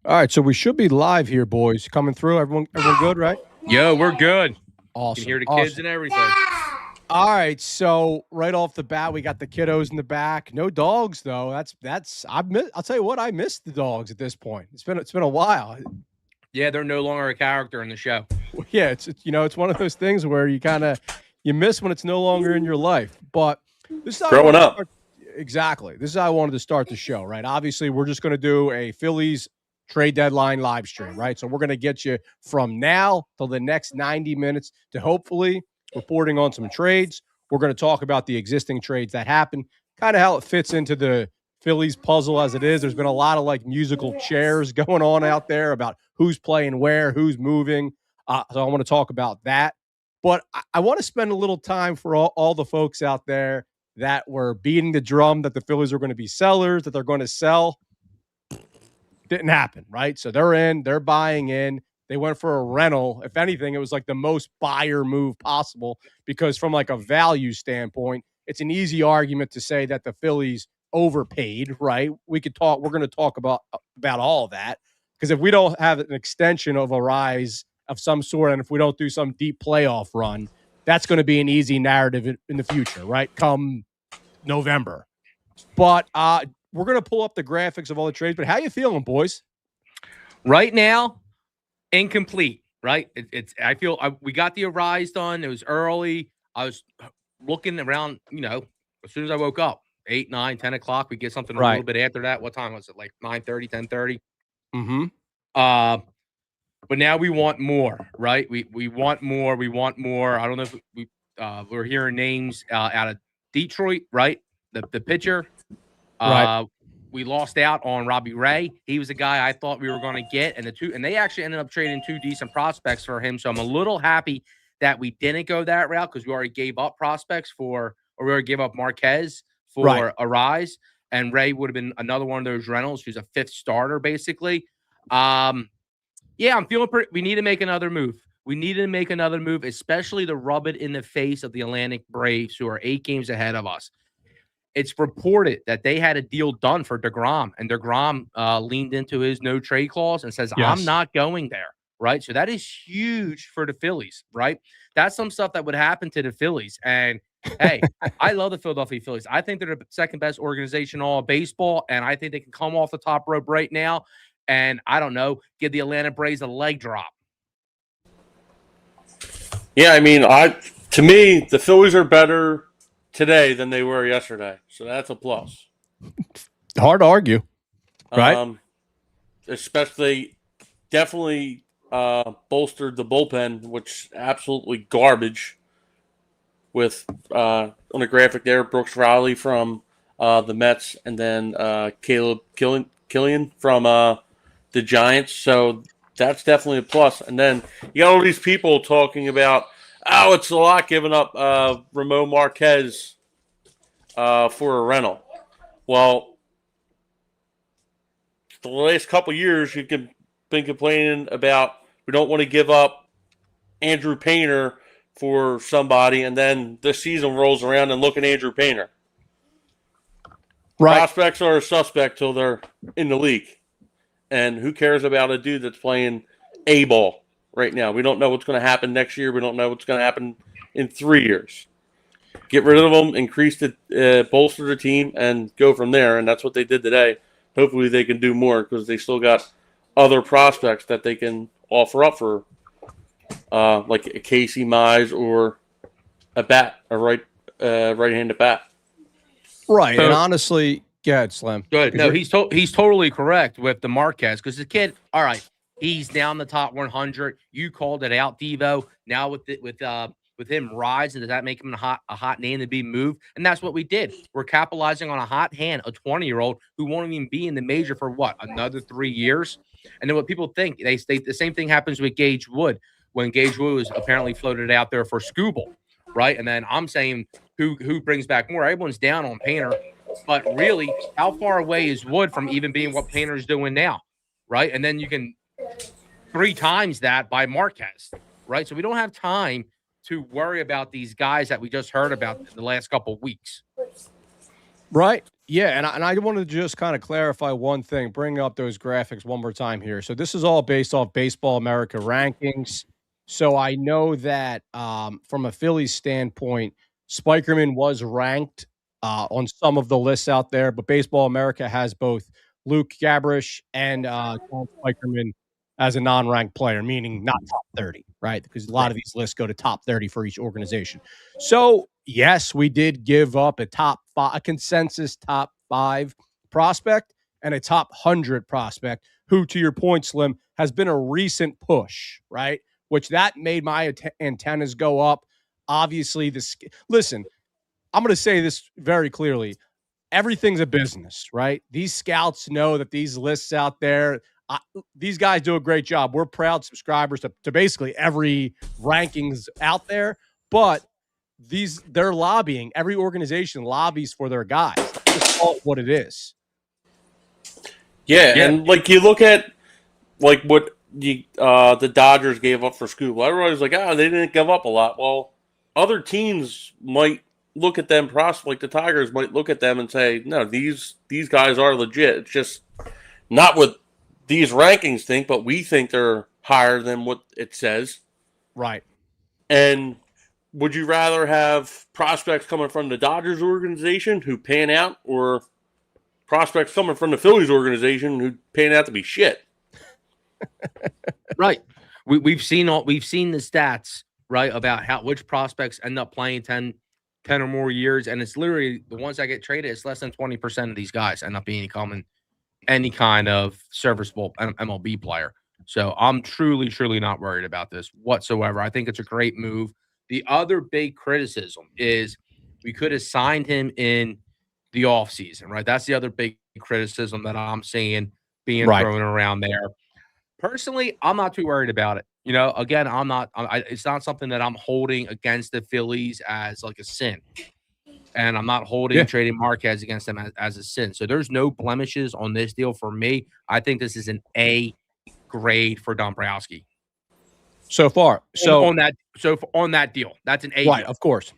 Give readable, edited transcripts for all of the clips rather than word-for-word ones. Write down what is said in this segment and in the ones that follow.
All right, so we should be live here, boys. Coming through. Everyone good, right? Yo, we're good. You Awesome. can hear the awesome. kids and everything. All right, so right off the bat, we got the kiddos in the back. No dogs though. I'll tell you what, I miss the dogs at this point. It's been a while. Yeah, they're no longer a character in the show. Yeah, it's one of those things where you miss when it's no longer in your life. But this is how Growing up. Exactly. This is how I wanted to start the show, right? Obviously, we're just going to do a Phillies trade deadline live stream, right? So we're going to get you from now till the next 90 minutes to hopefully reporting on some trades. We're going to talk about the existing trades that happen, kind of how it fits into the Phillies puzzle as it is. There's been a lot of like musical chairs going on out there about who's playing where, who's moving. So I want to talk about that. But I want to spend a little time for all the folks out there that were beating the drum that the Phillies are going to be sellers, that they're going to sell. Didn't happen, right? So they're buying in. They went for a rental. If anything, it was like the most buyer move possible because from like a value standpoint, it's an easy argument to say that the Phillies overpaid, right? We're going to talk about all of that because if we don't have an extension of Arraez of some sort and if we don't do some deep playoff run, that's going to be an easy narrative in the future, right? Come November. But we're going to pull up the graphics of all the trades. But how you feeling, boys? Right now, incomplete. Right? We got the Arraez done. It was early. I was looking around. As soon as I woke up, 8, 9, 10 o'clock. We get something a little bit after that. What time was it? Like 9:30, 10:30. Mm-hmm. But now we want more, right? We want more. We want more. I don't know if we're hearing names out of Detroit, right? The pitcher. Right. We lost out on Robbie Ray. He was a guy I thought we were going to get, and they actually ended up trading 2 decent prospects for him. So I'm a little happy that we didn't go that route because we already gave up prospects we already gave up Marquez for Arraez, and Ray would have been another one of those rentals who's a 5th starter basically. Yeah, I'm feeling we need to make another move. We need to make another move, especially to rub it in the face of the Atlantic Braves, who are 8 games ahead of us. It's reported that they had a deal done for DeGrom, and DeGrom leaned into his no trade clause and says, I'm not going there, right? So that is huge for the Phillies, right? That's some stuff that would happen to the Phillies. And, hey, I love the Philadelphia Phillies. I think they're the second best organization in all of baseball, and I think they can come off the top rope right now and, I don't know, give the Atlanta Braves a leg drop. Yeah, I mean, to me, the Phillies are better today than they were yesterday. So that's a plus. Hard to argue. Right? Especially, definitely bolstered the bullpen, which absolutely garbage. With on the graphic there, Brooks Raley from the Mets, and then Caleb Kilian from the Giants. So that's definitely a plus. And then you got all these people talking about, oh, it's a lot giving up Ramon Marquez for a rental. Well, the last couple years, you've been complaining about we don't want to give up Andrew Painter for somebody, and then this season rolls around and look at Andrew Painter. Right. Prospects are a suspect till they're in the league. And who cares about a dude that's playing A ball right now? We don't know what's going to happen next year. We don't know what's going to happen in 3 years. Get rid of them, increase the bolster the team, and go from there. And that's what they did today. Hopefully they can do more because they still got other prospects that they can offer up for, like a Casey Mize or a right-handed bat. Right, so, and honestly, go ahead, Slim. Good. No, he's totally correct with the Marquez because the kid. All right, he's down the top 100. You called it out, Devo. Now with him rising, does that make him a hot name to be moved? And that's what we did. We're capitalizing on a hot hand, a 20-year-old who won't even be in the major for what, another 3 years. And then what people think, they the same thing happens with Gage Wood when Gage Wood was apparently floated out there for Scooble, right? And then I'm saying who brings back more? Everyone's down on Painter. But really, how far away is Wood from even being what Painter's doing now, right? And then you can 3 times that by Marquez, right? So we don't have time to worry about these guys that we just heard about in the last couple of weeks. Right. Yeah, and I wanted to just kind of clarify one thing, bring up those graphics one more time here. So this is all based off Baseball America rankings. So I know that from a Phillies standpoint, Spikerman was ranked on some of the lists out there, but Baseball America has both Luke Gabrish and John Spikerman as a non-ranked player, meaning not top 30, right? Because a lot of these lists go to top 30 for each organization. So yes, we did give up a consensus top 5 prospect and a top 100 prospect, who, to your point, Slim, has been a recent push, right? Which that made my antennas go up. Obviously, listen, I'm going to say this very clearly. Everything's a business, right? These scouts know that these lists out there, these guys do a great job. We're proud subscribers to basically every rankings out there, but they're lobbying. Every organization lobbies for their guys. That's just call it what it is. Yeah, and like you look at like what the Dodgers gave up for Scoop. Everybody's like, they didn't give up a lot. Well, other teams might look at them, like the Tigers might look at them and say, no, these guys are legit. It's just not what these rankings think, but we think they're higher than what it says. Right. And would you rather have prospects coming from the Dodgers organization who pan out, or prospects coming from the Phillies organization who pan out to be shit? Right. We've seen the stats, right, about which prospects end up playing 10 or more years, and it's literally the ones that get traded. It's less than 20% of these guys end up becoming any kind of serviceable MLB player. So I'm truly not worried about this whatsoever. I think it's a great move. The other big criticism is we could have signed him in the offseason, right? That's the other big criticism that I'm seeing being thrown around there. Personally, I'm not too worried about it. You know, again, it's not something that I'm holding against the Phillies as like a sin. And I'm not holding trading Marquez against them as a sin. So there's no blemishes on this deal for me. I think this is an A grade for Dombrowski. So far. So on that deal, that's an A. Right, deal. of course.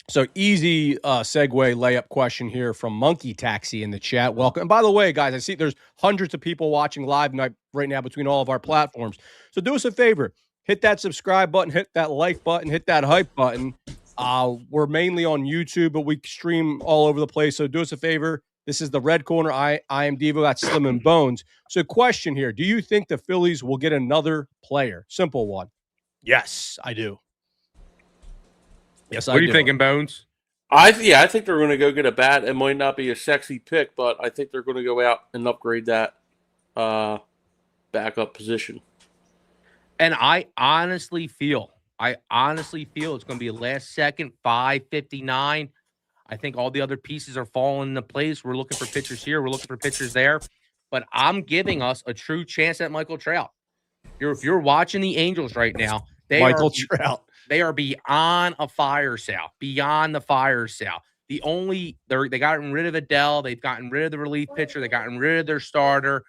So easy segue layup question here from Monkey Taxi in the chat. Welcome. And by the way, guys, I see there's hundreds of people watching live right now between all of our platforms. So do us a favor. Hit that subscribe button, hit that like button, hit that hype button. We're mainly on YouTube, but we stream all over the place. So do us a favor. This is the Red Corner. I am Devo. That's Slim and Bones. So question here. Do you think the Phillies will get another player? Simple one. Yes, I do. Yes, I do. What are you thinking, Bones? I think they're going to go get a bat. It might not be a sexy pick, but I think they're going to go out and upgrade that backup position. And I honestly feel it's going to be a last second 559. I think all the other pieces are falling into place. We're looking for pitchers here. We're looking for pitchers there. But I'm giving us a true chance at Michael Trout. If you're watching the Angels right now, they are beyond a fire sale. Beyond the fire sale. They gotten rid of Adele. They've gotten rid of the relief pitcher. They've gotten rid of their starter.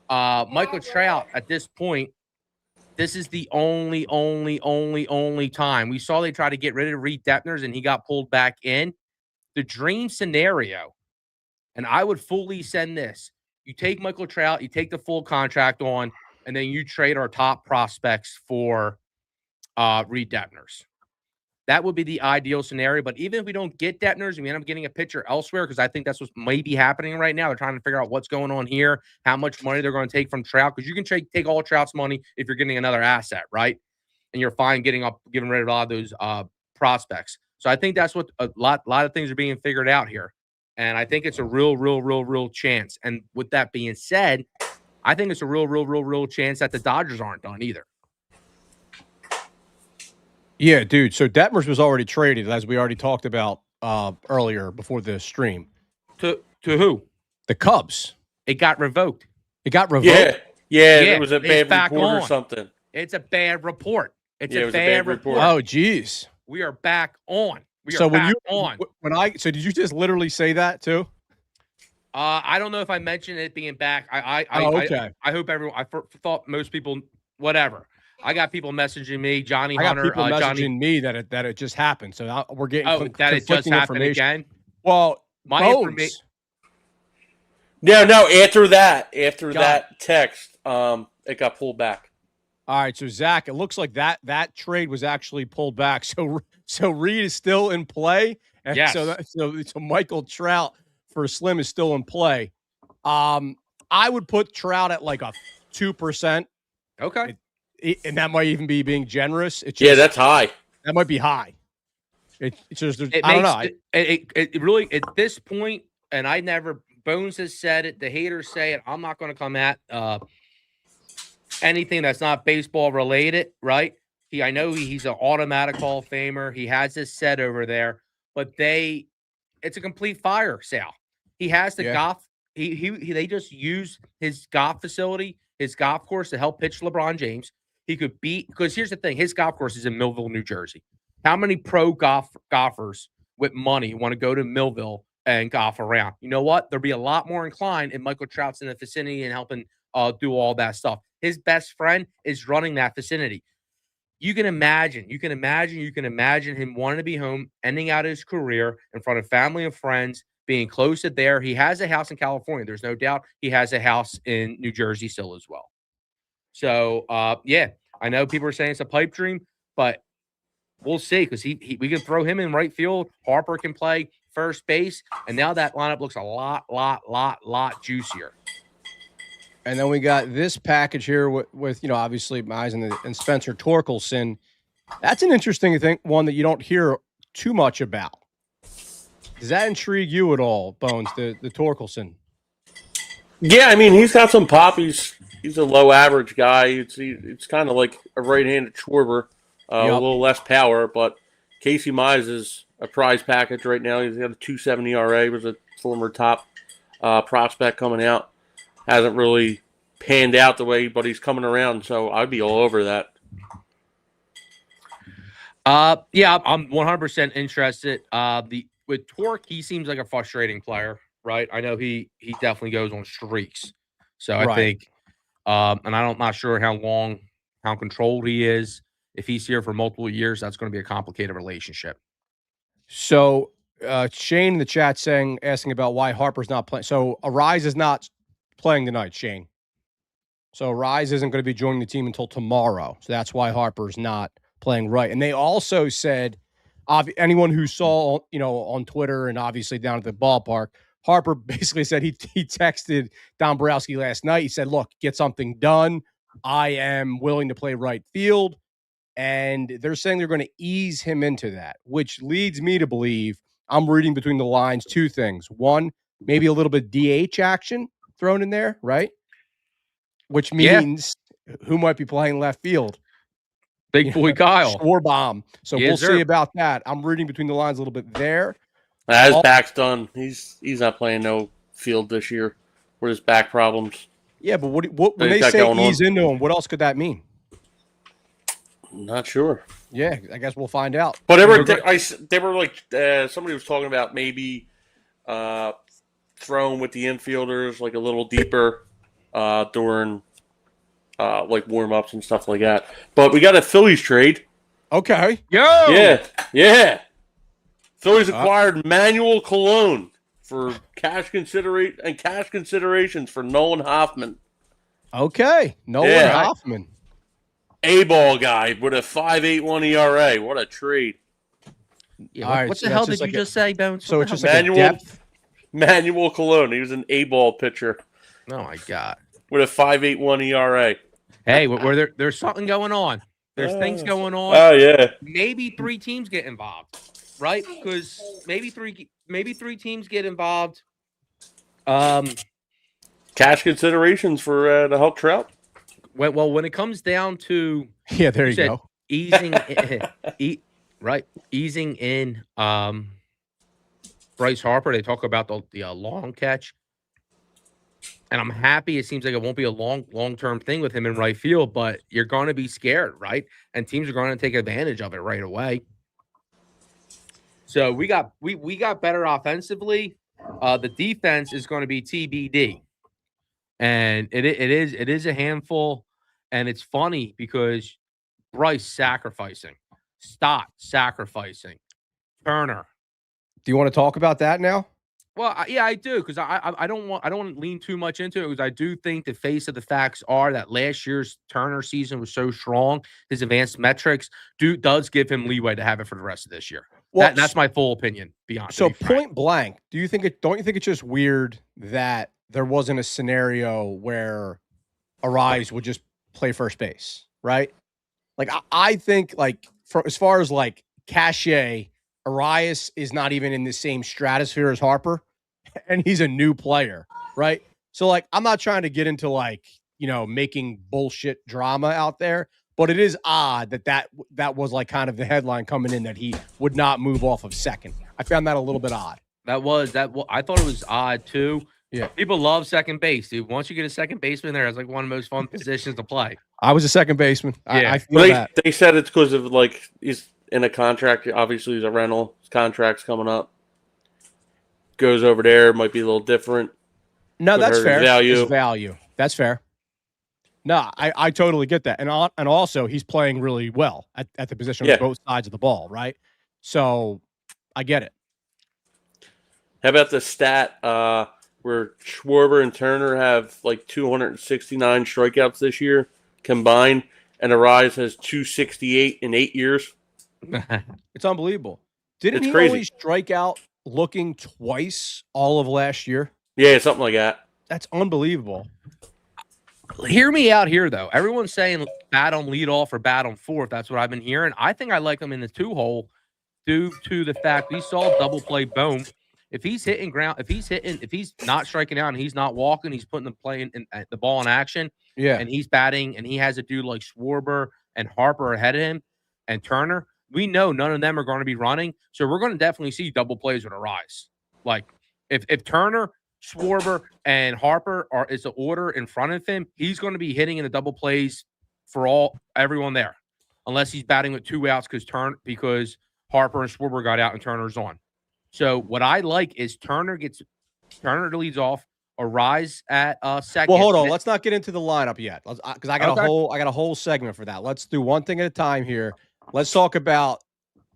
Michael Trout, at this point, this is the only time. We saw they try to get rid of Reed Deppners, and he got pulled back in. The dream scenario, and I would fully send this. You take Michael Trout, you take the full contract on, and then you trade our top prospects for Reed Deppners. That would be the ideal scenario. But even if we don't get Deppners and we end up getting a pitcher elsewhere, because I think that's what may be happening right now. They're trying to figure out what's going on here, how much money they're going to take from Trout, because you can take all Trout's money if you're getting another asset, right? And you're fine getting rid of a lot of those prospects. So I think that's what a lot of things are being figured out here. And I think it's a real chance. And with that being said, I think it's a real chance that the Dodgers aren't done either. Yeah, dude. So Detmers was already traded, as we already talked about earlier before the stream. To who? The Cubs. It got revoked. It got revoked? Yeah, it was a bad report or something. It's a bad report. It's a bad report. Oh, geez. We are back on. So did you just literally say that too? I don't know if I mentioned it being back. Okay. I hope everyone. I thought most people. Whatever. I got people messaging me, Johnny Hunter. I got people messaging me that it just happened. So we're getting that it just happened again. Well, my Bones. No. After that Got text, it got pulled back. All right, so Zach, it looks like that trade was actually pulled back. So Reed is still in play, and Yes. so Michael Trout for Slim is still in play. I would put Trout at like a 2%. Okay. And that might even be being generous. It's just, That's high. That might be high. It's just It I don't makes know. it really at this point, and I never Bones has said it. The haters say it. I'm not going to come at anything that's not baseball related, right? I know he's an automatic Hall of Famer. He has his set over there, but it's a complete fire sale. He has the golf. They just use his golf facility, his golf course to help pitch LeBron James. He could beat, because here's the thing, his golf course is in Millville, New Jersey. How many pro golfers with money want to go to Millville and golf around? You know what? There'll be a lot more inclined if Michael Trout's in the vicinity and helping do all that stuff. His best friend is running that vicinity. You can imagine him wanting to be home, ending out his career in front of family and friends, being close to there. He has a house in California. There's no doubt he has a house in New Jersey still as well. So, I know people are saying it's a pipe dream, but we'll see, because we can throw him in right field. Harper can play first base, and now that lineup looks a lot juicier. And then we got this package here with obviously Mize and Spencer Torkelson. That's an interesting one that you don't hear too much about. Does that intrigue you at all, Bones, the Torkelson? Yeah, I mean, he's got some pop. He's a low average guy. It's kind of like a right-handed Schwarber, a little less power. But Casey Mize is a prize package right now. He's got a 2.70 ERA. Was a former top prospect coming out. Hasn't really panned out the way, but he's coming around. So I'd be all over that. I'm 100% interested. With Torque, he seems like a frustrating player, right? I know he definitely goes on streaks. So I think, and I'm not sure how controlled he is. If he's here for multiple years, that's going to be a complicated relationship. So Shane in the chat asking about why Harper's not playing. So Arraez is not playing tonight, Shane. So Arraez isn't going to be joining the team until tomorrow. So that's why Harper's not playing right. And they also said, anyone who saw, on Twitter and obviously down at the ballpark, Harper basically said he texted Dombrowski last night. He said, look, get something done. I am willing to play right field. And they're saying they're going to ease him into that, which leads me to believe, I'm reading between the lines, two things. One, maybe a little bit DH action thrown in there, right? Which means who might be playing left field? Big boy Kyle. Schwarbaum. So we'll see about that. I'm reading between the lines a little bit there. His back's done. He's not playing no field this year with his back problems. Yeah, but what when they say ease into him, what else could that mean? Not sure. Yeah, I guess we'll find out. But they were like somebody was talking about maybe throwing with the infielders like a little deeper during like warm-ups and stuff like that. But we got a Phillies trade. Okay. Yeah. Phillies acquired Manuel Colon for cash considerations for Nolan Hoffman. Okay. Nolan Hoffman. A-ball guy with a 5.81 ERA. What a trade. Yeah, what the hell did you just say, Bones? So it's just like Manuel Colon. He was an A-ball pitcher. Oh, my God. With a 5.81 ERA. Hey, there's something going on. There's things going on. Oh, yeah. Maybe 3 teams get involved, right? Because maybe three teams get involved. Cash considerations for to help Trout. Well, when it comes down to there you go, easing in Bryce Harper, they talk about the long catch, and I'm happy. It seems like it won't be a long-term thing with him in right field, but you're going to be scared, right? And teams are going to take advantage of it right away. So we got better offensively. The defense is going to be TBD. And it is a handful, and it's funny because Bryce sacrificing, Stott sacrificing, Turner. Do you want to talk about that now? Well, yeah, I do because I don't want to lean too much into it because I do think the face of the facts are that last year's Turner season was so strong. His advanced metrics does give him leeway to have it for the rest of this year. Well, That's my full opinion. Beyond so point blank, don't you think it's just weird that there wasn't a scenario where Arraez would just play first base, right? Like I think like as far as like cachet, Arraez is not even in the same stratosphere as Harper, and he's a new player, right? So like I'm not trying to get into like, making bullshit drama out there, but it is odd that was like kind of the headline coming in that he would not move off of second. I found that a little bit odd. I thought it was odd too. Yeah. People love second base, dude. Once you get a second baseman there, it's like one of the most fun positions to play. I was a second baseman. Yeah. I feel that. They said it's because of like he's in a contract. Obviously, he's a rental. His contract's coming up. Goes over there, might be a little different. No, that's fair. Value. Value. That's fair. No, I totally get that. And also he's playing really well at the position on both sides of the ball, right? So I get it. How about the stat where Schwarber and Turner have like 269 strikeouts this year combined, and Arraez has 268 in 8 years? It's unbelievable. Didn't he crazy. only strike out looking twice all of last year? Yeah, something like that. That's unbelievable. Hear me out here, though. Everyone's saying bat on leadoff or bat on fourth. That's what I've been hearing. I think I like him in the 2-hole due to the fact we saw double play Bohm. If he's not striking out and he's not walking, he's putting the ball in action. Yeah. And he's batting and he has a dude like Schwarber and Harper ahead of him and Turner. We know none of them are going to be running. So we're going to definitely see double plays with Arraez. Like if Turner, Schwarber, and Harper is the order in front of him, he's going to be hitting in the double plays for everyone there. Unless he's batting with 2 outs because Harper and Schwarber got out and Turner's on. So what I like is Turner leads off, Arraez at second. Well, hold on. Let's not get into the lineup yet, because I got a whole segment for that. Let's do one thing at a time here. Let's talk about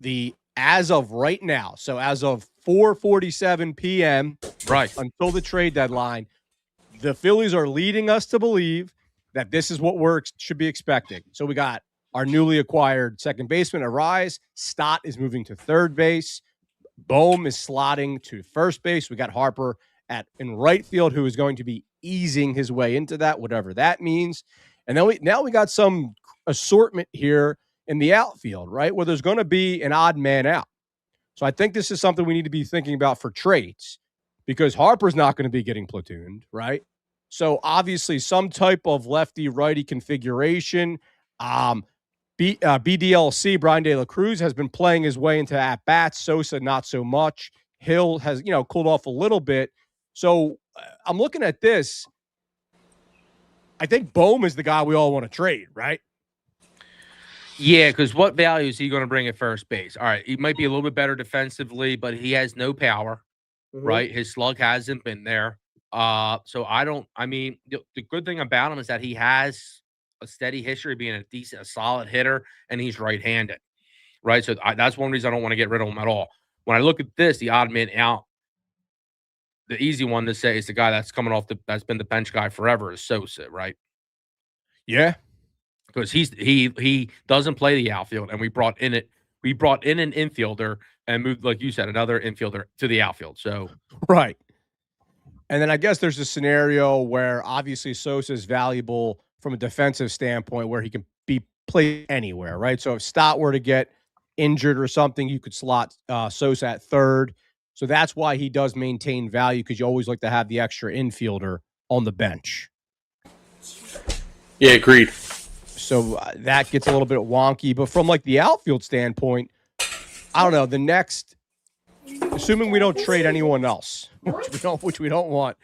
the as of right now. So as of 4:47 p.m. right until the trade deadline, the Phillies are leading us to believe that this is what should be expecting. So we got our newly acquired second baseman, Arraez. Stott is moving to third base. Bohm is slotting to first base. We got Harper in right field, who is going to be easing his way into that, whatever that means. And then we got some assortment here in the outfield, right, where there's going to be an odd man out. So I think this is something we need to be thinking about for trades, because Harper's not going to be getting platooned, right? So obviously some type of lefty-righty configuration. BDLC, Brian De La Cruz, has been playing his way into at-bats. Sosa, not so much. Hill has, cooled off a little bit. So I'm looking at this. I think Bohm is the guy we all want to trade, right? Yeah, because what value is he going to bring at first base? All right, he might be a little bit better defensively, but he has no power, right? His slug hasn't been there. The good thing about him is that he has a steady history of being a solid hitter, and he's right-handed, right? So that's one reason I don't want to get rid of him at all. When I look at this, the odd man out, the easy one to say is the guy that's coming off that's been the bench guy forever is Sosa, right? Yeah, because he doesn't play the outfield, and we brought in an infielder and moved, like you said, another infielder to the outfield. So right. And then I guess there's a scenario where obviously Sosa is valuable from a defensive standpoint, where he can be played anywhere, right? So if Stott were to get injured or something, you could slot Sosa at third. So that's why he does maintain value, because you always like to have the extra infielder on the bench. Yeah, agreed. So that gets a little bit wonky. But from like the outfield standpoint, I don't know. The next, assuming we don't trade anyone else, which we don't want,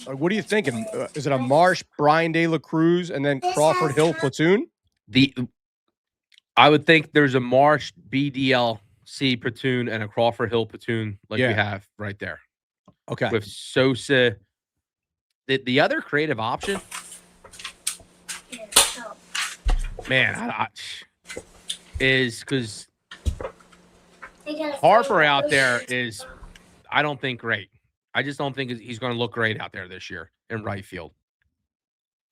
what are you thinking? Is it a Marsh, Brian De La Cruz, and then Crawford Hill platoon? I would think there's a Marsh BDLC platoon and a Crawford Hill platoon we have right there. Okay. With Sosa. The other creative option, man, is because Harper out there is, I don't think, great. I just don't think he's going to look great out there this year in right field.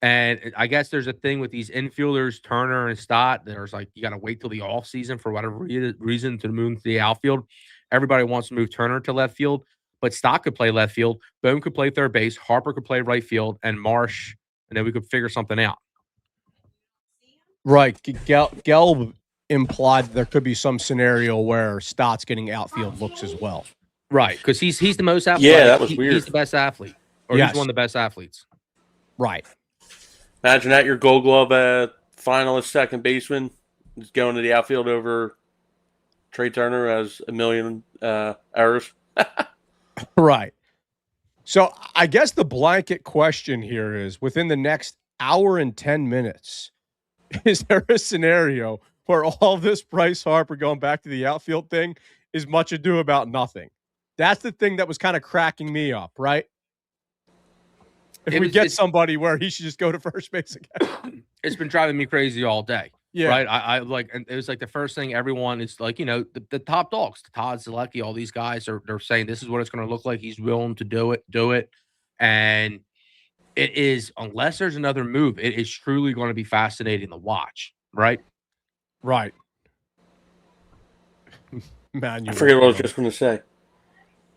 And I guess there's a thing with these infielders, Turner and Stott. There's like, you got to wait till the offseason for whatever reason to move to the outfield. Everybody wants to move Turner to left field, but Stott could play left field. Bohm could play third base. Harper could play right field, and Marsh, and then we could figure something out. Right. Gelb implied there could be some scenario where Stott's getting outfield looks as well. Right, because he's the most athletic. Yeah, that was weird. He's the best athlete, or Yes. he's one of the best athletes. Right. Imagine that your Gold Glove finalist second baseman is going to the outfield over Trey Turner as a million errors. Right. So I guess the blanket question here is, within the next hour and 10 minutes, is there a scenario where all this Bryce Harper going back to the outfield thing is much ado about nothing? That's the thing that was kind of cracking me up, right? If we get somebody where he should just go to first base again. It's been driving me crazy all day. Yeah. Right. I like, and it was like the first thing everyone is like, the top dogs, Todd Zaleski, all these guys they're saying this is what it's going to look like. He's willing to do it. And it is, unless there's another move, it is truly going to be fascinating to watch. Right. Right. Man, I forget what I was just going to say.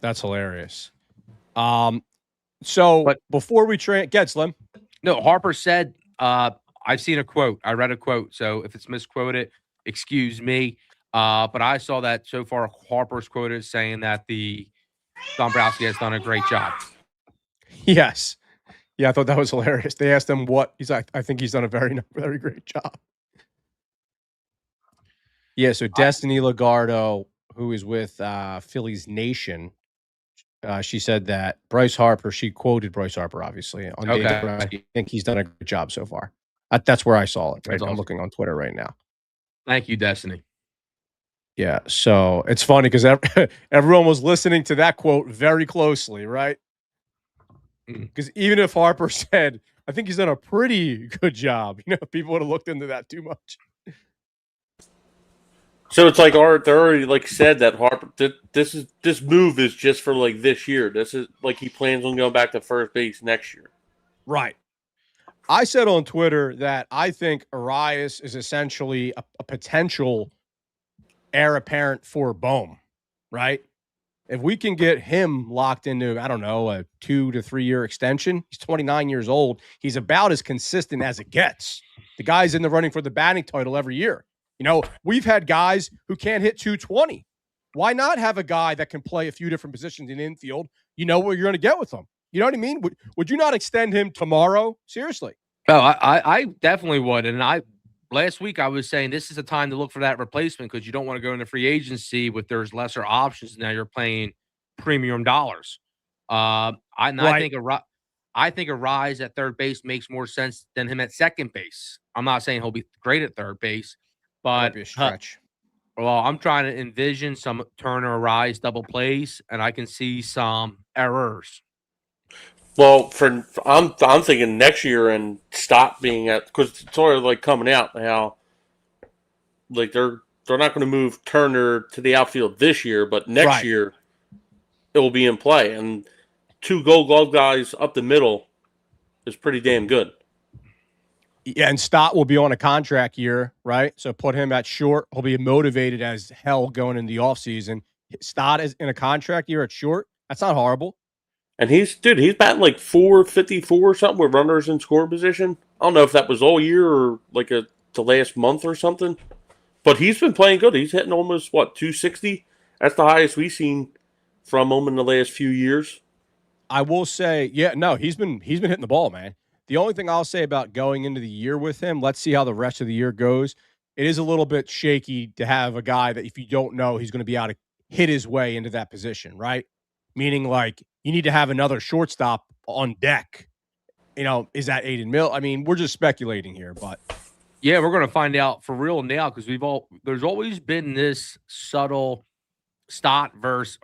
That's hilarious. So before we get Slim. No, Harper said, I've seen a quote. I read a quote. So if it's misquoted, excuse me. But I saw that so far Harper's quoted saying that the Dombrowski has done a great job. Yes. Yeah, I thought that was hilarious. They asked him what he's like. I think he's done a very, very great job. Yeah, so Destiny Legardo, who is with Phillies Nation, she said that Bryce Harper, she quoted Bryce Harper, obviously, on Dave Dombrowski. I think he's done a good job so far. That's where I saw it. Right? Awesome. I'm looking on Twitter right now. Thank you, Destiny. Yeah, so it's funny because everyone was listening to that quote very closely, right? Because even if Harper said, I think he's done a pretty good job, people would have looked into that too much. So it's like they already like said that Harper this move is just for like this year. This is like he plans on going back to first base next year. Right. I said on Twitter that I think Arraez is essentially a potential heir apparent for Bohm, right? If we can get him locked into, I don't know, a 2 to 3 year extension, he's 29 years old. He's about as consistent as it gets. The guy's in the running for the batting title every year. We've had guys who can't hit 220. Why not have a guy that can play a few different positions in infield? You know what you're going to get with him. You know what I mean? Would you not extend him tomorrow? Seriously. Oh, I definitely would. And last week I was saying this is a time to look for that replacement because you don't want to go into free agency with there's lesser options. Now you're playing premium dollars. I think a rise at third base makes more sense than him at second base. I'm not saying he'll be great at third base, but be a stretch. Well, I'm trying to envision some Turner Rise double plays, and I can see some errors. Well, I'm thinking next year and stop being because it's sort of like coming out now. Like they're not going to move Turner to the outfield this year, but next year it will be in play. And 2 Gold Glove guys up the middle is pretty damn good. Yeah, and Stott will be on a contract year, right? So put him at short. He'll be motivated as hell going into the offseason. Stott is in a contract year at short. That's not horrible. And he's batting like 454 or something with runners in score position. I don't know if that was all year or like the last month or something. But he's been playing good. He's hitting almost 260. That's the highest we've seen from him in the last few years. I will say, he's been hitting the ball, man. The only thing I'll say about going into the year with him, let's see how the rest of the year goes. It is a little bit shaky to have a guy that if you don't know, he's going to be able to hit his way into that position, right? Meaning like you need to have another shortstop on deck. Is that Aiden Mill? I mean, we're just speculating here, but. Yeah, we're going to find out for real now because there's always been this subtle Stott versus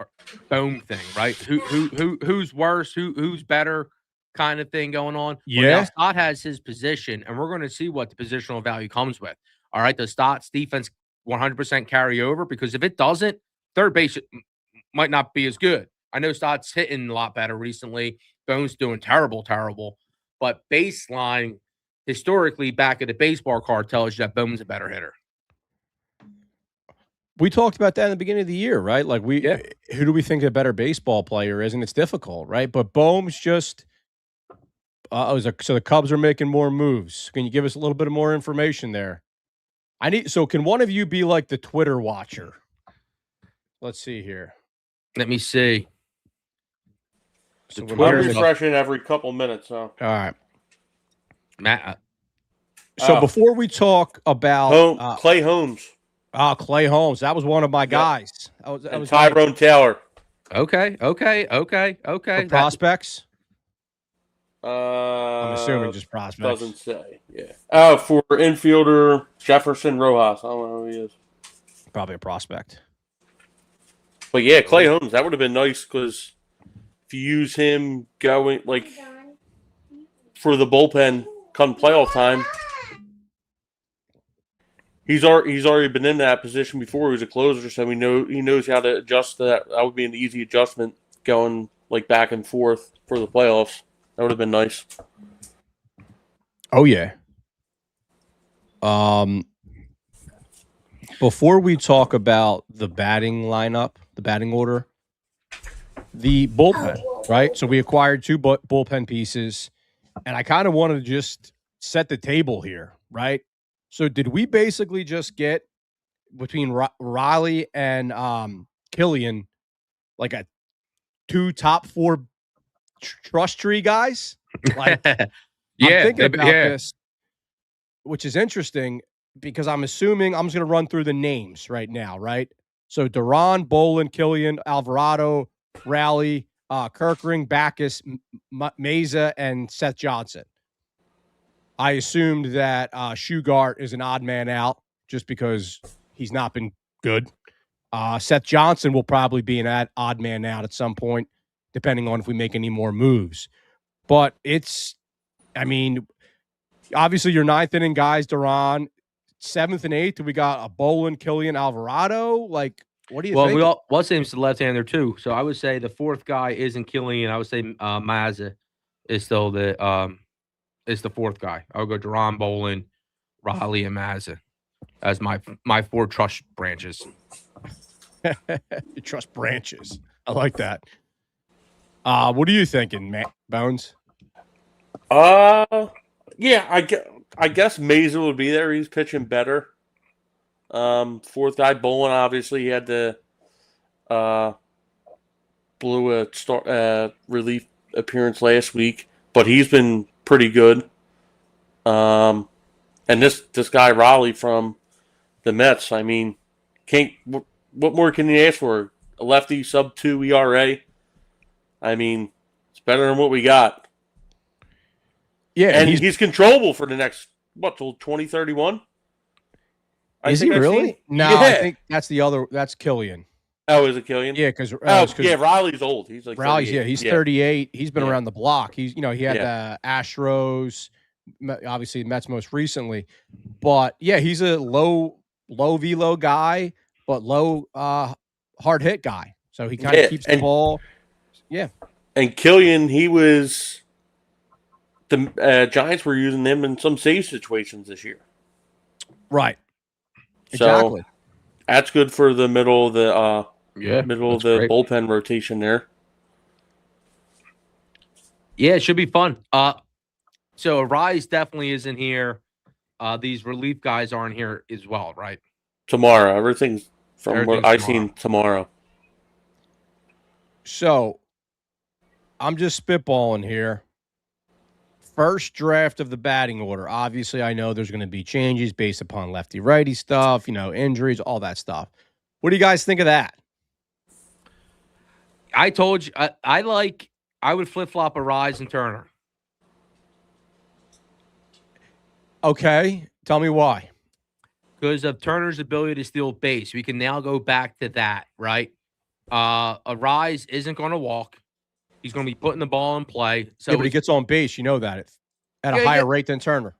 Bohm thing, right? Who's worse, who's better kind of thing going on. Yeah. Well, now Stott has his position, and we're going to see what the positional value comes with. All right, does Stott's defense 100% carry over? Because if it doesn't, third base might not be as good. I know Stott's hitting a lot better recently. Bones doing terrible. But baseline, historically, back at the baseball card tells you that Bones a better hitter. We talked about that in the beginning of the year, right? Like who do we think a better baseball player is? And it's difficult, right? But Bohm's just so the Cubs are making more moves. Can you give us a little bit of more information there? Can one of you be like the Twitter watcher? Let's see here. Let me see. So I'm refreshing every couple minutes. So. All right. Matt. So before we talk about Clay Holmes. Clay Holmes. That was one of my guys. That was Tyrone Taylor. Okay. For prospects? I'm assuming just prospects. Doesn't say. Yeah. For infielder Jefferson Rojas. I don't know who he is. Probably a prospect. But yeah, Clay Holmes. That would have been nice because if you use him going like for the bullpen come playoff time. He's already been in that position before. He was a closer, so he knows how to adjust that. That would be an easy adjustment going like back and forth for the playoffs. That would have been nice. Oh yeah. Before we talk about the batting lineup, the batting order, the bullpen, right? So we acquired 2 bullpen pieces, and I kind of wanted to just set the table here, right? So did we basically just get between Raley and Kilian like a 2 top 4 trust tree guys? Like, I'm thinking about this, which is interesting because I'm assuming I'm just going to run through the names right now, right? So Duran, Bolin, Kilian, Alvarado, Raley, Kirkring, Backus, Meza, and Seth Johnson. I assumed that Shugart is an odd man out just because he's not been good. Seth Johnson will probably be an odd man out at some point, depending on if we make any more moves. But obviously your 9th inning guys, Duran. 7th and 8th, we got a Bolin, Kilian, Alvarado. Like, what do you think? Well, Wasim's the left-hander too, so I would say the 4th guy isn't Kilian. I would say Meza is still the 4th guy. I would go Duran, Bolin, Raleigh, and Meza as my 4 trust branches. You trust branches. I like that. What are you thinking, Matt Bones? Yeah, I guess Meza would be there. He's pitching better. 4th guy, Bolin, obviously he had to blew a relief appearance last week, but he's been pretty good. And this guy Raleigh from the Mets, I mean, what more can you ask for? A lefty sub-2 ERA. I mean, it's better than what we got. Yeah, and he's controllable for the next till 2031. Is he really? No, yeah. I think that's Kilian. Oh, is it Kilian? Yeah, because Riley's old. He's like Riley's 38. He's 38. He's been around the block. He had the Astros, obviously Mets most recently, but yeah, he's a low velo guy, but low hard hit guy. So he kind of keeps the ball. Yeah, and Kilian, he was. The Giants were using them in some save situations this year. Right. Exactly. So that's good for the middle of the bullpen rotation there. Yeah, it should be fun. So Arraez definitely isn't here. These relief guys aren't here as well, right? Tomorrow. Everything's what I've seen tomorrow. So I'm just spitballing here. First draft of the batting order. Obviously, I know there's going to be changes based upon lefty-righty stuff, injuries, all that stuff. What do you guys think of that? I told you, I would flip-flop Arraez and Turner. Okay. Tell me why. Because of Turner's ability to steal base. We can now go back to that, right? Arraez isn't going to walk. He's going to be putting the ball in play. So yeah, but he gets on base. You know that at a higher rate than Turner.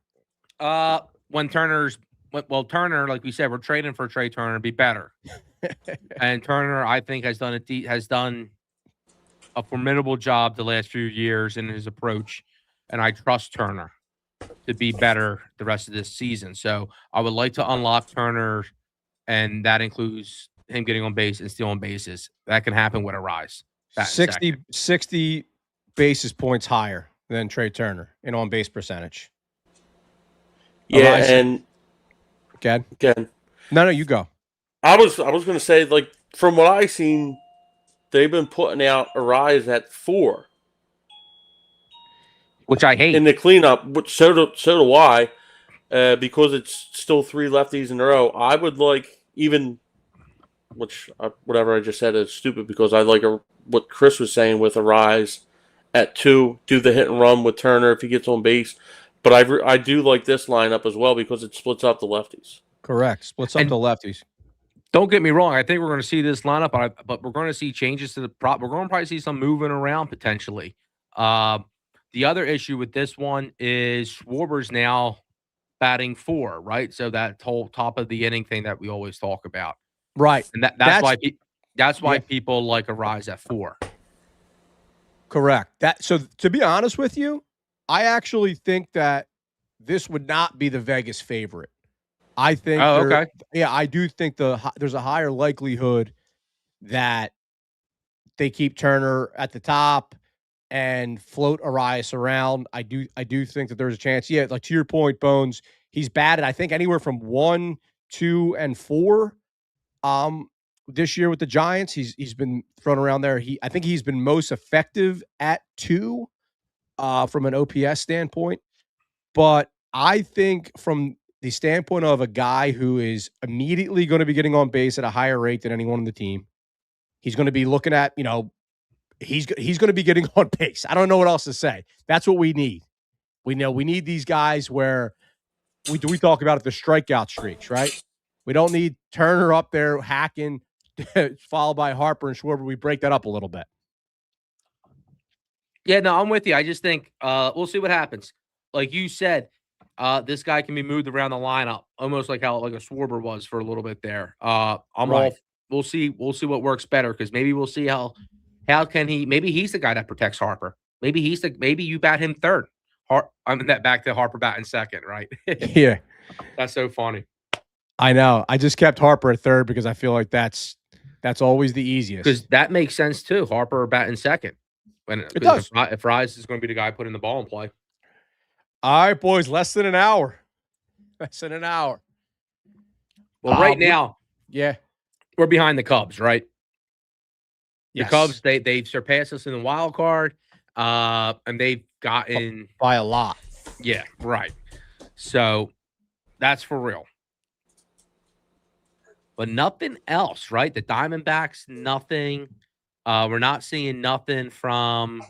When Turner, like we said, we're trading for Trey Turner to be better. And Turner, I think, has done a formidable job the last few years in his approach, and I trust Turner to be better the rest of this season. So I would like to unlock Turner, and that includes him getting on base and stealing bases. That can happen with Arraez. 60 basis points higher than Trey Turner in on base percentage. Yeah, Arraez, and again. No, you go. I was going to say, like, from what I've seen, they've been putting out Arraez at 4, which I hate in the cleanup. Which so do I, because it's still 3 lefties in a row. I would like whatever I just said is stupid, because I like what Chris was saying with Arraez at 2, do the hit and run with Turner if he gets on base. But I do like this lineup as well, because it splits up the lefties. Correct. Splits up the lefties. Don't get me wrong. I think we're going to see this lineup, but we're going to see changes to the prop. We're going to probably see some moving around potentially. The other issue with this one is Schwarber's now batting 4, right? So that whole top of the inning thing that we always talk about. Right. And that's why people like Arraez at 4. Correct. So to be honest with you, I actually think that this would not be the Vegas favorite. I think. Oh, okay. Yeah, I do think there's a higher likelihood that they keep Turner at the top and float Arraez around. I do think that there's a chance. Yeah, like to your point, Bones, he's batted, I think, anywhere from 1, 2, and 4. This year with the Giants, he's been thrown around there. I think he's been most effective at 2, from an OPS standpoint. But I think from the standpoint of a guy who is immediately going to be getting on base at a higher rate than anyone on the team, he's going to be looking at, he's going to be getting on base. I don't know what else to say. That's what we need. We need these guys where we talk about it, the strikeout streaks, right? We don't need Turner up there hacking, followed by Harper and Schwarber. We break that up a little bit. Yeah, no, I'm with you. I just think we'll see what happens. Like you said, this guy can be moved around the lineup, almost like how a Schwarber was for a little bit there. We'll see what works better, because maybe we'll see how can he. Maybe he's the guy that protects Harper. Maybe you bat him 3rd. Back to Harper batting 2nd, right? Yeah, that's so funny. I know. I just kept Harper at 3rd because I feel like that's always the easiest. Because that makes sense too. Harper batting 2nd. It does. If Arraez is going to be the guy putting the ball in play. All right, boys. Less than an hour. Well, right now, we're behind the Cubs, right? Yes. The Cubs, they've surpassed us in the wild card, and they've gotten by a lot. Yeah, right. So that's for real. But nothing else, right? The Diamondbacks, nothing. We're not seeing nothing from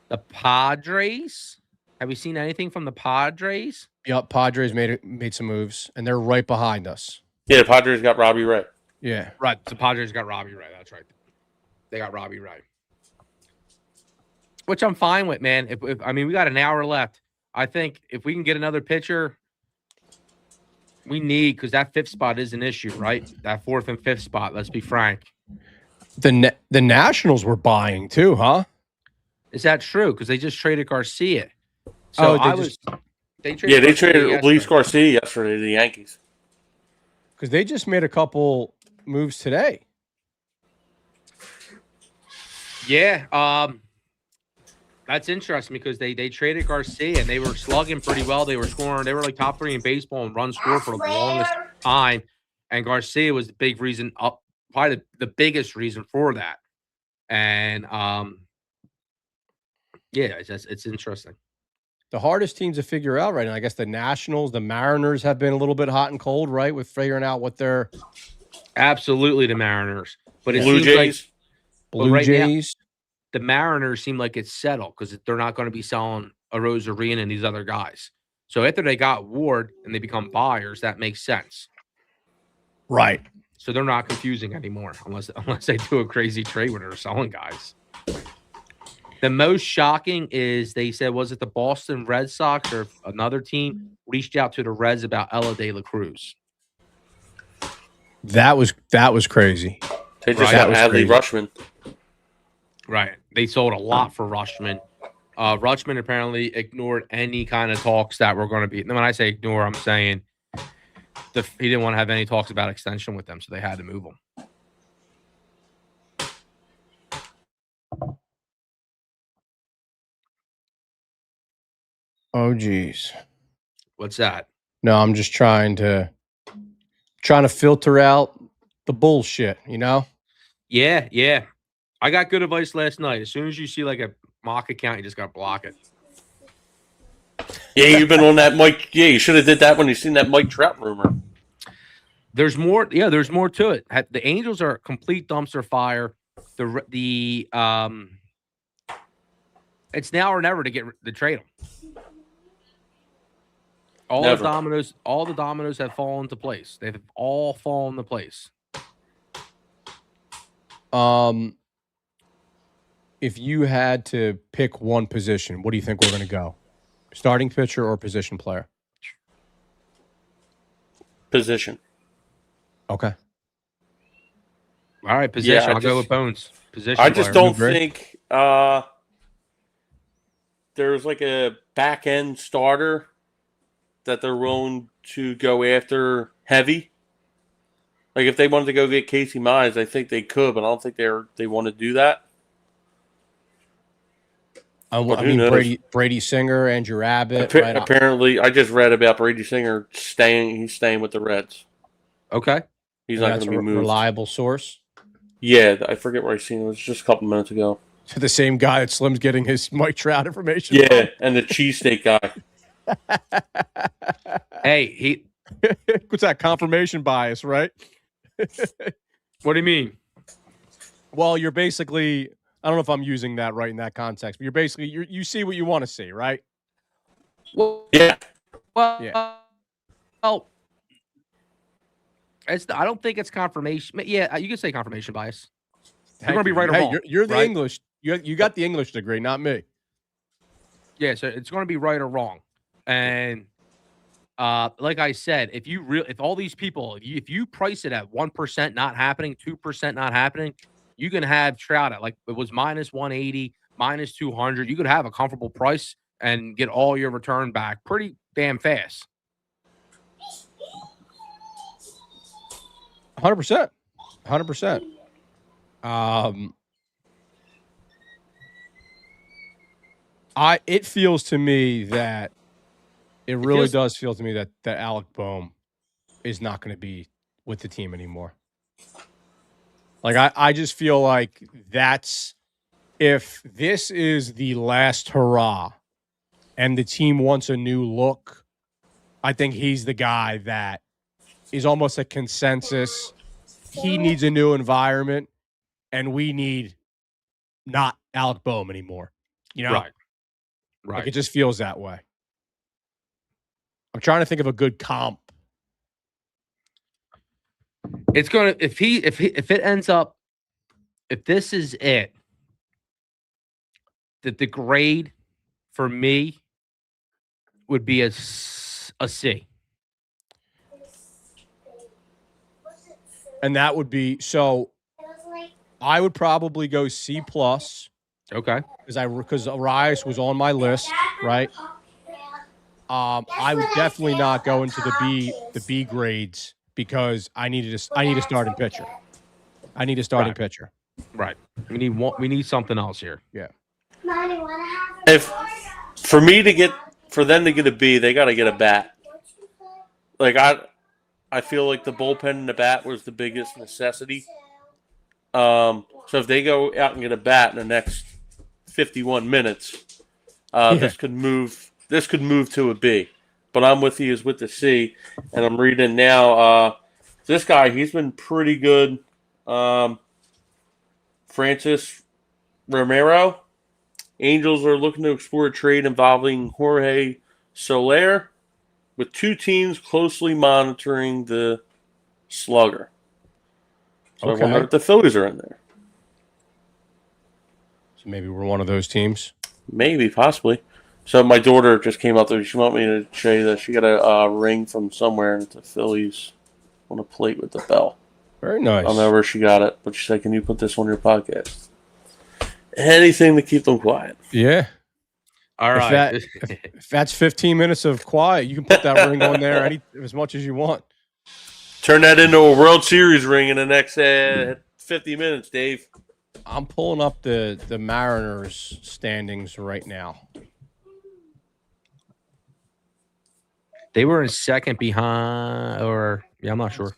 the Padres. Have we seen anything from the Padres? Yep, Padres made some moves, and they're right behind us. Yeah, the Padres got Robbie Ray. Yeah. Right, the Padres got Robbie Ray. That's right. They got Robbie Ray. Which I'm fine with, man. If we got an hour left. I think if we can get another pitcher, we need, because that 5th spot is an issue, right? That 4th and 5th spot, let's be frank. The Nationals were buying too, huh? Is that true? Because they just traded Garcia. So they traded Luis Garcia yesterday to the Yankees. Because they just made a couple moves today. Yeah, that's interesting, because they traded Garcia and they were slugging pretty well. They were scoring. They were like top 3 in baseball and run score for the longest time. And Garcia was the big reason, probably the biggest reason for that. And it's interesting. The hardest teams to figure out right now, I guess the Nationals, the Mariners have been a little bit hot and cold, right, with figuring out what they're. Absolutely, the Mariners, but it Blue seems Jays. Blue Jays. Now, the Mariners seem like it's settled, because they're not going to be selling Arozarena and these other guys. So after they got Ward and they become buyers, that makes sense. Right. So they're not confusing anymore, unless they do a crazy trade where they're selling guys. The most shocking is they said, was it the Boston Red Sox or another team reached out to the Reds about Ella De La Cruz? That was crazy. They just got Adley Rutschman. Right. They sold a lot for Rutschman. Rutschman apparently ignored any kind of talks that were going to be. And when I say ignore, I'm saying he didn't want to have any talks about extension with them, so they had to move him. Oh, geez. What's that? No, I'm just trying to filter out the bullshit, you know? Yeah. I got good advice last night. As soon as you see like a mock account, you just got to block it. Yeah, you've been on that Mike. Yeah, you should have did that when you seen that Mike Trout rumor. There's more. Yeah, there's more to it. The Angels are a complete dumpster fire. It's now or never to trade them. All the dominoes have fallen into place. They've all fallen into place. If you had to pick one position, what do you think we're going to go? Starting pitcher or position player? Position. Okay. All right, position. I'll go with Bones. Position. I just don't think there's like a back end starter that they're willing to go after heavy. Like if they wanted to go get Casey Mize, I think they could, but I don't think they want to do that. I mean, Brady Singer, Andrew Abbott. Apparently, I just read about Brady Singer staying. He's staying with the Reds. Okay. He's not going to be moved. Reliable source. Yeah, I forget where I seen it. It was just a couple minutes ago. To the same guy that Slim's getting his Mike Trout information. Yeah, from. And the cheesesteak guy. Hey, what's that? Confirmation bias, right? What do you mean? Well, you're basically. I don't know if I'm using that right in that context, but you're basically you see what you want to see, right? Well, yeah. Well, I don't think it's confirmation. Yeah, you can say confirmation bias. You're going to be right or wrong. You're the right? English. You got the English degree, not me. Yeah, so it's going to be right or wrong. And like I said, if all these people, if you price it at 1% not happening, 2% not happening, you can have Trout at like it was minus 180, minus 200. You could have a comfortable price and get all your return back pretty damn fast. 100%. 100%. It feels to me that it really does feel to me that Alec Boehm is not going to be with the team anymore. Like I just feel like if this is the last hurrah and the team wants a new look, I think he's the guy that is almost a consensus. He needs a new environment, and we need not Alec Boehm anymore. You know? Right. Like it just feels that way. I'm trying to think of a good comp. It's gonna if it ends up if this is it, that the grade for me would be a C. And that would be I would probably go C+. Okay. Because Arraez was on my list, right? I would definitely not go into the B grades because I need a starting pitcher. I need a starting pitcher. Right. We need something else here. Yeah. For them to get a B, they got to get a bat. Like I feel like the bullpen and the bat was the biggest necessity. So if they go out and get a bat in the next 51 minutes, this could move to a B. But I'm with you, is with the C, and I'm reading now. This guy, he's been pretty good. Francis Romero. Angels are looking to explore a trade involving Jorge Soler, with two teams closely monitoring the slugger. So I wonder if the Phillies are in there. So maybe we're one of those teams. Maybe, possibly. So my daughter just came out there. She wanted me to show you that she got a ring from somewhere, and it's the Phillies on a plate with the bell. Very nice. I don't know where she got it, but she said, "Can you put this on your podcast?" Anything to keep them quiet. Yeah. All right. If that's 15 minutes of quiet, you can put that ring on there as much as you want. Turn that into a World Series ring in the next 50 minutes, Dave. I'm pulling up the Mariners standings right now. They were in second behind, I'm not sure.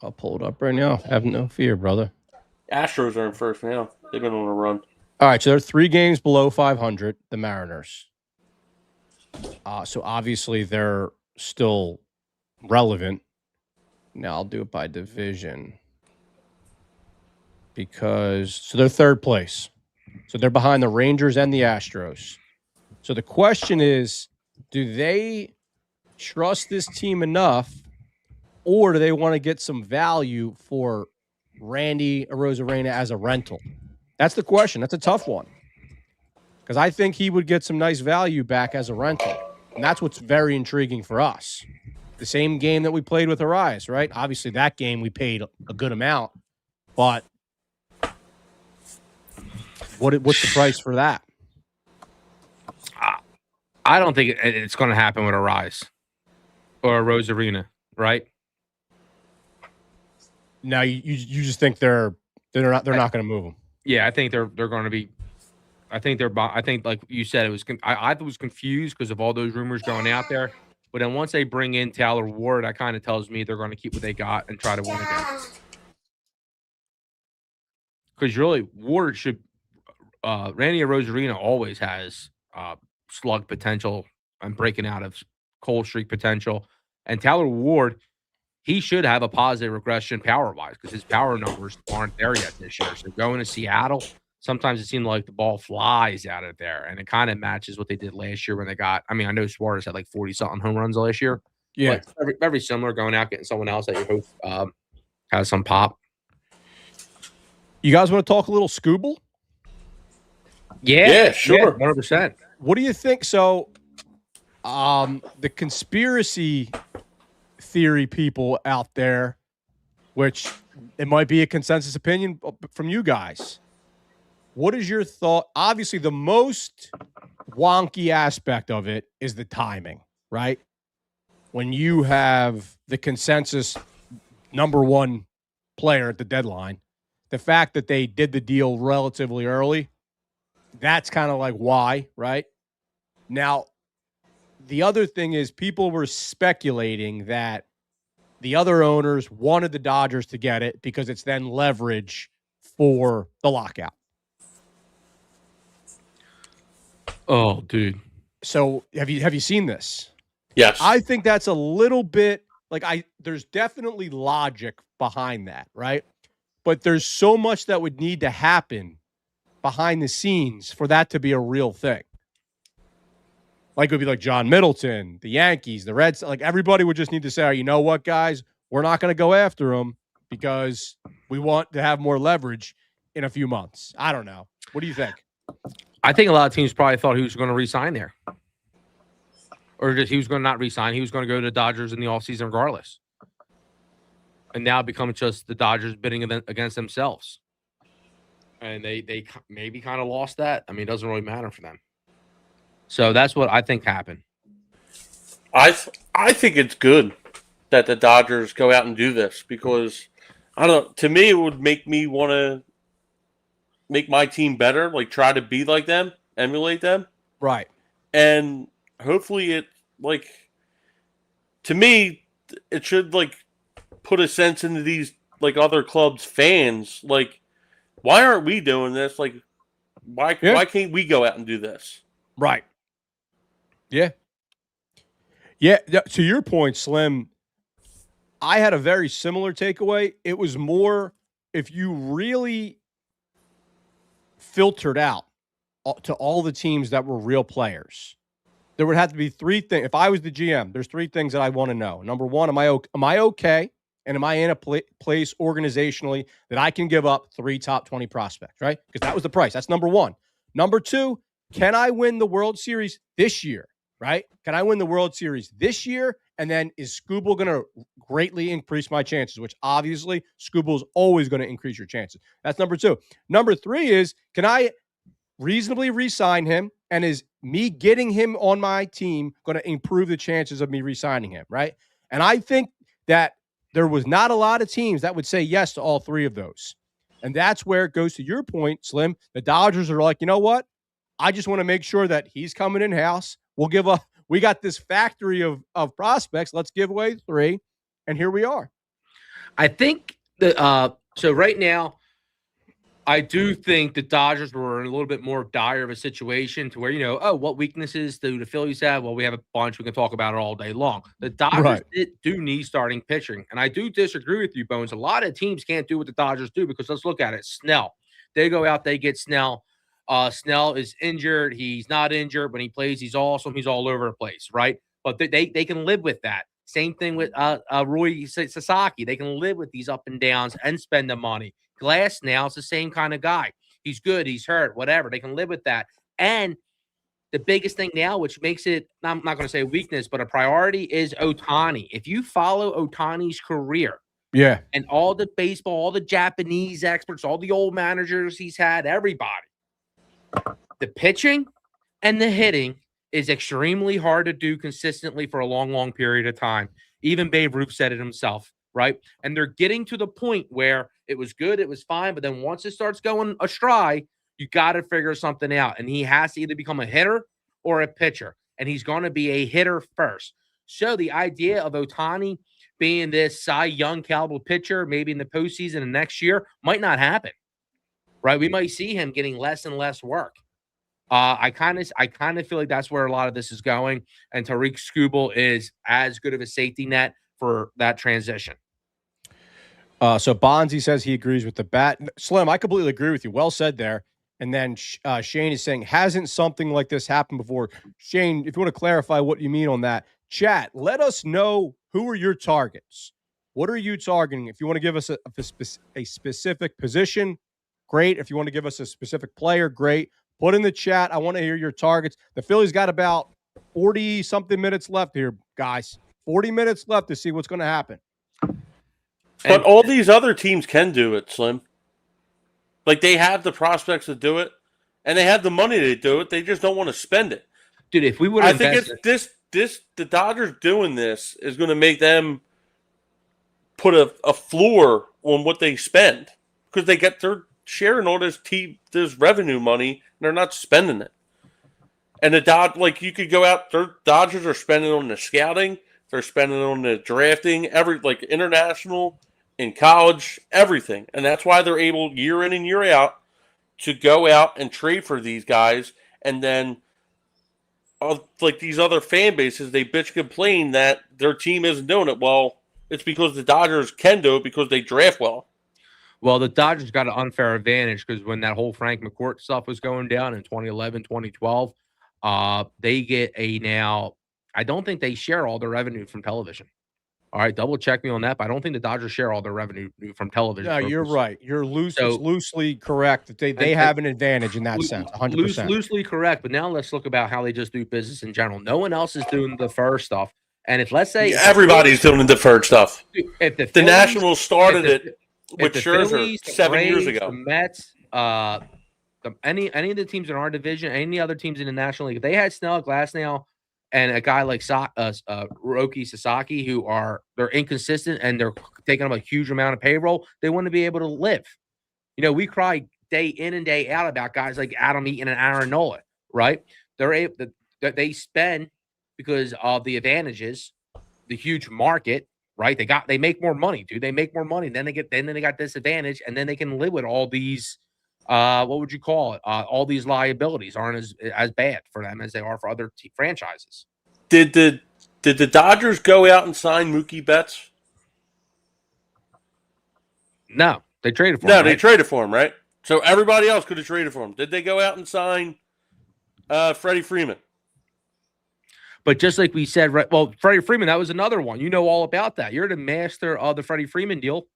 I'll pull it up right now. Have no fear, brother. Astros are in first now. They've been on a run. All right, so they're 3 games below 500, the Mariners. So obviously they're still relevant. Now I'll do it by division. So they're third place. So they're behind the Rangers and the Astros. So the question is, do they trust this team enough, or do they want to get some value for Randy Arozarena as a rental? That's the question. That's a tough one. Because I think he would get some nice value back as a rental. And that's what's very intriguing for us. The same game that we played with Arraez, right? Obviously, that game we paid a good amount. But what's the price for that? I don't think it's going to happen with Arraez or Arozarena, right? Now you just think they're not going to move him. Yeah, I think they're going to be. I think like you said, it was. I was confused because of all those rumors going out there. But then once they bring in Taylor Ward, that kind of tells me they're going to keep what they got and try to win again. Because really, Ward should. Randy Arozarena always has slug potential and breaking out of cold streak potential, and Taylor Ward, he should have a positive regression power-wise because his power numbers aren't there yet this year. So going to Seattle, sometimes it seemed like the ball flies out of there, and it kind of matches what they did last year when they got. I mean, I know Suarez had like 40-something home runs last year. Yeah, but very similar. Going out getting someone else that you hope has some pop. You guys want to talk a little Scooble? Yeah, sure. 100%. What do you think? So, the conspiracy theory people out there, which it might be a consensus opinion from you guys. What is your thought? Obviously, the most wonky aspect of it is the timing, right? When you have the consensus number one player at the deadline, the fact that they did the deal relatively early, that's kind of like why, right? Now, the other thing is people were speculating that the other owners wanted the Dodgers to get it because it's then leverage for the lockout. Oh, dude. So have you seen this? Yes. I think that's a little bit like there's definitely logic behind that, right? But there's so much that would need to happen behind the scenes for that to be a real thing. Like it would be like John Middleton, the Yankees, the Reds. Like everybody would just need to say, you know what, guys, we're not going to go after him because we want to have more leverage in a few months. I don't know. What do you think? I think a lot of teams probably thought he was going to re-sign there. Or just he was going to not re-sign. He was going to go to the Dodgers in the offseason regardless. And now it becomes just the Dodgers bidding against themselves. And they maybe kind of lost that. I mean, it doesn't really matter for them. So that's what I think happened. I think it's good that the Dodgers go out and do this because to me it would make me want to make my team better, like try to be like them, emulate them. Right. And hopefully it to me it should put a sense into these other clubs' fans. Like, why aren't we doing this? Like, why can't we go out and do this? Right. Yeah. Yeah. To your point, Slim, I had a very similar takeaway. It was more if you really filtered out to all the teams that were real players, there would have to be 3 things. If I was the GM, there's 3 things that I want to know. Number 1, am I okay? And am I in a place organizationally that I can give up 3 top 20 prospects, right? Because that was the price. That's number 1. Number 2, can I win the World Series this year, right? Can I win the World Series this year? And then is Scooble going to greatly increase my chances, which obviously Scooble is always going to increase your chances. That's number 2. Number 3 is, can I reasonably re-sign him, and is me getting him on my team going to improve the chances of me re-signing him, right? And I think that there was not a lot of teams that would say yes to all three of those. And that's where it goes to your point, Slim. The Dodgers are like, you know what? I just want to make sure that he's coming in-house. We got this factory of prospects. Let's give away 3. And here we are. I think so right now, I do think the Dodgers were in a little bit more dire of a situation to where, what weaknesses do the Phillies have? Well, we have a bunch. We can talk about it all day long. The Dodgers do need starting pitching. And I do disagree with you, Bones. A lot of teams can't do what the Dodgers do because let's look at it. Snell. They go out, they get Snell. Snell is injured. He's not injured. When he plays, he's awesome. He's all over the place, right? But they can live with that. Same thing with Roy Sasaki. They can live with these up and downs and spend the money. Glass now is the same kind of guy. He's good. He's hurt. Whatever. They can live with that. And the biggest thing now, which makes it, I'm not going to say weakness, but a priority is Ohtani. If you follow Ohtani's career, and all the baseball, all the Japanese experts, all the old managers he's had, everybody, the pitching and the hitting is extremely hard to do consistently for a long, long period of time. Even Babe Ruth said it himself, right? And they're getting to the point where it was good, it was fine, but then once it starts going astray, you got to figure something out. And he has to either become a hitter or a pitcher, and he's going to be a hitter first. So the idea of Ohtani being this Cy Young caliber pitcher, maybe in the postseason and next year, might not happen, right? We might see him getting less and less work. I kind of feel like that's where a lot of this is going, and Tariq Skubal is as good of a safety net for that transition. So Bonzi says he agrees with the bat. Slim, I completely agree with you. Well said there. And then Shane is saying, hasn't something like this happened before? Shane, if you want to clarify what you mean on that, chat, let us know who are your targets. What are you targeting? If you want to give us a specific position, great. If you want to give us a specific player, great. Put in the chat. I want to hear your targets. The Phillies got about 40-something minutes left here, guys. 40 minutes left to see what's going to happen. But all these other teams can do it, Slim. Like, they have the prospects to do it, and they have the money to do it. They just don't want to spend it. Dude, if we would have I think it's the Dodgers doing this is going to make them put a floor on what they spend because they're sharing all this revenue money, and they're not spending it. And you could go out, Dodgers are spending on the scouting, they're spending on the drafting, international, in college, everything. And that's why they're able, year in and year out, to go out and trade for these guys. And then, like these other fan bases, they bitch complain that their team isn't doing it. Well, it's because the Dodgers can do it because they draft well. Well, the Dodgers got an unfair advantage because when that whole Frank McCourt stuff was going down in 2011, 2012, they get now, I don't think they share all their revenue from television. All right, double check me on that, but I don't think the Dodgers share all their revenue from television. No, you're right. You're loosely correct that they have an advantage in that sense, 100%. Loosely correct, but now let's look about how they just do business in general. No one else is doing the deferred stuff. And if, let's say... everybody's doing the deferred stuff. If the Phillies, Nationals started it with Scherzer 7 years ago. The Mets, any of the teams in our division, any other teams in the National League, if they had Snell, Glasnow, and a guy like Roki Sasaki, they're inconsistent and they're taking up a huge amount of payroll, they want to be able to live. We cry day in and day out about guys like Adam Eaton and Aaron Nola, right? They spend because of the advantages, the huge market, right? They make more money, dude. They make more money. Then they got this advantage, and then they can live with all these. What would you call it? All these liabilities aren't as bad for them as they are for other franchises. Did the Dodgers go out and sign Mookie Betts? No, they traded for him. No, they traded for him, right? So everybody else could have traded for him. Did they go out and sign Freddie Freeman? But just like we said, right? Well, Freddie Freeman, that was another one. You know all about that. You're the master of the Freddie Freeman deal.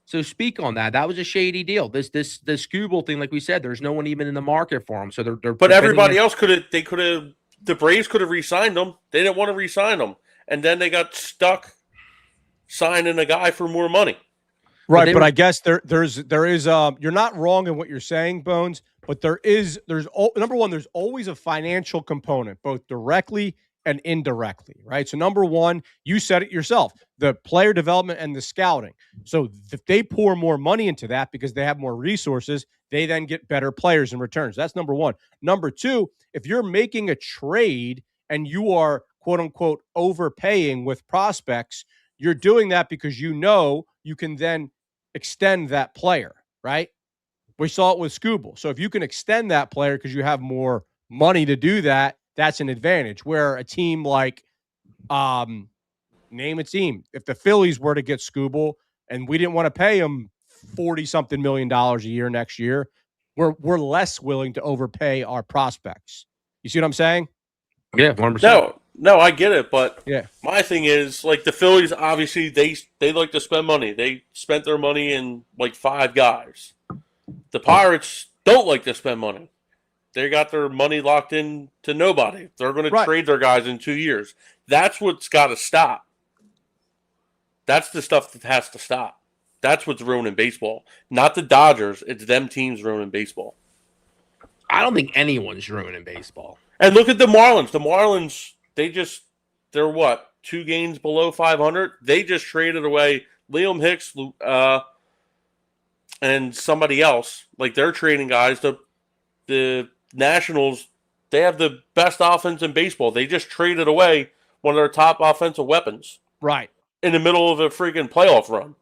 So speak on that. That was a shady deal. This Skubal thing, like we said, there's no one even in the market for him. So they're But everybody else the Braves could have re-signed them. They didn't want to re-sign them. And then they got stuck signing a guy for more money. Right, but I guess there is you're not wrong in what you're saying, Bones, but number one, there's always a financial component, both directly and indirectly, right? So number one, you said it yourself, the player development and the scouting. So if they pour more money into that because they have more resources, they then get better players in returns. That's number one. Number two, if you're making a trade and you are quote unquote overpaying with prospects, you're doing that because you know you can then extend that player, right? We saw it with Scooble. So if you can extend that player because you have more money to do that, that's an advantage. Where a team like, name a team, if the Phillies were to get Scooble and we didn't want to pay him $40-something million a year next year, we're less willing to overpay our prospects. You see what I'm saying? Yeah, 100%. No, I get it, but yeah, my thing is like the Phillies. Obviously, they like to spend money. They spent their money in like 5 guys. The Pirates don't like to spend money. They got their money locked in to nobody. They're going to trade their guys in 2 years. That's what's got to stop. That's the stuff that has to stop. That's what's ruining baseball. Not the Dodgers. It's them teams ruining baseball. I don't think anyone's ruining baseball. And look at the Marlins. The Marlins, they're what, 2 games below 500? They just traded away Liam Hicks and somebody else. Like, they're trading guys. The Nationals, they have the best offense in baseball. They just traded away one of their top offensive weapons. Right. In the middle of a freaking playoff run.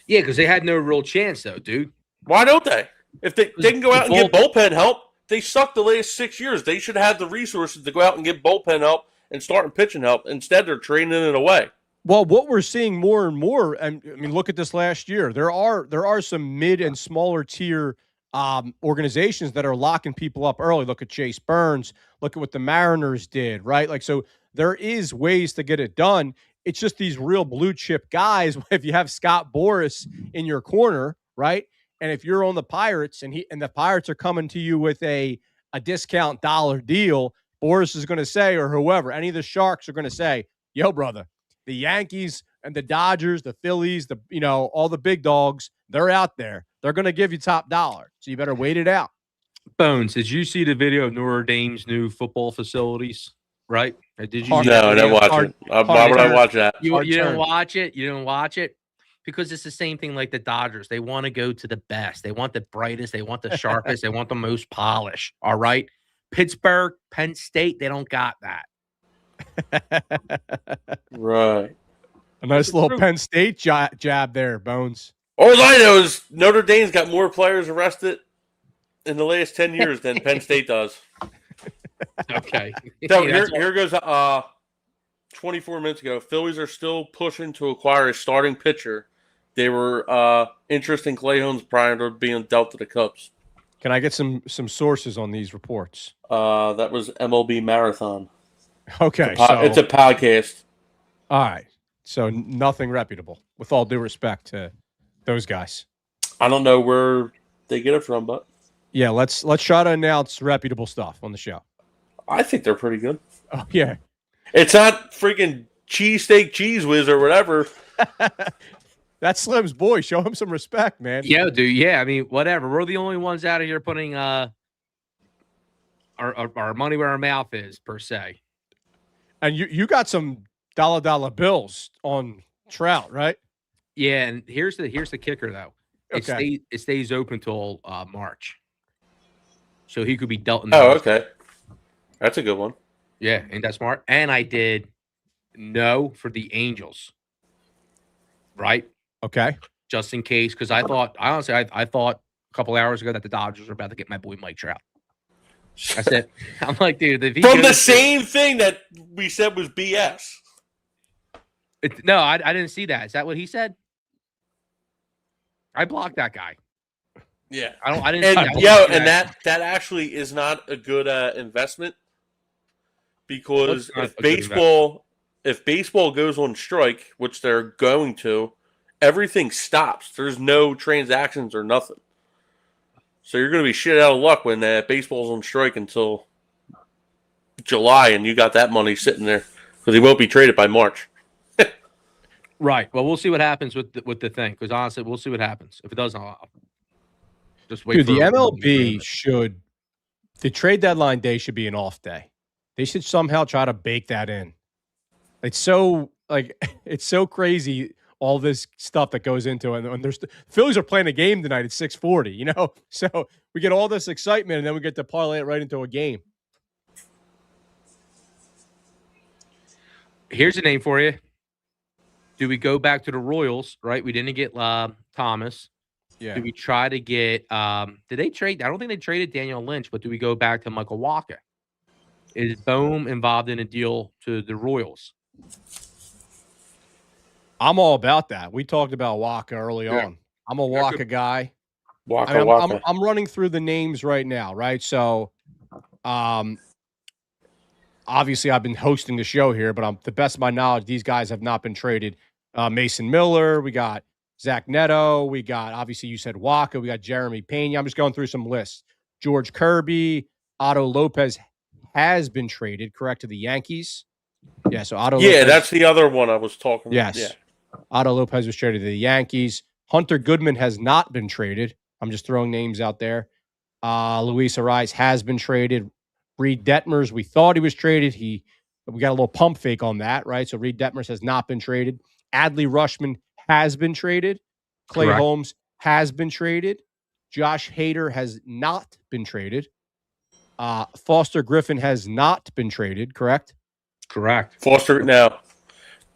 Yeah, because they had no real chance, though, dude. Why don't they? If they can go out and get bullpen help, they sucked the last 6 years. They should have the resources to go out and get bullpen help and start pitching help. Instead, they're trading it away. Well, what we're seeing more and more, and I mean, look at this last year. There are some mid and smaller tier organizations that are locking people up early. Look at Chase Burns. Look at what the Mariners did, right? Like, so there is ways to get it done. It's just these real blue chip guys. If you have Scott Boras in your corner, right? And if you're on the Pirates and the Pirates are coming to you with a discount dollar deal, Boras is going to say, or whoever, any of the Sharks are going to say, yo, brother, the Yankees and the Dodgers, the Phillies, all the big dogs, they're out there. They're going to give you top dollar. So you better wait it out. Bones, did you see the video of Notre Dame's new football facilities? Right? Did you? No, I didn't watch it. Why would I watch that? You didn't watch it? You didn't watch it? Because it's the same thing like the Dodgers. They want to go to the best. They want the brightest. They want the sharpest. They want the most polish. All right? Pittsburgh, Penn State, they don't got that. Right. A nice little Penn State jab there, Bones. All I know is Notre Dame's got more players arrested in the last 10 years than Penn State does. Okay. So here goes 24 minutes ago. Phillies are still pushing to acquire a starting pitcher. They were interested in Clay Holmes prior to being dealt to the Cubs. Can I get some sources on these reports? That was MLB Marathon. Okay. It's a podcast. All right. So nothing reputable, with all due respect to those guys. I don't know where they get it from, but yeah, let's try to announce reputable stuff on the show. I think they're pretty good. Oh yeah, it's not freaking cheesesteak cheese whiz or whatever. That's Slim's boy. Show him some respect, man. Yeah, dude. Yeah, I mean, whatever. We're the only ones out of here putting our money where our mouth is, per se. And you got some dollar bills on Trout, right? Yeah, and here's the kicker though. Okay. It stays open till March, so he could be dealt in. Okay, that's a good one. Yeah, ain't that smart? And I did no for the Angels, right? Okay, just in case, because I thought I thought a couple hours ago that the Dodgers were about to get my boy Mike Trout. I said, I'm like, dude, from the same thing that we said was BS. No, I didn't see that. Is that what he said? I blocked that guy. Yeah, I didn't. And that actually is not a good investment because if baseball goes on strike, which they're going to, everything stops. There's no transactions or nothing. So you're going to be shit out of luck when baseball's on strike until July, and you got that money sitting there because he won't be traded by March. Right. Well, we'll see what happens with the thing, because honestly, we'll see what happens. If it doesn't, I'll just wait. Dude, the for MLB should. The trade deadline day should be an off day. They should somehow try to bake that in. It's so it's so crazy, all this stuff that goes into it. And Phillies are playing a game tonight at 6:40, you know? So we get all this excitement and then we get to parlay it right into a game. Here's a name for you. Do we go back to the Royals, right? We didn't get Thomas. Yeah. Do we try to get did they trade? I don't think they traded Daniel Lynch, but do we go back to Michael Wacha? Is Bohm involved in a deal to the Royals? I'm all about that. We talked about Wacha early on. I'm a Wacha guy. Waka. I'm running through the names right now, right? So, obviously, I've been hosting the show here, but to the best of my knowledge, these guys have not been traded. Mason Miller, we got Zach Neto, we got, obviously, you said Wacha, we got Jeremy Pena. I'm just going through some lists. George Kirby, Otto Lopez has been traded, correct, to the Yankees. Yeah, so Otto Lopez. That's the other one I was talking about. Yes. Yeah. Otto Lopez was traded to the Yankees. Hunter Goodman has not been traded. I'm just throwing names out there. Luis Arraez has been traded. Reed Detmers, we thought he was traded. We got a little pump fake on that, right? So Reed Detmers has not been traded. Adley Rutschman has been traded. Clay Correct. Holmes has been traded. Josh Hader has not been traded. Foster Griffin has not been traded, correct? Correct. Foster, no.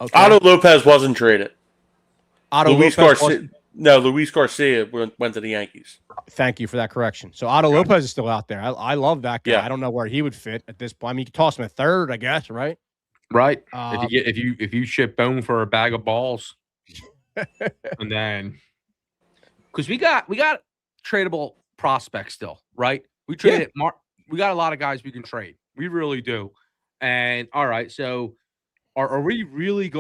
Okay. Otto Lopez wasn't traded. Luis Garcia. Luis Garcia went to the Yankees. Thank you for that correction. So Otto Lopez is still out there. I love that guy. Yeah. I don't know where he would fit at this point. I mean, you could toss him at third, I guess, right? Right. If you ship Bohm for a bag of balls, and then because we got tradable prospects still, right? We traded we got a lot of guys we can trade. We really do. And all right, so are we really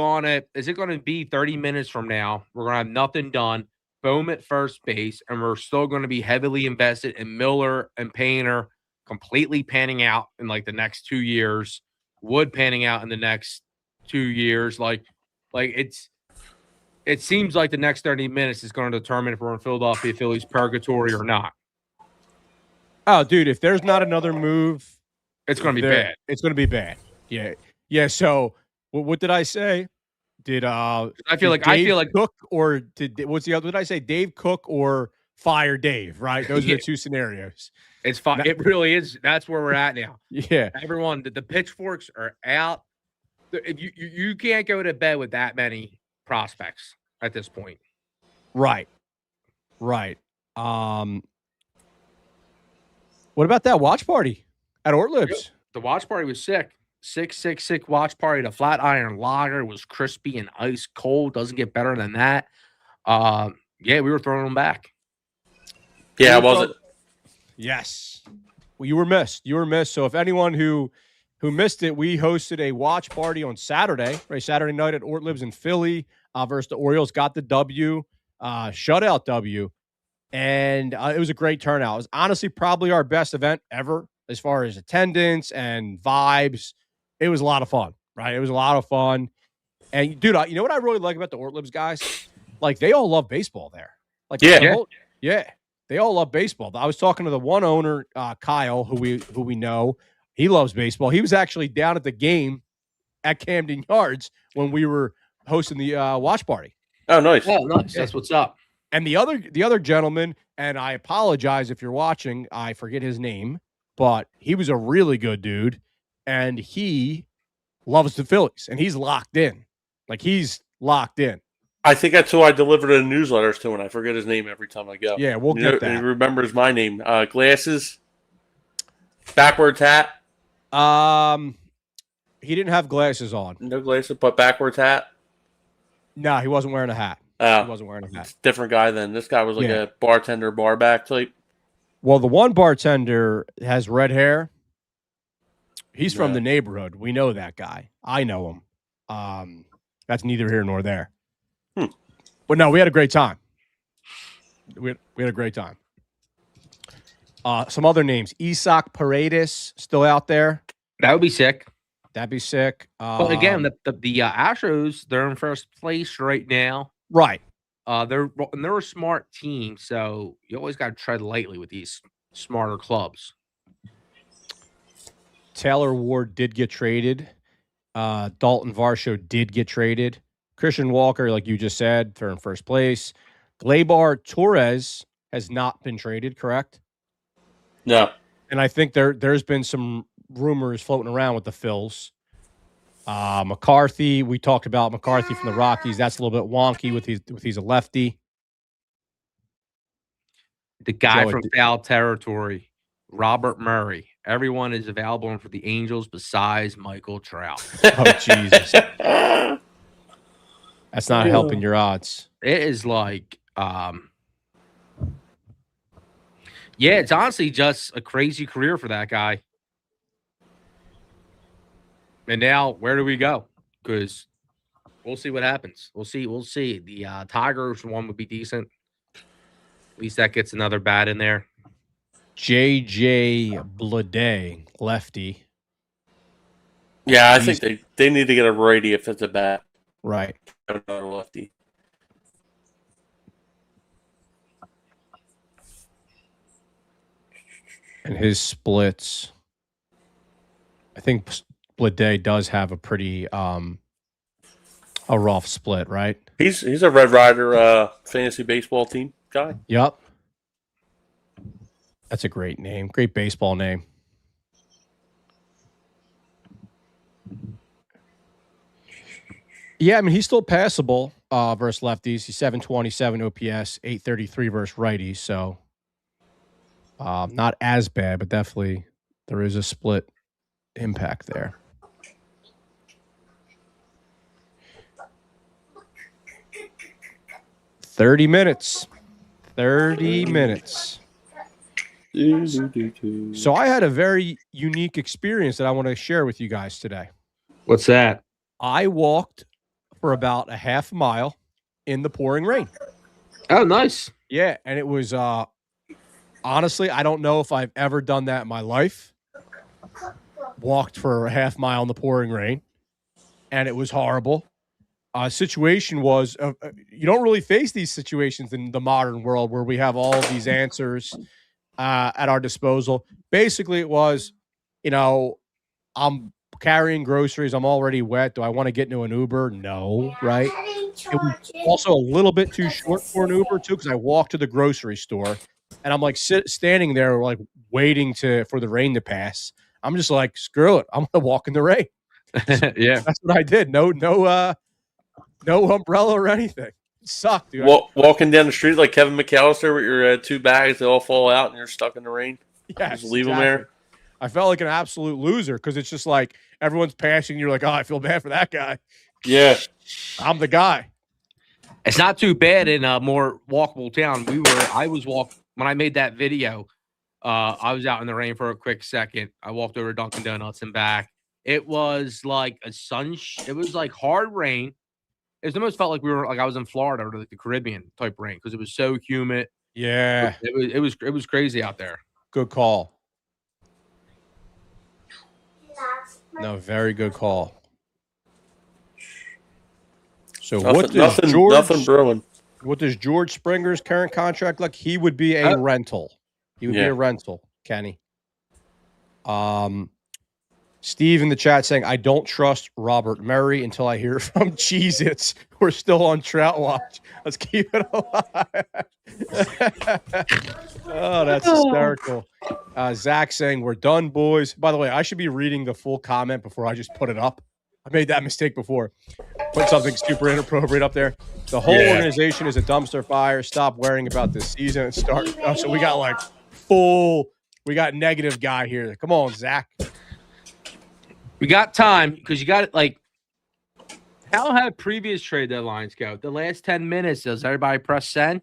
is it gonna be 30 minutes from now? We're gonna have nothing done, Bohm at first base, and we're still gonna be heavily invested in Miller and Painter completely panning out in like the next 2 years, Wood panning out in the next 2 years. Like it seems like the next 30 minutes is going to determine if we're in Philadelphia Phillies purgatory or not. Oh, dude, if there's not another move, it's going to be bad. It's going to be bad. Yeah. Yeah. So what did I say? I feel like Cook or what's the other? What did I say? Dave Cook or fire Dave, right? Those are the two scenarios. It's fine. It really is. That's where we're at now. Yeah. Everyone, the pitchforks are out. You can't go to bed with that many prospects at this point. Right. What about that watch party at Ortlib's? The watch party was sick. Sick watch party. The flat iron lager was crispy and ice cold. Doesn't get better than that. We were throwing them back. Yeah, was it? Yes. Well, you were missed. So if anyone who missed it, we hosted a watch party on Saturday, right? Saturday night at Ortlib's in Philly versus the Orioles. Got the W, shutout W. And it was a great turnout. It was honestly probably our best event ever as far as attendance and vibes. It was a lot of fun, right? It was a lot of fun. And, dude, you know what I really like about the Ortlib's guys? Like, they all love baseball there. Like, they all love baseball. I was talking to the one owner, Kyle, who we know. He loves baseball. He was actually down at the game at Camden Yards when we were hosting the watch party. Oh, nice. Oh, nice. That's what's up. And the other gentleman, and I apologize if you're watching, I forget his name, but he was a really good dude, and he loves the Phillies, and he's locked in. Like, he's locked in. I think that's who I deliver the newsletters to, and I forget his name every time I go. Yeah, we'll get that. He remembers my name. Glasses, backwards hat. He didn't have glasses on. No glasses, but backwards hat. No, he wasn't wearing a hat. He wasn't wearing a hat. Different guy then. This guy was like a bartender, bar back type. Well, the one bartender has red hair. He's from the neighborhood. We know that guy. I know him. That's neither here nor there. But no, we had a great time. We had a great time. Some other names. Isaac Paredes still out there. That would be sick. That'd be sick. But again, the Astros, they're in first place right now. Right. They're a smart team, so you always got to tread lightly with these smarter clubs. Taylor Ward did get traded. Dalton Varsho did get traded. Christian Walker, like you just said, they're in first place. Gleyber Torres has not been traded, correct? No. And I think there's been some rumors floating around with the Phils. McCarthy, we talked about McCarthy from the Rockies. That's a little bit wonky with he's a lefty. The guy from foul territory, Robert Murray. Everyone is available for the Angels besides Michael Trout. Oh, Jesus. That's not helping your odds. It is like, it's honestly just a crazy career for that guy. And now, where do we go? Because we'll see what happens. We'll see. The Tigers one would be decent. At least that gets another bat in there. J.J. Bleday, lefty. Yeah, I think they need to get a righty if it's a bat. Right. Another lefty. And his splits, I think Bleday does have a pretty a rough split, right? He's a Red Rider fantasy baseball team guy. Yep. That's a great name. Great baseball name. Yeah, I mean, he's still passable versus lefties. He's 727 OPS, 833 versus righties. So not as bad, but definitely there is a split impact there. $30 minutes. 30 minutes. So I had a very unique experience that I want to share with you guys today. What's that? I walked for about a half mile in the pouring rain. Oh, nice. Yeah, and it was honestly, I don't know if I've ever done that in my life. Walked for a half mile in the pouring rain, and it was horrible. Situation was you don't really face these situations in the modern world where we have all of these answers at our disposal. Basically, it was, I'm carrying groceries. I'm already wet. Do I want to get into an Uber? No, right? It was also a little bit too short for an Uber too, because I walked to the grocery store and I'm like standing there like waiting for the rain to pass. I'm just like, screw it. I'm gonna walk in the rain. Yeah, that's what I did. No umbrella or anything. It sucked, dude. Walking down the street like Kevin McAllister with your 2 bags, they all fall out and you're stuck in the rain. Yeah, just leave them there. I felt like an absolute loser because it's just like everyone's passing. You're like, oh, I feel bad for that guy. Yeah, I'm the guy. It's not too bad in a more walkable town. When I made that video. I was out in the rain for a quick second. I walked over to Dunkin' Donuts and back. It was like it was like hard rain. It almost felt like I was in Florida or like the Caribbean type rain because it was so humid. Yeah, it was crazy out there. Good call. No, very good call. So nothing brewing. What does George Springer's current contract look? He would be a rental. He would be a rental, Kenny. Steve in the chat saying, I don't trust Robert Murray until I hear from Cheez-Its. We're still on Trout Watch. Let's keep it alive. Oh, that's hysterical. Zach saying, we're done, boys. By the way, I should be reading the full comment before I just put it up. I made that mistake before. Put something super inappropriate up there. The whole organization is a dumpster fire. Stop worrying about this season and start. Oh, so we got like we got negative guy here. Come on, Zach. We got time because you got it. Like, how have previous trade deadlines go? The last 10 minutes, does everybody press send?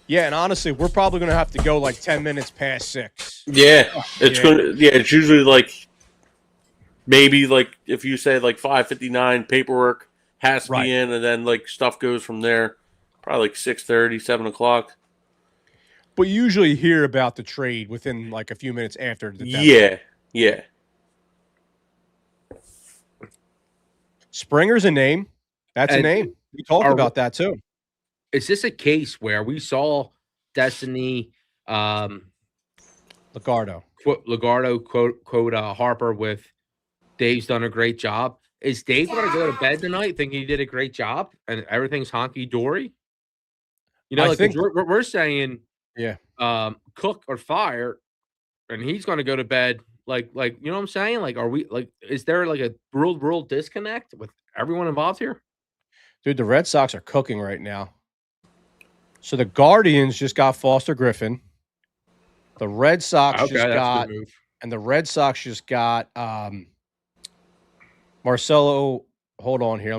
Yeah, and honestly, we're probably going to have to go like 10 minutes past 6. Yeah, it's usually like maybe like if you say like 5:59 paperwork has to be in, and then like stuff goes from there. Probably like 6:30, 7 o'clock. But you usually hear about the trade within like a few minutes after the deadline. Yeah. Springer's a name. That's a And name. We talked about that too. Is this a case where we saw Destiny Ligardo quote Harper with Dave's done a great job? Is Dave going to go to bed tonight thinking he did a great job and everything's honky dory? You know, I like think we're saying, yeah, cook or fire, and he's going to go to bed like you know what I'm saying? Like, are we like? Is there like a real disconnect with everyone involved here? dude, the Red Sox are cooking right now. So the Guardians just got Foster Griffin. The Red Sox just got, and the Red Sox just got Marcelo. Hold on here.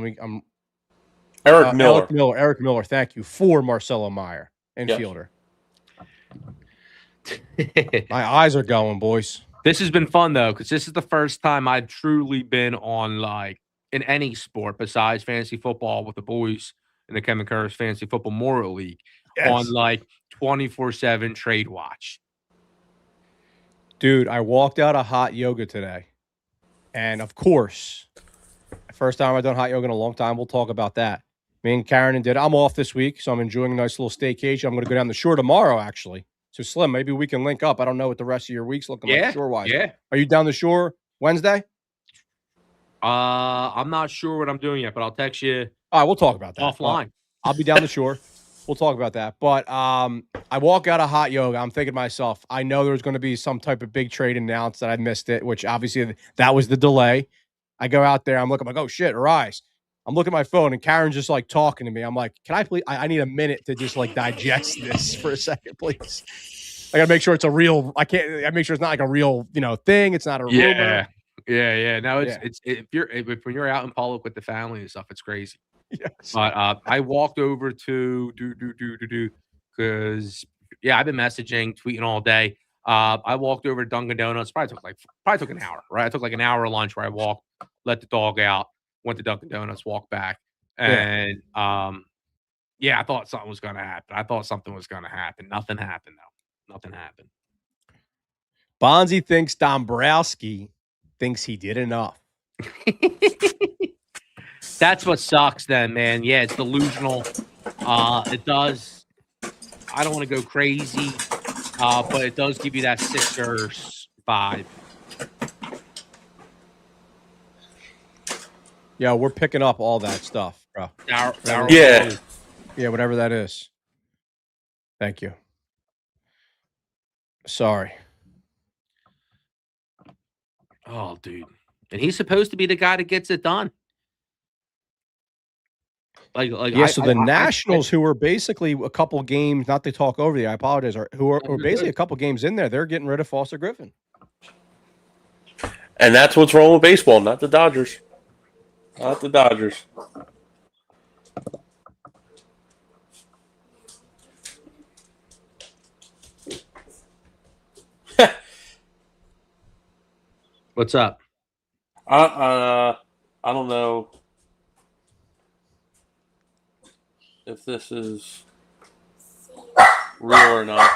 Eric Miller. Eric Miller. Thank you for Marcelo Meyer, infielder. Yes. My eyes are going, boys. This has been fun though, because this is the first time I've truly been on like in any sport besides fantasy football with the boys in the Kevin Curtis Fantasy Football Memorial League on like 24/7 trade watch. Dude, I walked out of hot yoga today. And of course, first time I've done hot yoga in a long time. We'll talk about that. Me and Karen did. I'm off this week, so I'm enjoying a nice little staycation. I'm going to go down the shore tomorrow, actually. So, Slim, maybe we can link up. I don't know what the rest of your week's looking like shore-wise. Yeah. Are you down the shore Wednesday? I'm not sure what I'm doing yet, but I'll text you. All right, we'll talk about that. Offline. I'll be down the shore. We'll talk about that. But I walk out of hot yoga. I'm thinking to myself, I know there's going to be some type of big trade announced that I missed it, which obviously that was the delay. I go out there. I'm looking like, oh, shit, Arraez. I'm looking at my phone, and Karen's just, like, talking to me. I'm like, can I please – I need a minute to just, like, digest this for a second, please. I got to make sure it's a real – I make sure it's not like a real, thing. It's not a rumor. Yeah. No, it's when you're out in public with the family and stuff, it's crazy. Yes. But I walked over to because I've been messaging, tweeting all day. I walked over to Dunkin' Donuts. Probably took an hour, right? I took like an hour lunch where I walked, let the dog out, went to Dunkin' Donuts, walked back, and I thought something was going to happen. Nothing happened though. Nothing happened. Bonzi thinks Dombrowski thinks he did enough. That's what sucks then, man. Yeah, it's delusional. It does. I don't want to go crazy, but it does give you that Sixers vibe. Yeah, we're picking up all that stuff, bro. Yeah, whatever that is. Thank you. Sorry. Oh, dude. And he's supposed to be the guy that gets it done. So the Nationals, who are basically a couple games, not to talk over you, I apologize, who are basically a couple games in there, they're getting rid of Foster Griffin. And that's what's wrong with baseball, not the Dodgers. Not the Dodgers. What's up? I don't know if this is real or not.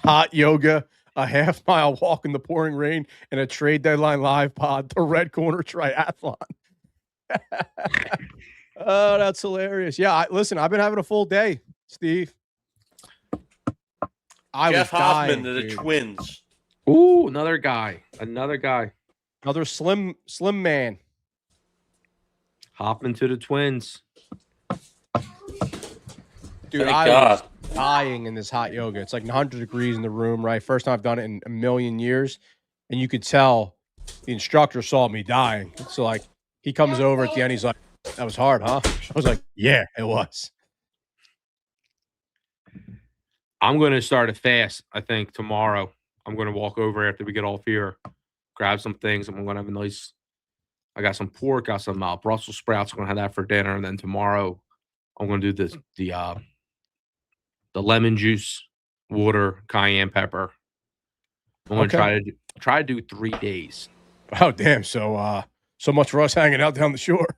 Hot yoga, a half-mile walk in the pouring rain, and a trade deadline live pod, the Red Corner Triathlon. Oh, that's hilarious. Yeah, listen, I've been having a full day, Steve. Jeff Hoffman to the Twins. Ooh, another guy. Another slim man. Hoffman to the Twins. Dude, I was dying in this hot yoga. It's like 100 degrees in the room, right? First time I've done it in a million years. And you could tell the instructor saw me dying. So, like, he comes over at the end. He's like, that was hard, huh? I was like, yeah, it was. I'm going to start a fast, I think, tomorrow. I'm going to walk over after we get off here, grab some things. I'm going to have a nice – I got some pork, got some Brussels sprouts. I'm going to have that for dinner. And then tomorrow I'm going to do the lemon juice, water, cayenne pepper. I'm going to try to do 3 days. Oh, damn. So much for us hanging out down the shore.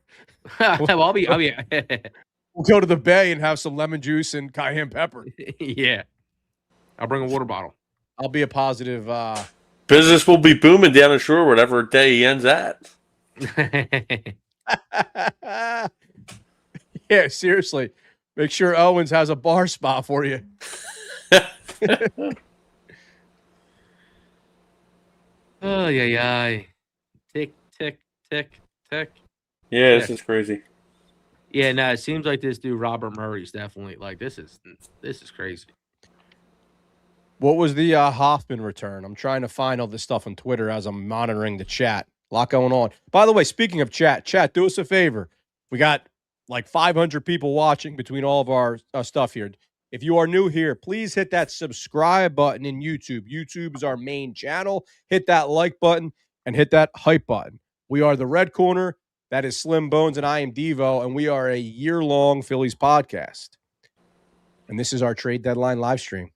I'll be We'll go to the bay and have some lemon juice and cayenne pepper. Yeah. I'll bring a water bottle. I'll be a positive. Business will be booming down the shore whatever day he ends at. Yeah, seriously. Make sure Owens has a bar spot for you. Oh, yeah. Tick, tick, tick, tick. Yeah, this is crazy. Yeah, no, it seems like this dude Robert Murray's definitely like this is crazy. What was the Hoffman return? I'm trying to find all this stuff on Twitter as I'm monitoring the chat. A lot going on. By the way, speaking of chat, do us a favor. We got like 500 people watching between all of our stuff here. If you are new here, please hit that subscribe button in YouTube. YouTube is our main channel. Hit that like button and hit that hype button. We are the Red Corner. That is Slim Bones and I am Devo, and we are a year-long Phillies podcast. And this is our trade deadline live stream.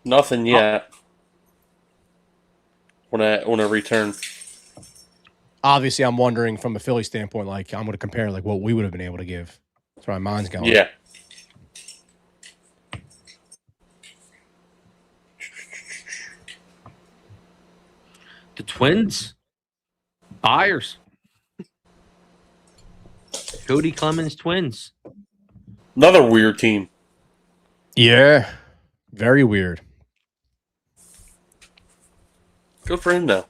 Nothing yet. On a return. Obviously, I'm wondering from a Philly standpoint, like I'm going to compare like what we would have been able to give. That's where my mind's going. Yeah. The Twins, buyers. Cody Clemens Twins. Another weird team. Yeah. Very weird. Good for him, though.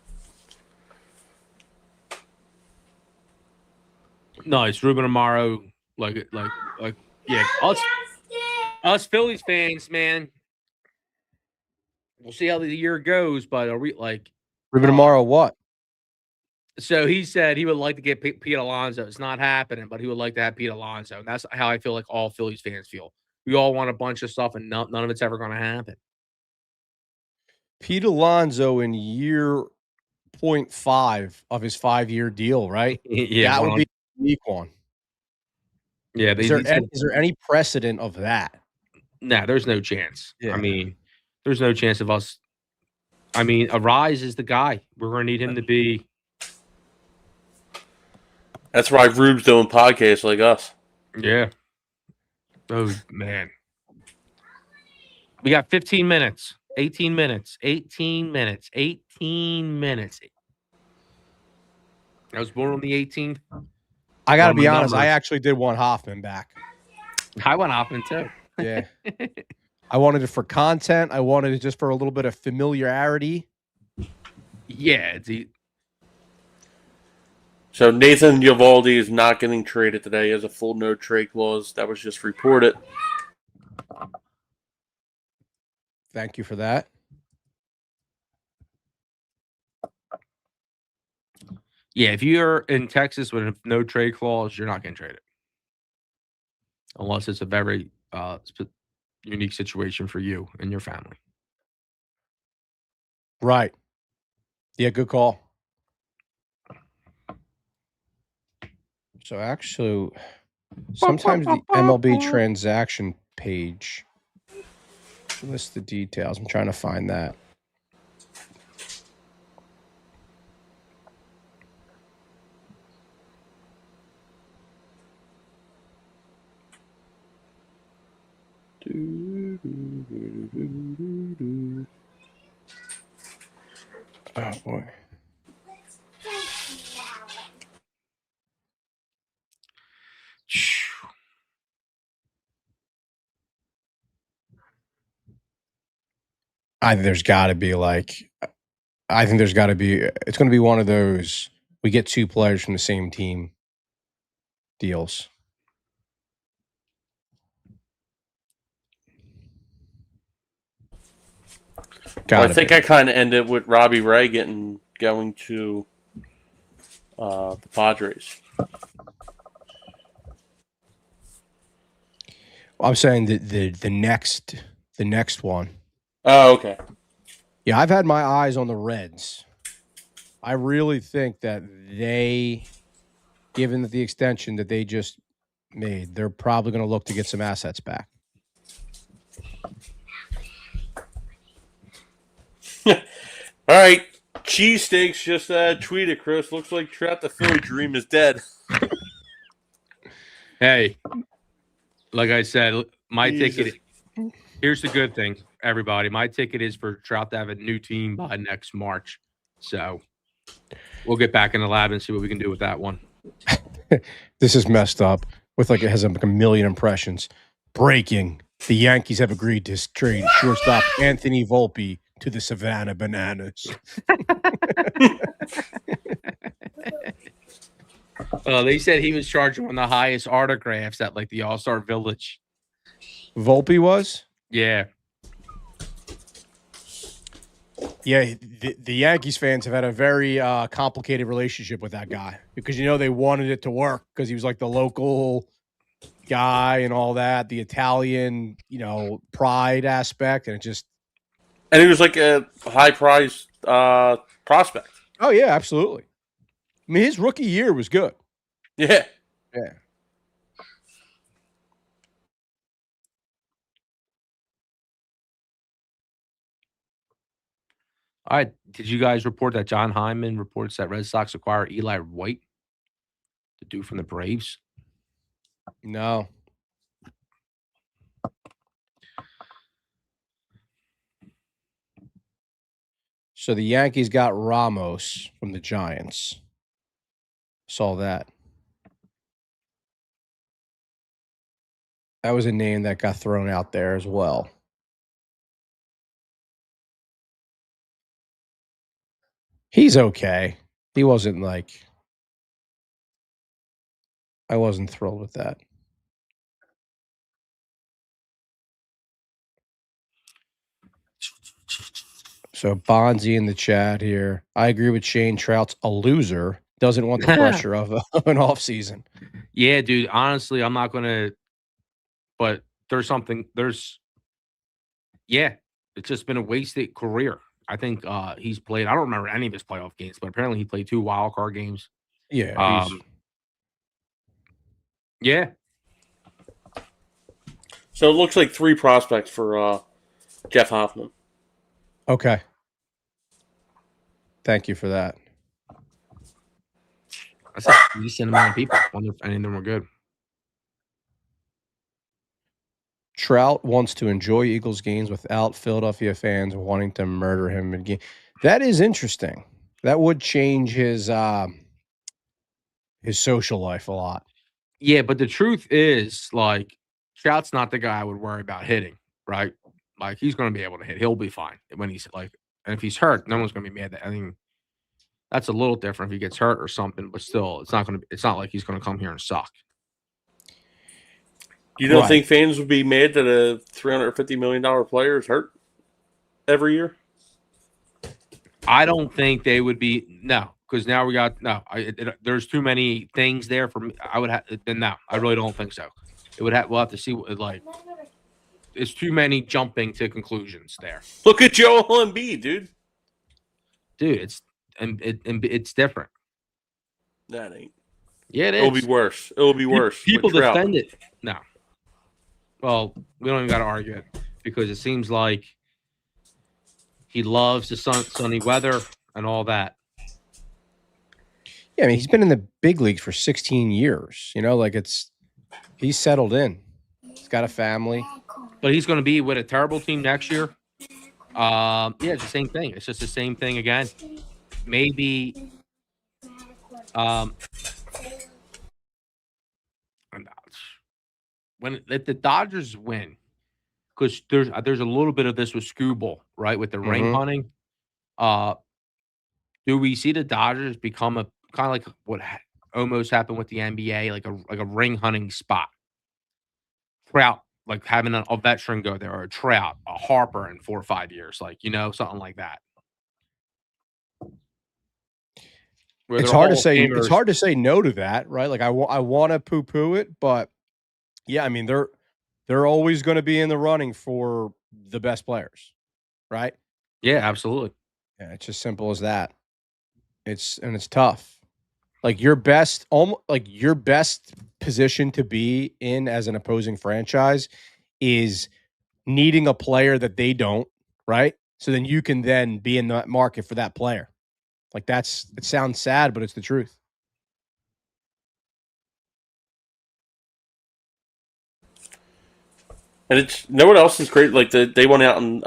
Nice. Ruben Amaro, yeah. Us Phillies fans, man. We'll see how the year goes, but are we like Ruben Amaro, what? So he said he would like to get Pete Alonso. It's not happening, but he would like to have Pete Alonso. And that's how I feel like all Phillies fans feel. We all want a bunch of stuff, and none of it's ever going to happen. Pete Alonso in year 0.5 of his 5-year deal, right? Yeah, that would be a unique one. Yeah, is there any precedent of that? Nah, there's no chance. Yeah. I mean, there's no chance of us. I mean, Arraez is the guy. We're going to need him to be. That's why Rube's doing podcasts like us. Yeah. Oh, man. We got 15 minutes, 18 minutes, 18 minutes, 18 minutes. I was born on the 18th. I got to be honest. I actually did want Hoffman back. I want Hoffman too. Yeah. I wanted it for content. I wanted it just for a little bit of familiarity. Yeah. So Nathan Eovaldi is not getting traded today. He has a full no trade clause. That was just reported. Thank you for that. Yeah, if you're in Texas with a no trade clause, you're not getting traded. Unless it's a very unique situation for you and your family. Right. Yeah, good call. So actually, sometimes the MLB transaction page lists the details. I'm trying to find that. Oh, boy. I think there's got to be it's going to be one of those, we get two players from the same team deals. Well, I think I kind of ended with Robbie Ray going to the Padres. I'm saying the next one. Oh, okay. Yeah, I've had my eyes on the Reds. I really think that given the extension that they just made, they're probably going to look to get some assets back. All right. Cheesesteaks just tweeted, Chris. Looks like Trout the Philly dream is dead. Hey, like I said, my ticket. Here's the good thing, everybody. My ticket is for Trout to have a new team by next March. So We'll get back in the lab and see what we can do with that one. This is messed up. With like it has like a million impressions. Breaking: the Yankees have agreed to trade shortstop Anthony Volpe to the Savannah Bananas. They said he was charging one of the highest autographs at like the All-Star Village. Volpe was? Yeah. Yeah, the Yankees fans have had a very complicated relationship with that guy because, they wanted it to work because he was like the local guy and all that, the Italian, pride aspect. And And he was like a high prize prospect. Oh, yeah, absolutely. I mean, his rookie year was good. Yeah. Yeah. All right. Did you guys report that John Hyman reports that Red Sox acquire Eli White, the dude from the Braves? No. So the Yankees got Ramos from the Giants. Saw that. That was a name that got thrown out there as well. He's okay. He wasn't like... I wasn't thrilled with that. So Bonzi in the chat here. I agree with Shane. Trout's a loser. Doesn't want the pressure of an offseason. Yeah, dude. Honestly, I'm not going to. But it's just been a wasted career. I think he's played. I don't remember any of his playoff games, but apparently he played 2 wild card games. Yeah. Yeah. So it looks like 3 prospects for Jeff Hoffman. Okay. Thank you for that. That's a decent amount of people. I wonder if any of them were good. Trout wants to enjoy Eagles games without Philadelphia fans wanting to murder him again. That is interesting. That would change his social life a lot. Yeah, but the truth is, like, Trout's not the guy I would worry about hitting, right? Like, he's going to be able to hit. He'll be fine when he's like, and if he's hurt, no one's going to be mad. I mean, that's a little different if he gets hurt or something, but still, it's not like he's going to come here and suck. You don't think fans would be mad that a $350 million player is hurt every year? I don't think they would be. No, because now we got there's too many things there for me. I would have. No, I really don't think so. We'll have to see what it's too many jumping to conclusions there. Look at Joel Embiid, dude. Dude, it's different. That ain't. Yeah, it is. It'll be worse. It'll be worse. People defend it. No. Well, we don't even got to argue it because it seems like he loves the sunny weather and all that. Yeah, I mean, he's been in the big leagues for 16 years. He's settled in. He's got a family. But he's going to be with a terrible team next year. Yeah, it's the same thing. It's just the same thing again. Maybe if the Dodgers win, because there's a little bit of this with Scooble, right? With the ring hunting. Do we see the Dodgers become a kind of like what almost happened with the NBA, like a ring hunting spot? Trout, like having a veteran go there, or a Trout, a Harper in 4 or 5 years, something like that. It's hard to say. It's hard to say no to that, right? Like I want to poo-poo it, but yeah, I mean they're always going to be in the running for the best players, right? Yeah, absolutely. Yeah, it's as simple as that. It's tough. Like your best position to be in as an opposing franchise is needing a player that they don't, right? So then you can then be in that market for that player. Like it sounds sad, but it's the truth. And no one else is great. Like they went out and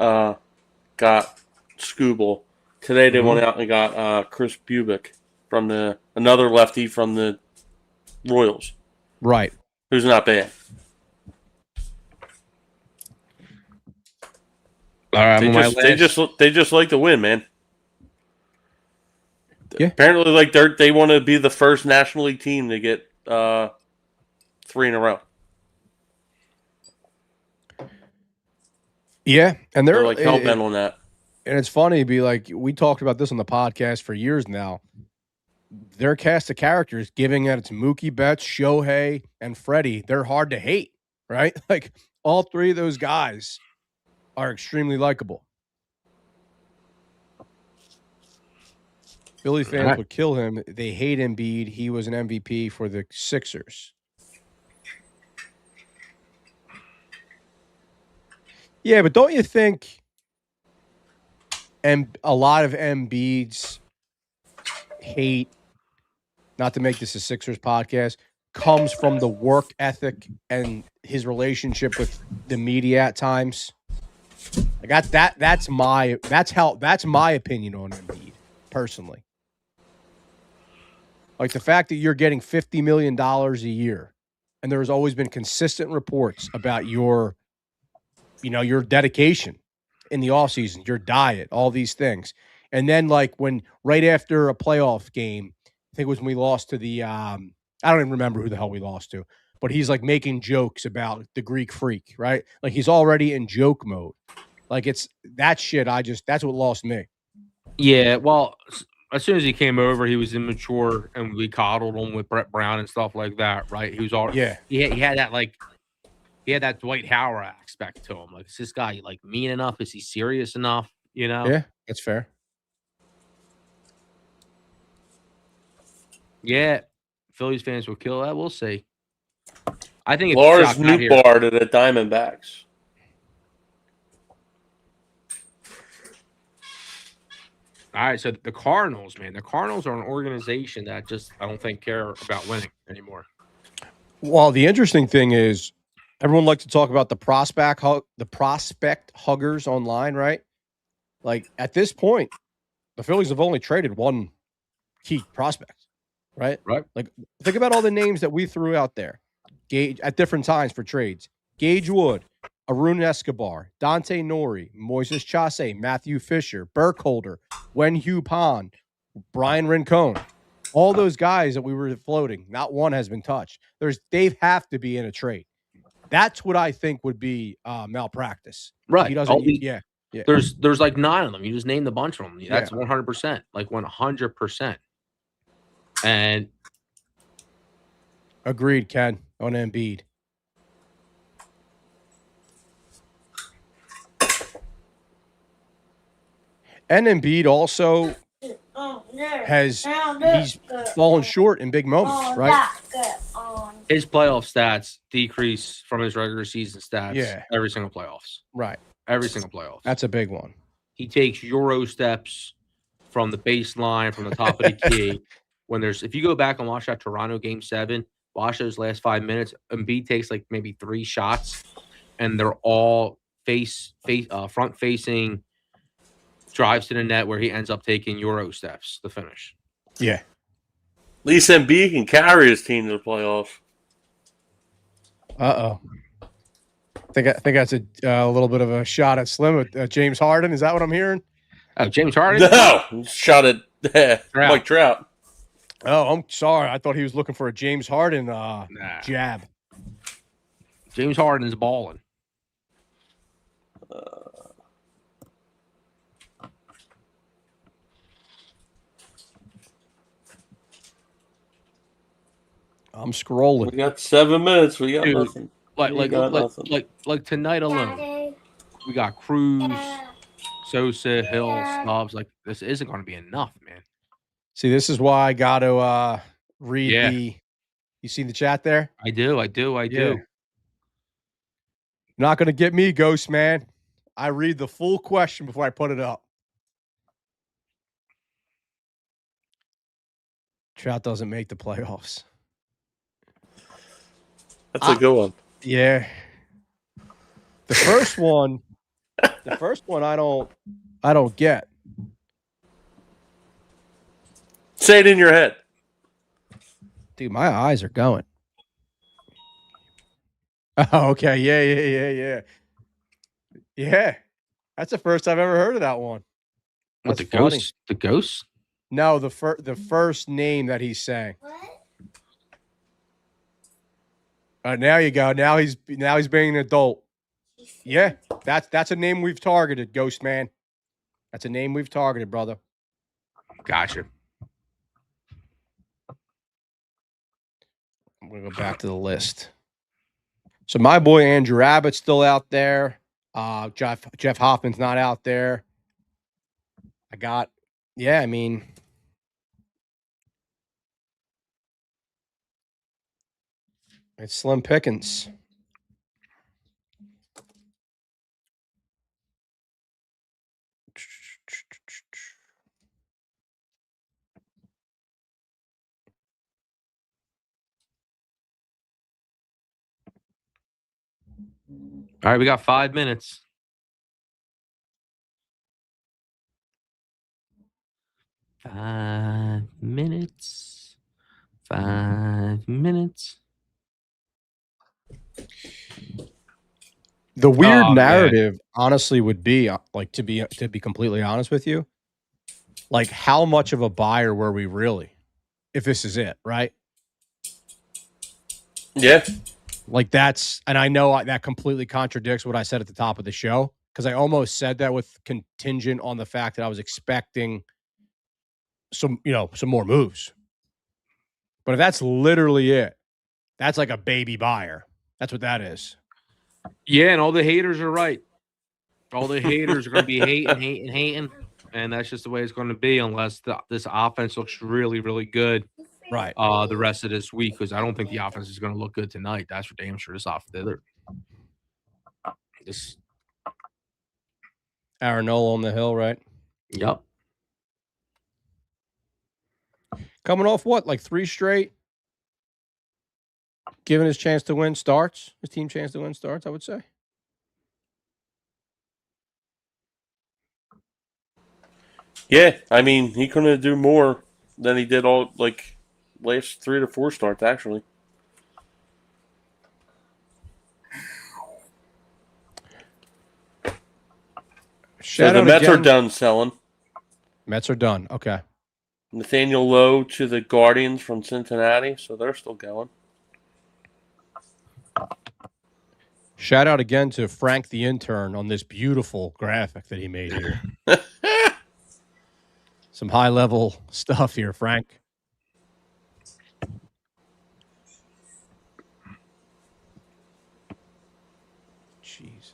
got Scooble today they went out and got Chris Bubick from another lefty from the Royals, Right. who's not bad. All right, They just like to win, man. Yeah. Apparently, like they want to be the first National League team to get 3 in a row. Yeah, and They're like hell bent on that. And it's funny to be like, we talked about this on the podcast for years now. Their cast of characters, giving that it's Mookie Betts, Shohei, and Freddie, they're hard to hate, right? Like all 3 of those guys are extremely likable. Philly fans would kill him. They hate Embiid. He was an MVP for the Sixers. Yeah, but don't you think a lot of Embiid's hate, not to make this a Sixers podcast, comes from the work ethic and his relationship with the media at times? I got that. That's my opinion on Embiid personally. Like the fact that you're getting $50 million a year, and there's always been consistent reports about your dedication in the offseason, your diet, all these things. And then like when right after a playoff game, I think it was when we lost to the I don't even remember who the hell we lost to, but he's like making jokes about the Greek freak, right? Like he's already in joke mode. Like it's that shit. That's what lost me. Yeah, well, as soon as he came over, he was immature, and we coddled him with Brett Brown and stuff like that, right? He was all he had that Dwight Howard aspect to him. Like, is this guy like mean enough? Is he serious enough? You know? Yeah, that's fair. Yeah, Phillies fans will kill that. We'll see. I think it's Lars Nootbaar to the Diamondbacks. All right, so the Cardinals, man. The Cardinals are an organization that just I don't think care about winning anymore. Well, the interesting thing is everyone likes to talk about the prospect huggers online, right? Like at this point, the Phillies have only traded one key prospect, right? Right. Like think about all the names that we threw out there, Gage at different times for trades. Gage Wood, Arun Escobar, Dante Nori, Moises Chase, Matthew Fisher, Burkholder, Wen-Hugh Pan, Brian Rincon. All those guys that we were floating, not one has been touched. They have to be in a trade. That's what I think would be malpractice. Right. He doesn't. Yeah. There's like 9 of them. You just named a bunch of them. That's 100%. Like 100%. And agreed, Ken, on Embiid. And Embiid also he's fallen short in big moments, right? His playoff stats decrease from his regular season stats every single playoffs. Right. Every single playoffs. That's a big one. He takes Euro steps from the baseline, from the top of the key. If you go back and watch that Toronto Game 7, watch those last 5 minutes, Embiid takes like maybe 3 shots, and they're all front-facing drives to the net where he ends up taking Euro steps to finish. Yeah. At least Embiid can carry his team to the playoffs. Uh-oh. I think that's a little bit of a shot at Slim with James Harden. Is that what I'm hearing? Oh, James Harden? No. Shot at Mike Trout. Oh, I'm sorry. I thought he was looking for a James Harden jab. James Harden's balling. I'm scrolling. We got 7 minutes. We got nothing. Like tonight alone, we got Cruz, Sosa, Hill, Stubbs. Like this isn't going to be enough, man. See, this is why I got to read the. You see the chat there? I do. Not going to get me, Ghost Man. I read the full question before I put it up. Trout doesn't make the playoffs. That's a good one. Yeah. The first one I don't get. Say it in your head. Dude, my eyes are going. Oh, okay. Yeah. Yeah. That's the first I've ever heard of that one. What, That's the funny. ghost? The ghost? No, the first name that he's saying. Now you go. Now he's being an adult. Yeah, that's a name we've targeted, Ghost Man. That's a name we've targeted, brother. Gotcha. I'm gonna go back to the list. So my boy Andrew Abbott's still out there. Jeff Hoffman's not out there. I mean, it's slim pickings. All right, we got 5 minutes. Five minutes. The weird narrative, honestly, would be like to be completely honest with you, like how much of a buyer were we really, if this is it, right? Yeah. Like and I know that completely contradicts what I said at the top of the show, because I almost said that with contingent on the fact that I was expecting some more moves. But if that's literally it, that's like a baby buyer. That's what that is. Yeah, and all the haters are right. All the haters are going to be hating. And that's just the way it's going to be unless this offense looks really, really good. Right. The rest of this week, because I don't think the offense is going to look good tonight. That's for damn sure. This Aaron Nola on the hill, right? Yep. Coming off what, like 3 straight? Giving his team chance to win starts, I would say. Yeah, I mean, he couldn't do more than he did all last 3 to 4 starts, actually. So the Mets are done selling. Mets are done. Okay. Nathaniel Lowe to the Guardians from Cincinnati, so they're still going. Shout out again to Frank the intern on this beautiful graphic that he made here. Some high-level stuff here, Frank. Jesus.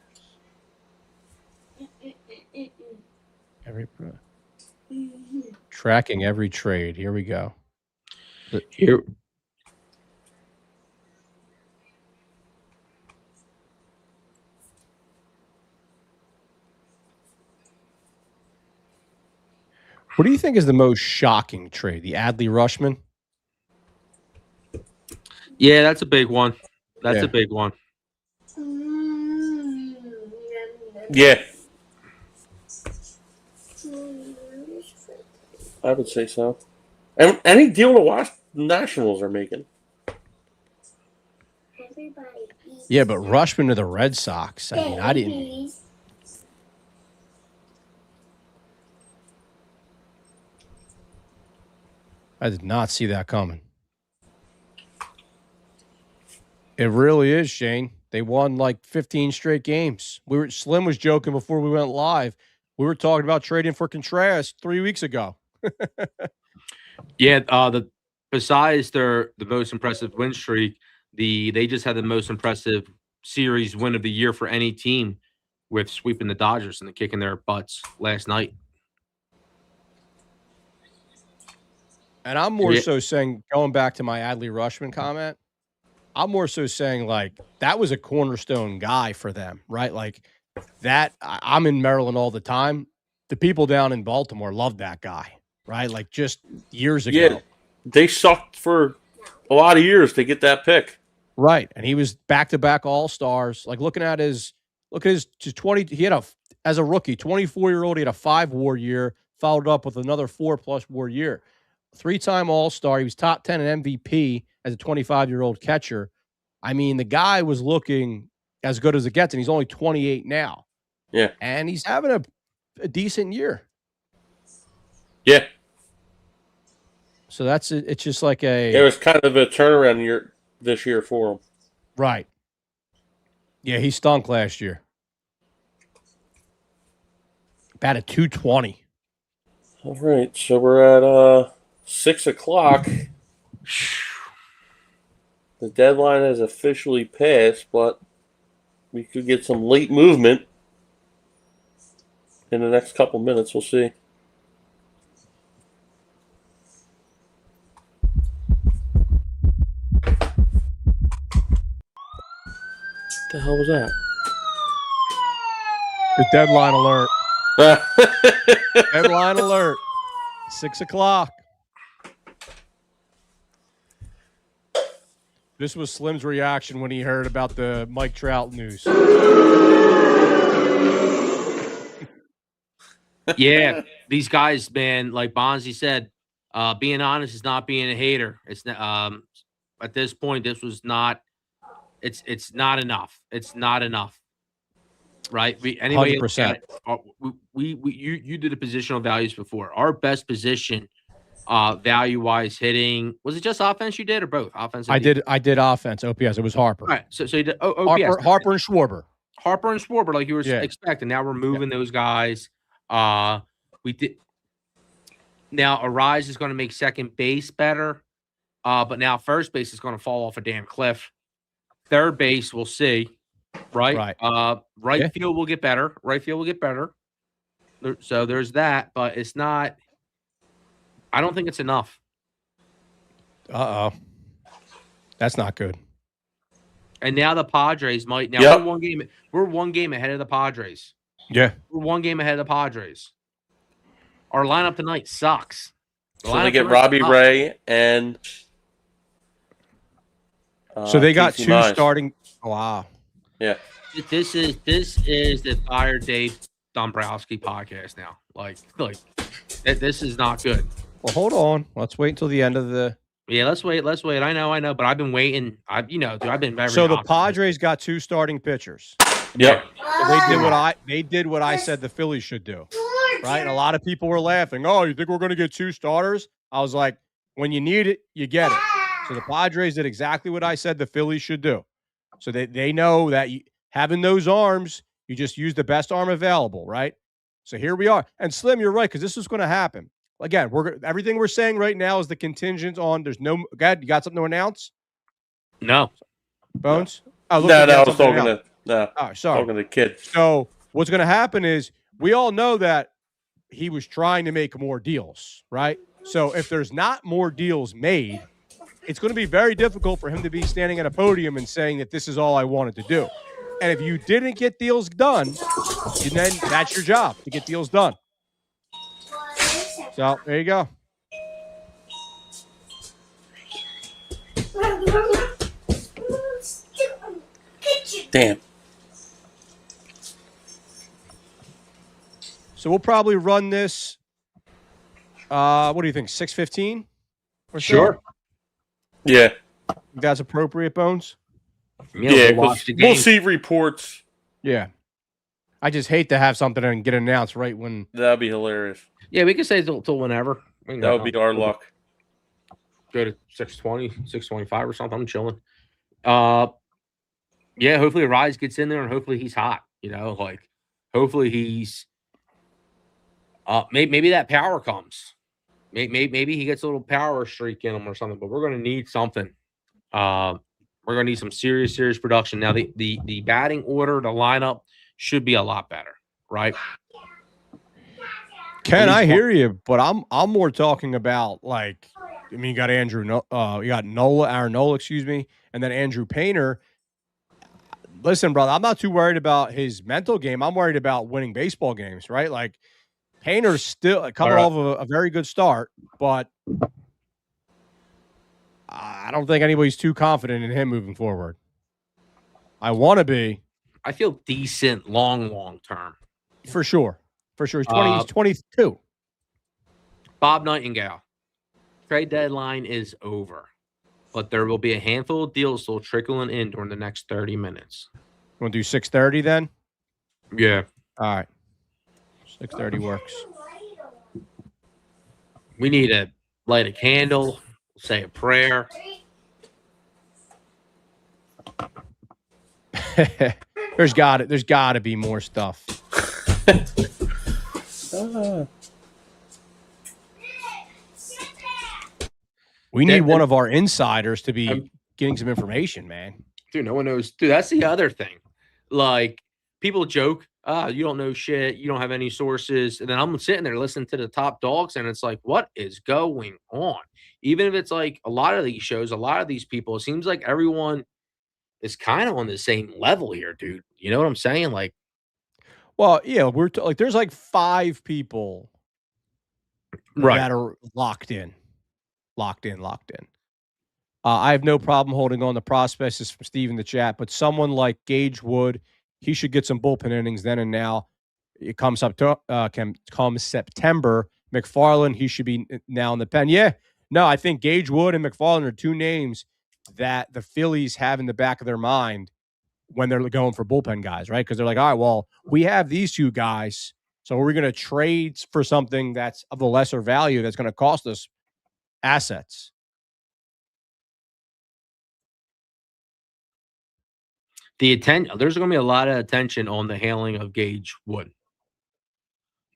Tracking every trade. Here we go. Here. What do you think is the most shocking trade? The Adley Rutschman? Yeah, that's a big one. That's a big one. Yeah. I would say so. And any deal to watch the Nationals are making. Yeah, but Rutschman to the Red Sox. I mean, I didn't. I did not see that coming. It really is, Shane. They won like 15 straight games. Slim was joking before we went live. We were talking about trading for Contreras 3 weeks ago. Yeah, besides the most impressive win streak, they just had the most impressive series win of the year for any team with sweeping the Dodgers and kicking their butts last night. And I'm more so saying, going back to my Adley Rutschman comment, I'm more so saying like that was a cornerstone guy for them, right? Like that. I'm in Maryland all the time. The people down in Baltimore love that guy, right? Like just years ago. Yeah, they sucked for a lot of years to get that pick. Right, and he was back-to-back All-Stars. Like look at his 20. He had as a rookie, 24-year-old. He had a 5 WAR year, followed up with another 4+ WAR year. 3-time All-Star. He was top 10 in MVP as a 25-year-old catcher. I mean, the guy was looking as good as it gets, and he's only 28 now. Yeah. And he's having a decent year. Yeah. So it's just like It was kind of a turnaround year this year for him. Right. Yeah, he stunk last year. Batted .220. All right, so we're at 6 o'clock. The deadline has officially passed, but we could get some late movement in the next couple minutes. We'll see. What the hell was that? The deadline alert. Deadline alert. 6 o'clock. This was Slim's reaction when he heard about the Mike Trout news. Yeah, these guys, man, like Bonzi said, being honest is not being a hater. It's at this point, this was not. It's not enough. It's not enough. Right? Anybody 100%. You did the positional values before. Our best position, value wise, hitting, was it just offense you did or both? Offense. I did offense. OPS. It was Harper. All right. So you did OPS. Harper and Schwarber. Harper and Schwarber, like you were expecting. Now we're moving those guys. We did. Now Arraez is going to make second base better, but now first base is going to fall off a damn cliff. Third base, we'll see. Right. Right field will get better. Right field will get better. So there's that, but it's not. I don't think it's enough. Uh-oh. That's not good. And now the Padres might. Now we're one game ahead of the Padres. Yeah. We're one game ahead of the Padres. Our lineup tonight sucks. So they get Robbie Ray and so they got TC two Mize. starting. Wow. Yeah. This is the Fire Dave Dombrowski podcast now. Like this is not good. Well, hold on. Let's wait until the end of the. Yeah, let's wait. I know, but I've been waiting. I've been very. So the Padres got two starting pitchers. Yep. They did what I said the Phillies should do. Right? And a lot of people were laughing. Oh, you think we're going to get two starters? I was like, when you need it, you get it. So the Padres did exactly what I said the Phillies should do. So they know that having those arms, you just use the best arm available, right? So here we are. And Slim, you're right, because this is going to happen. Again, everything we're saying right now is the contingent on there's no. God, you got something to announce? No. Bones? No, I was talking to sorry. talking to kids. So what's going to happen is we all know that he was trying to make more deals, right? So if there's not more deals made, it's going to be very difficult for him to be standing at a podium and saying that this is all I wanted to do. And if you didn't get deals done, then that's your job, to get deals done. So there you go. Damn. So we'll probably run this. What do you think? 6:15? Sure. Yeah. That's appropriate, Bones. Yeah. We'll see reports. Yeah. I just hate to have something and get announced right when. That'd be hilarious. Yeah, we can say till whenever. That would be our luck. Go to 6:20, 6:25 or something. I'm chilling. Yeah, hopefully Arraez gets in there and hopefully he's hot. Hopefully he's maybe that power comes. Maybe he gets a little power streak in him or something, but we're going to need something. We're going to need some serious production. Now, the batting order, the lineup should be a lot better, right? Ken, I hear you, but I'm more talking about you got Aaron Nola, excuse me, and then Andrew Painter. Listen, brother, I'm not too worried about his mental game. I'm worried about winning baseball games, right? Like Painter's still coming off of a very good start, but I don't think anybody's too confident in him moving forward. I want to be. I feel decent long term. For sure. He's 22. Bob Nightingale. trade deadline is over, but there will be a handful of deals still trickling in during the next 30 minutes. You want to do 6:30 then? Yeah. All right. 6:30 works. We need to light a candle, say a prayer. There's got to be more stuff. We need one of our insiders to be getting some information, man. Dude, no one knows. Dude, that's the other thing. Like, people joke, you don't know shit. You don't have any sources. And then I'm sitting there listening to the top dogs, and it's like, what is going on? Even if it's like a lot of these shows, a lot of these people, it seems like everyone is kind of on the same level here, dude. You know what I'm saying? Like, well, yeah, we're like, there's like 5 people that are locked in. I have no problem holding on to prospects. This is from Steve in the chat, but someone like Gage Wood, he should get some bullpen innings then and now. It comes up to comes September. McFarland, he should be now in the pen. Yeah, no, I think Gage Wood and McFarland are 2 names that the Phillies have in the back of their mind when they're going for bullpen guys, right? Because they're like, all right, well, we have these 2 guys, so we're going to trade for something that's of a lesser value that's going to cost us assets. there's going to be a lot of attention on the hailing of Gage Wood,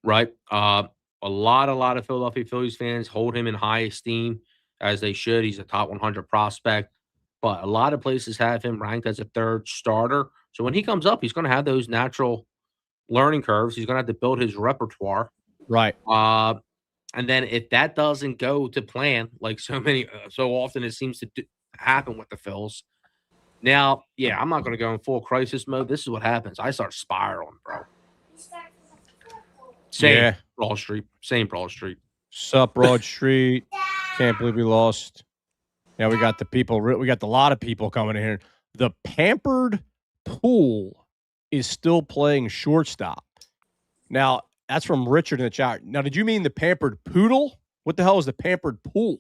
right? A lot of Philadelphia Phillies fans hold him in high esteem, as they should. He's a top 100 prospect, but a lot of places have him ranked as a 3rd starter. So when he comes up, he's going to have those natural learning curves. He's going to have to build his repertoire. Right. And then if that doesn't go to plan, like so often it seems to happen with the Phils. Now, yeah, I'm not going to go in full crisis mode. This is what happens. I start spiraling, bro. Same Broad Street. Sup, Broad Street. Can't believe we lost. Yeah, we got a lot of people coming in here. The Pampered Pool is still playing shortstop. Now, that's from Richard in the chat. Now, did you mean the Pampered Poodle? What the hell is the Pampered Pool?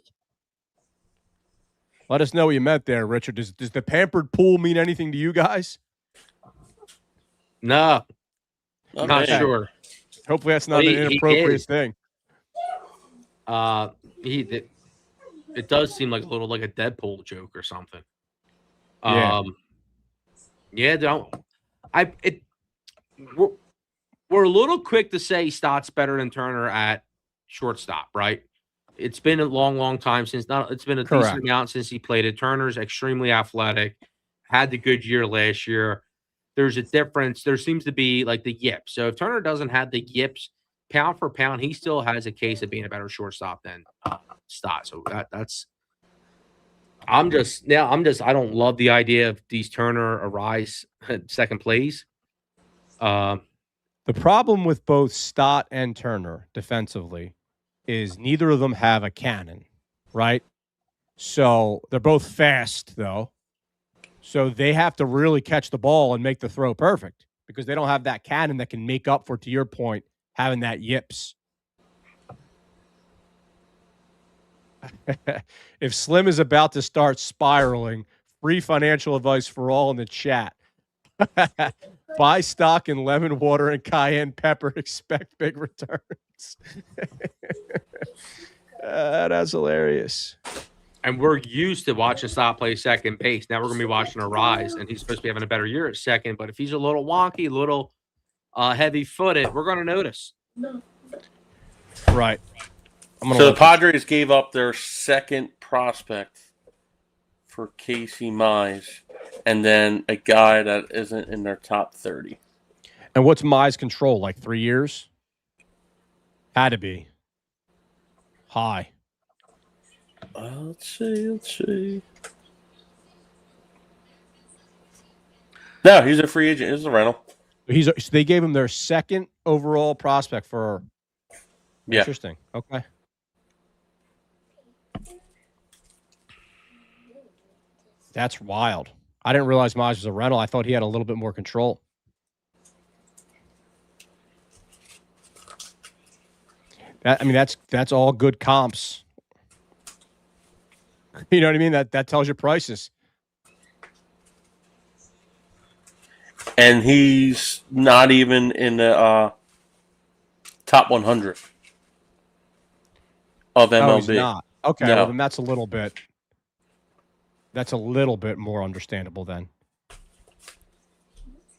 Let us know what you meant there, Richard. Does the Pampered Pool mean anything to you guys? No. Not sure. Hopefully that's not an inappropriate thing. It does seem like a little like a Deadpool joke or something. We're a little quick to say Stott's better than Turner at shortstop, right? It's been a long time since it's been a decent amount since he played it. Turner's extremely athletic, had the good year last year. There's a difference. There seems to be like the yips. So if Turner doesn't have the yips, pound for pound, he still has a case of being a better shortstop than Stott. So that's. I don't love the idea of these Turner Arraez second plays. The problem with both Stott and Turner defensively is neither of them have a cannon, right? So they're both fast, though. So they have to really catch the ball and make the throw perfect because they don't have that cannon that can make up for, to your point, having that yips. If Slim is about to start spiraling, free financial advice for all in the chat. Buy stock in lemon water and cayenne pepper. Expect big returns. That's hilarious. And we're used to watching Stott play second base. Now we're going to be watching Arraez, and he's supposed to be having a better year at second. But if he's a little wonky, a little heavy-footed, we're going to notice. Right. So the Padres gave up their 2nd prospect for Casey Mize, and then a guy that isn't in their top 30. And what's Mize control? Like 3 years? Had to be. High. Let's see. No, he's a free agent. He's a rental. So they gave him their 2nd overall prospect for. Yeah. Interesting. Okay. That's wild. I didn't realize Mize was a rental. I thought he had a little bit more control. That's all good comps. You know what I mean? That tells you prices. And he's not even in the top 100 of MLB. Oh, he's not. Okay, No. well then that's a little bit more understandable then.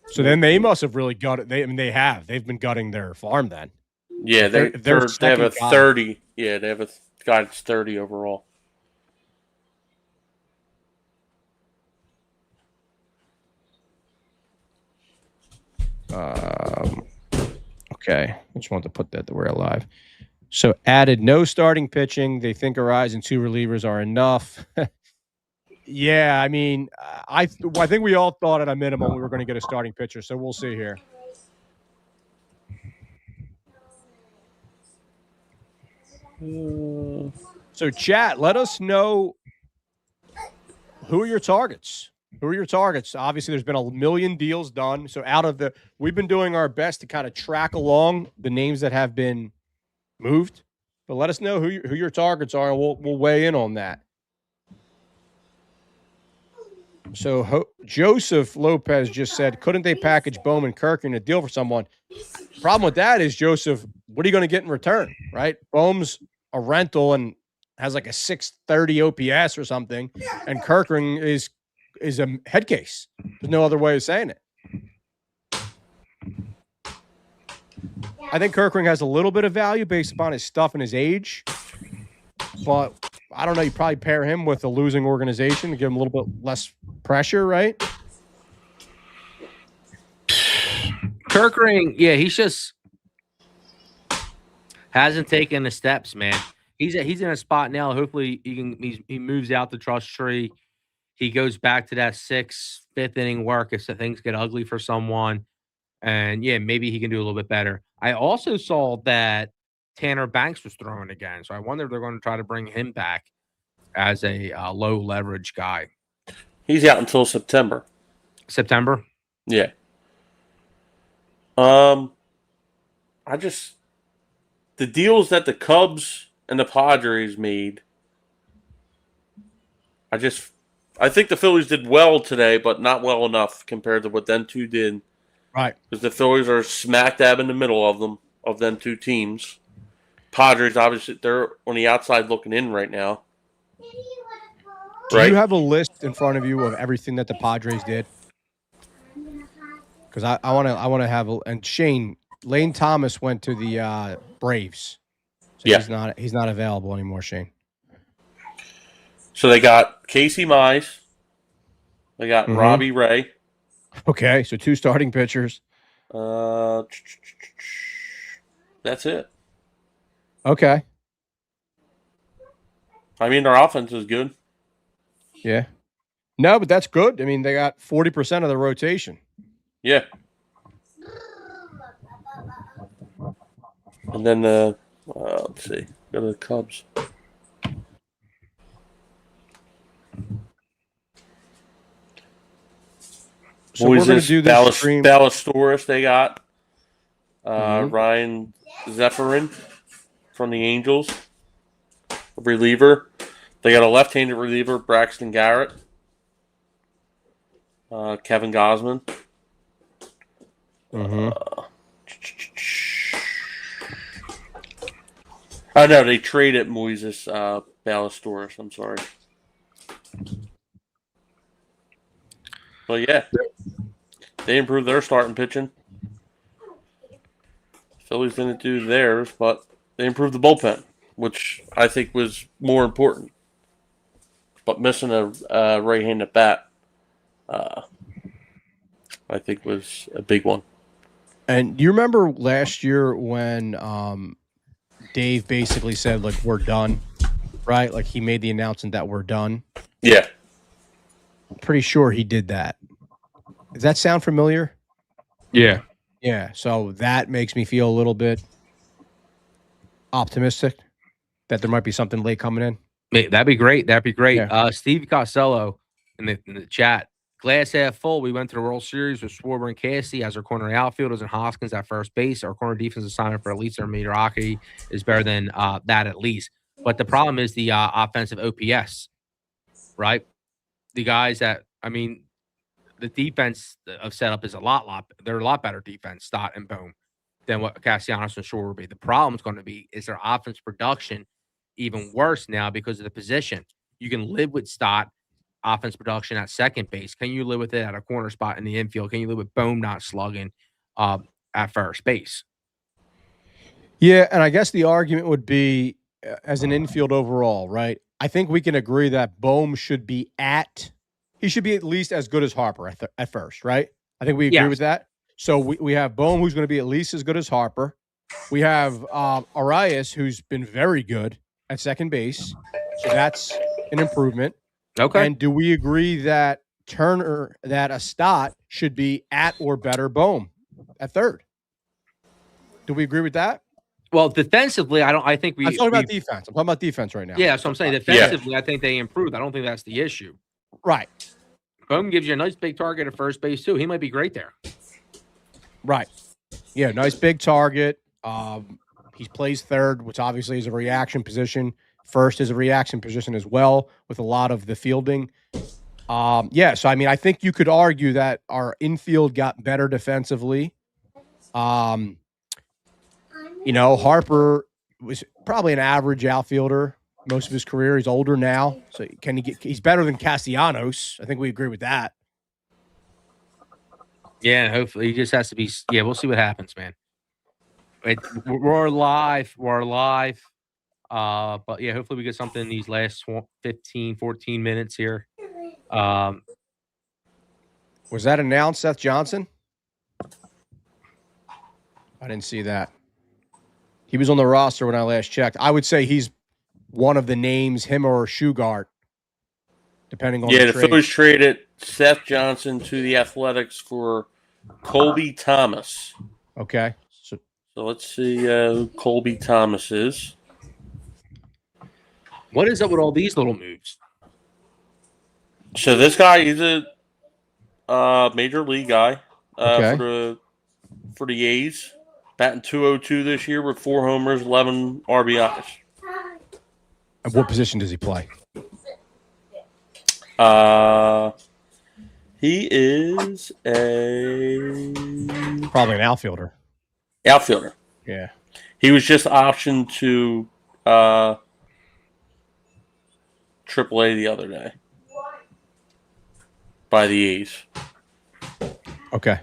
So then they must have really gutted. They've been gutting their farm then. Yeah, they have a second guy. 30. Yeah, they have a guy that's 30 overall. Okay, I just wanted to put that to we're alive. So added no starting pitching. They think Arraez and 2 relievers are enough. Yeah, I mean, I think we all thought at a minimum we were going to get a starting pitcher. So we'll see here. So chat, let us know who are your targets. Who are your targets? Obviously, there's been a million deals done. So we've been doing our best to kind of track along the names that have been moved. But let us know who your targets are, and we'll weigh in on that. So Joseph Lopez just said, couldn't they package Bowman Kirk in a deal for someone? Problem with that is, Joseph, what are you going to get in return, right? Bohm's a rental and has like a 630 OPS or something, and Kirkring is a head case. There's no other way of saying it. I think Kirkring has a little bit of value based upon his stuff and his age, but I don't know. You probably pair him with a losing organization to give him a little bit less pressure, right? Kirkring, yeah, he's just hasn't taken the steps, man. He's in a spot now. Hopefully, he moves out the trust tree. He goes back to that 6th, 5th inning work if things get ugly for someone, and yeah, maybe he can do a little bit better. I also saw that Tanner Banks was throwing again, so I wonder if they're going to try to bring him back as a low leverage guy. He's out until September. September? Yeah. The deals that the Cubs and the Padres made, I think the Phillies did well today, but not well enough compared to what them two did. Right. Because the Phillies are smack dab in the middle of them two teams. Padres, obviously, they're on the outside looking in right now. Do you have a list in front of you of everything that the Padres did? Because I want to have and Lane Thomas went to the Braves. So yeah. He's not available anymore, Shane. So they got Casey Mize. They got Robbie Ray. Okay, so 2 starting pitchers. That's it. Okay. I mean, their offense is good. Yeah. No, but that's good. I mean, they got 40% of the rotation. Yeah. And then, let's see. Go to the Cubs. So we're going to do this stream. Ballesteros, they got. Ryan Zephyrin from the Angels. A reliever. They got a left-handed reliever, Braxton Garrett. Kevin Gausman. No, they traded Moises Ballesteros. I'm sorry. But yeah, they improved their starting pitching. Phillies didn't do theirs, but they improved the bullpen, which I think was more important. But missing a right-handed bat, I think was a big one. And you remember last year when Dave basically said, like, we're done, right? Like, he made the announcement that we're done. Yeah. I'm pretty sure he did that. Does that sound familiar? Yeah. Yeah, so that makes me feel a little bit optimistic that there might be something late coming in. That'd be great. That'd be great. Yeah. Steve Costello in the chat. Glass half full. We went to the World Series with Schwarber and Cassie as our corner outfielders and Hoskins at first base. Our corner defense assignment for at least our mediocrity is better than that at least. But the problem is the offensive OPS. right? The guys that, I mean, the defense of setup is they're a lot better defense, Stott and Bohm, than what Castellanos and Shore would be. The problem's going to be is their offense production even worse now because of the position. You can live with Stott offense production at second base. Can you live with it at a corner spot in the infield? Can you live with Bohm not slugging at first base? Yeah, and I guess the argument would be as an infield overall, right? I think we can agree that Bohm should be at least as good as Harper at first, right? I think we agree with that. So we have Bohm, who's going to be at least as good as Harper. We have Arraez, who's been very good at second base. So that's an improvement. Okay. And do we agree that a Stott should be at or better Bohm at third? Do we agree with that? Well, defensively, I think I'm talking about defense. I'm talking about defense right now. Yeah, so I'm saying defensively, I think they improved. I don't think that's the issue. Right. Bohm gives you a nice big target at first base, too. He might be great there. Right. Yeah, nice big target. He plays third, which obviously is a reaction position. First is a reaction position as well with a lot of the fielding. Yeah, so I mean, I think you could argue that our infield got better defensively. Harper was probably an average outfielder most of his career. He's older now, so he's better than Castellanos. I think we agree with that. Yeah, hopefully he just has to be. Yeah, we'll see what happens, man. We're live. But yeah, hopefully we get something in these last 15, 14 minutes here. Was that announced, Seth Johnson? I didn't see that. He was on the roster when I last checked. I would say he's one of the names, him or Shugart, depending on the Phillies traded Seth Johnson to the Athletics for Colby Thomas. Okay. So let's see who Colby Thomas is. What is up with all these little moves? So this guy is a major league guy for the A's. Batting .202 this year with 4 homers, 11 RBIs. And what position does he play? He is probably an outfielder. Outfielder. Yeah. He was just optioned to AAA the other day by the A's. Okay.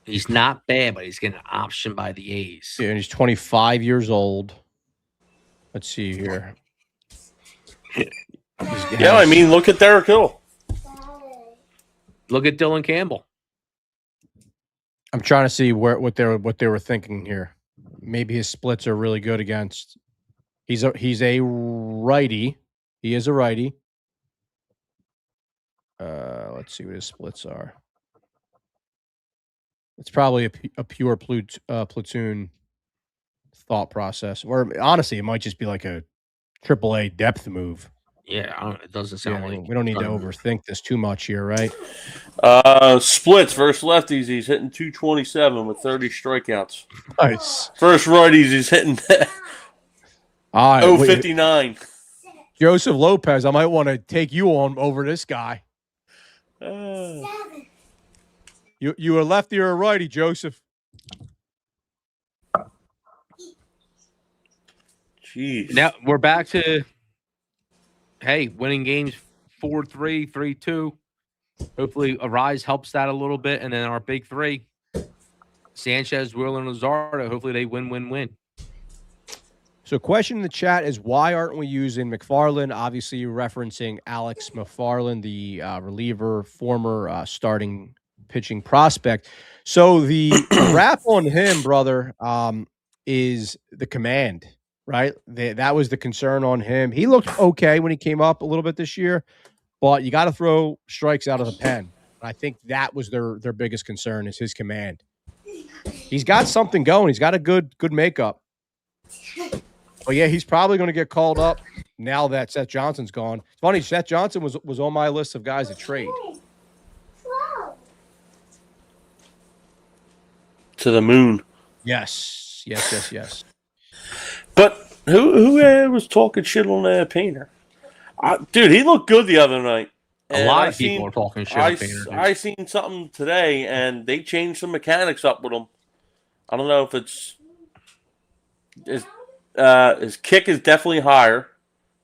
He's not bad, but he's getting an option by the A's. Yeah, and he's 25 years old. Let's see here. Yeah, I mean, look at Derek Hill. Look at Dylan Campbell. I'm trying to see what they were thinking here. Maybe his splits are really good against. He's a righty. He is a righty. Let's see what his splits are. It's probably a pure platoon thought process. Or honestly, it might just be like a AAA depth move. Yeah, it doesn't sound like we don't need to overthink this too much here, right? Splits versus lefties, he's hitting .227 with 30 strikeouts. Nice. Versus righties, he's hitting .059. Joseph Lopez, I might want to take you on over this guy. You a lefty or a righty, Joseph? Jeez. Now we're back to winning games 4-3, 3-2. Hopefully Arraez helps that a little bit, and then our big three, Sanchez, Wheeler, and Luzardo. Hopefully they win. So question in the chat is, why aren't we using McFarland? Obviously, you're referencing Alex McFarland, the reliever, former starting pitching prospect. So the wrap on him, brother, is the command, right? That was the concern on him. He looked okay when he came up a little bit this year, but you got to throw strikes out of the pen. I think that was their biggest concern, is his command. He's got something going. He's got a good makeup. But yeah, he's probably going to get called up now that Seth Johnson's gone. It's funny, Seth Johnson was on my list of guys to trade. To the moon. Yes. But who was talking shit on Painter? Dude, he looked good the other night. A lot of people are talking shit on Painter, dude. I seen something today, and they changed some mechanics up with him. I don't know if it's his kick is definitely higher.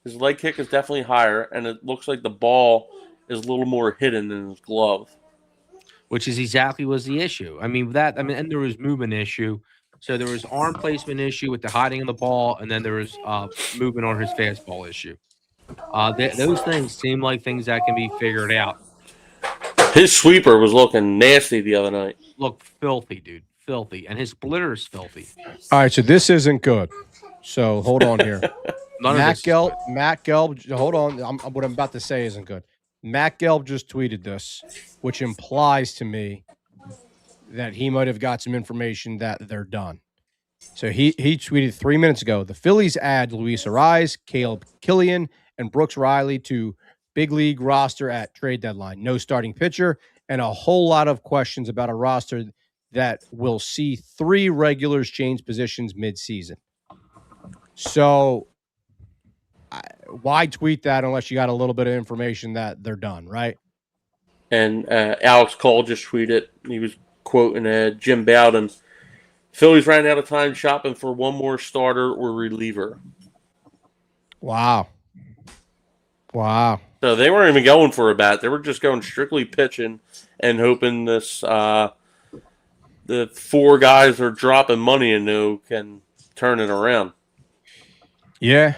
His leg kick is definitely higher, and it looks like the ball is a little more hidden in his glove. Which is exactly was the issue. And there was movement issue. So there was arm placement issue with the hiding of the ball, and then there was movement on his fastball issue. Those things seem like things that can be figured out. His sweeper was looking nasty the other night. Look filthy, dude. Filthy. And his splitter is filthy. All right, so this isn't good. So hold on here. Matt Gelb, hold on. What I'm about to say isn't good. Matt Gelb just tweeted this, which implies to me that he might have got some information that they're done. So he tweeted 3 minutes ago, the Phillies add Luis Arraez, Caleb Kilian, and Brooks Raley to big league roster at trade deadline. No starting pitcher, and a whole lot of questions about a roster that will see 3 regulars change positions midseason. So why tweet that unless you got a little bit of information that they're done, right? And Alex Cole just tweeted, he was quoting Jim Bowden, Phillies ran out of time shopping for one more starter or reliever. Wow. So they weren't even going for a bat. They were just going strictly pitching and hoping this the 4 guys they're dropping money into can turn it around. Yeah.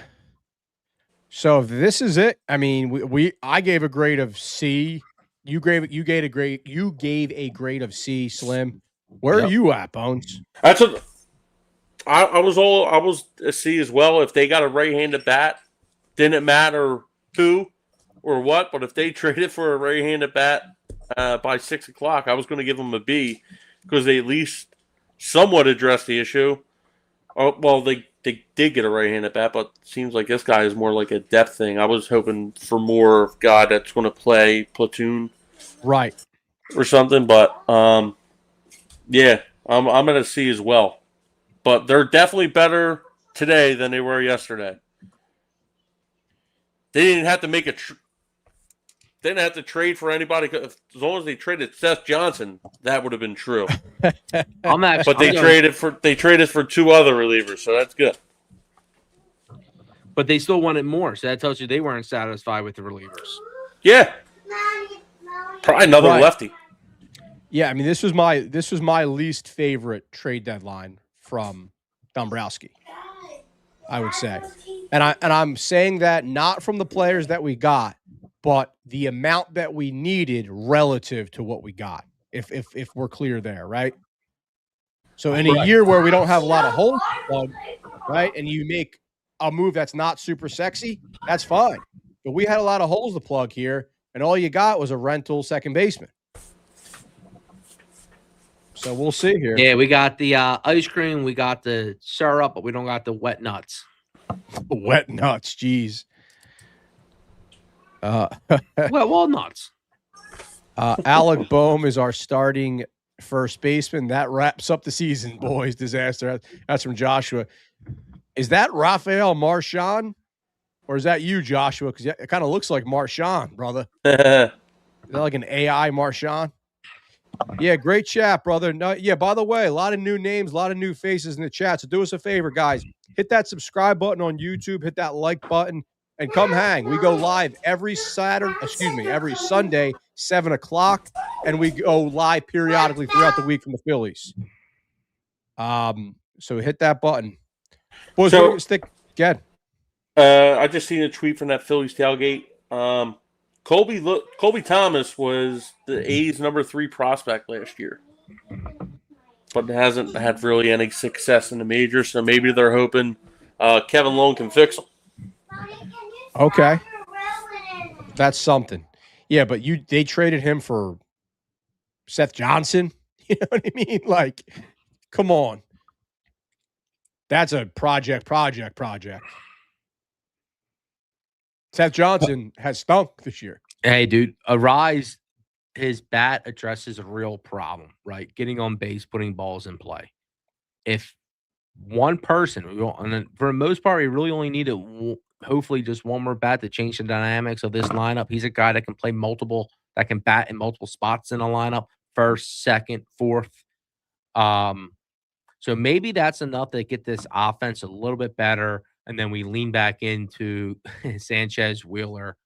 So if this is it, I mean, I gave a grade of C. You gave a grade of C, Slim. Where are you at, Bones? That's what I was a C as well. If they got a right-handed bat, didn't matter who or what, but if they traded for a right-handed bat by 6 o'clock, I was going to give them a B because they at least somewhat addressed the issue. Oh, well, they did get a right-handed bat, but it seems like this guy is more like a depth thing. I was hoping for more guy that's going to play platoon, right, or something. But yeah, I'm going to see as well. But they're definitely better today than they were yesterday. They didn't have to make they didn't have to trade for anybody. As long as they traded Seth Johnson, that would have been true. But they traded for 2 other relievers, so that's good. But they still wanted more, so that tells you they weren't satisfied with the relievers. Yeah, probably another lefty. Yeah, I mean this was my least favorite trade deadline from Dombrowski, I would say, and I'm saying that not from the players that we got, but the amount that we needed relative to what we got. If we're clear there, right? So in a year where we don't have a lot of holes plugged, right, and you make a move that's not super sexy, that's fine. But we had a lot of holes to plug here, and all you got was a rental second baseman. So we'll see here. Yeah, we got the ice cream, we got the syrup, but we don't got the wet nuts. Wet nuts, jeez. Walnuts. Alec Boehm is our starting first baseman. That wraps up the season, boys. Disaster. That's from Joshua. Is that Rafael Marchand, or is that you, Joshua? Because it kind of looks like Marchand, brother. Is that like an AI Marchand? Yeah, great chat, brother. No, yeah, by the way, a lot of new names, a lot of new faces in the chat. So do us a favor, guys. Hit that subscribe button on YouTube. Hit that like button. And come hang. We go live every Sunday, 7 o'clock, and we go live periodically throughout the week from the Phillies. So hit that button. Boys, So, Get. I just seen a tweet from that Phillies tailgate. Colby Thomas was the A's number 3 prospect last year, but hasn't had really any success in the majors. So maybe they're hoping Kevin Lowe can fix him. Okay, that's something. Yeah, but they traded him for Seth Johnson. You know what I mean? Like, come on. That's a project. Seth Johnson has stunk this year. Hey, dude, Arraez, his bat addresses a real problem, right? Getting on base, putting balls in play. If one person, and for the most part, we really only needed hopefully just one more bat to change the dynamics of this lineup. He's a guy that can that can bat in multiple spots in a lineup, first, second, fourth. So maybe that's enough to get this offense a little bit better, and then we lean back into Sanchez, Wheeler,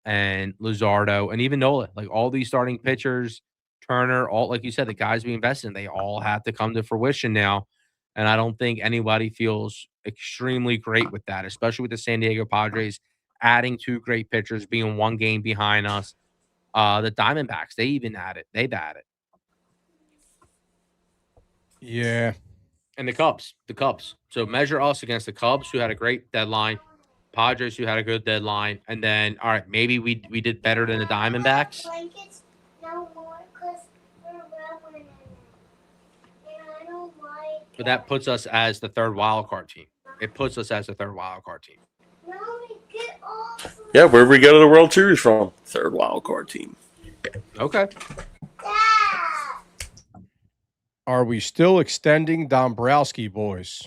and Luzardo, and even Nola. Like all these starting pitchers, Turner, all like you said, the guys we invested in, they all have to come to fruition now. And I don't think anybody feels extremely great with that, especially with the San Diego Padres adding 2 great pitchers, being 1 game behind us. The Diamondbacks, they even had it. They've had it. Yeah. And the Cubs. So measure us against the Cubs, who had a great deadline, Padres, who had a good deadline, and then all right, maybe we did better than the Diamondbacks. But that puts us as the 3rd wild card team. It puts us as the 3rd wild card team. Yeah, where we go to the World Series from? 3rd wild card team. Okay. Are we still extending Dombrowski, boys?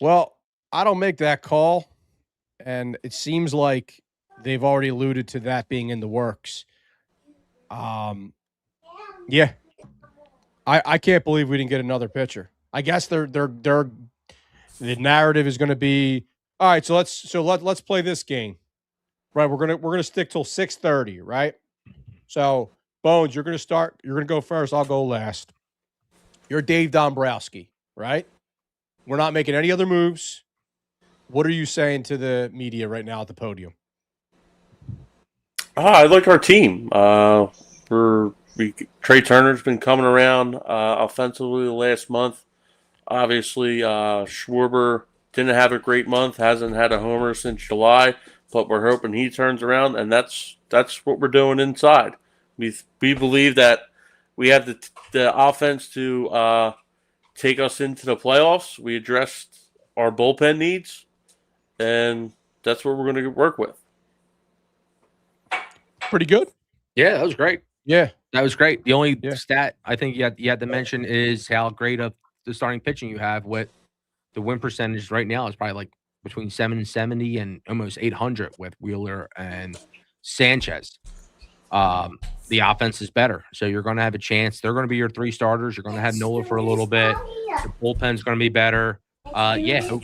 Well, I don't make that call, and it seems like they've already alluded to that being in the works. Yeah. I can't believe we didn't get another pitcher. I guess the narrative is going to be, all right, so let's play this game. Right, we're going to stick till 6:30, right? So, Bones, you're going to go first, I'll go last. You're Dave Dombrowski, right? We're not making any other moves. What are you saying to the media right now at the podium? I like our team. Trey Turner's been coming around offensively the last month. Obviously, Schwarber didn't have a great month, hasn't had a homer since July, but we're hoping he turns around, and that's what we're doing inside. We believe that we have the offense to take us into the playoffs. We addressed our bullpen needs, and that's what we're going to work with. Pretty good. Yeah, that was great. Yeah. That was great. The only stat I think you had to mention is how great of the starting pitching you have. With the win percentage right now is probably like between 770 and almost 800 with Wheeler and Sanchez. The offense is better, so you're going to have a chance. They're going to be your 3 starters. You're going to have Nola for a little bit. The bullpen's going to be better. Yeah.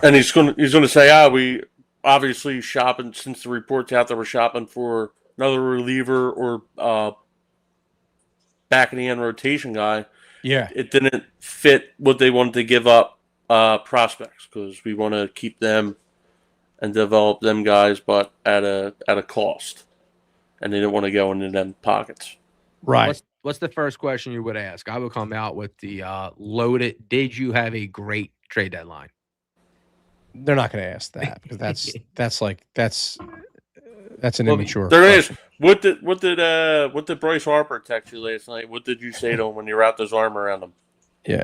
And he's going to say, we obviously shopping since the reports out there, we're shopping for another reliever or back in the end rotation guy. Yeah, it didn't fit what they wanted to give up prospects, because we want to keep them and develop them guys, but at a cost, and they didn't want to go into them pockets. Right. What's the first question you would ask? I would come out with the loaded. Did you have a great trade deadline? They're not going to ask that, because that's an immature. They're going to ask, what did Bryce Harper text you last night? What did you say to him when you wrapped his arm around him? Yeah.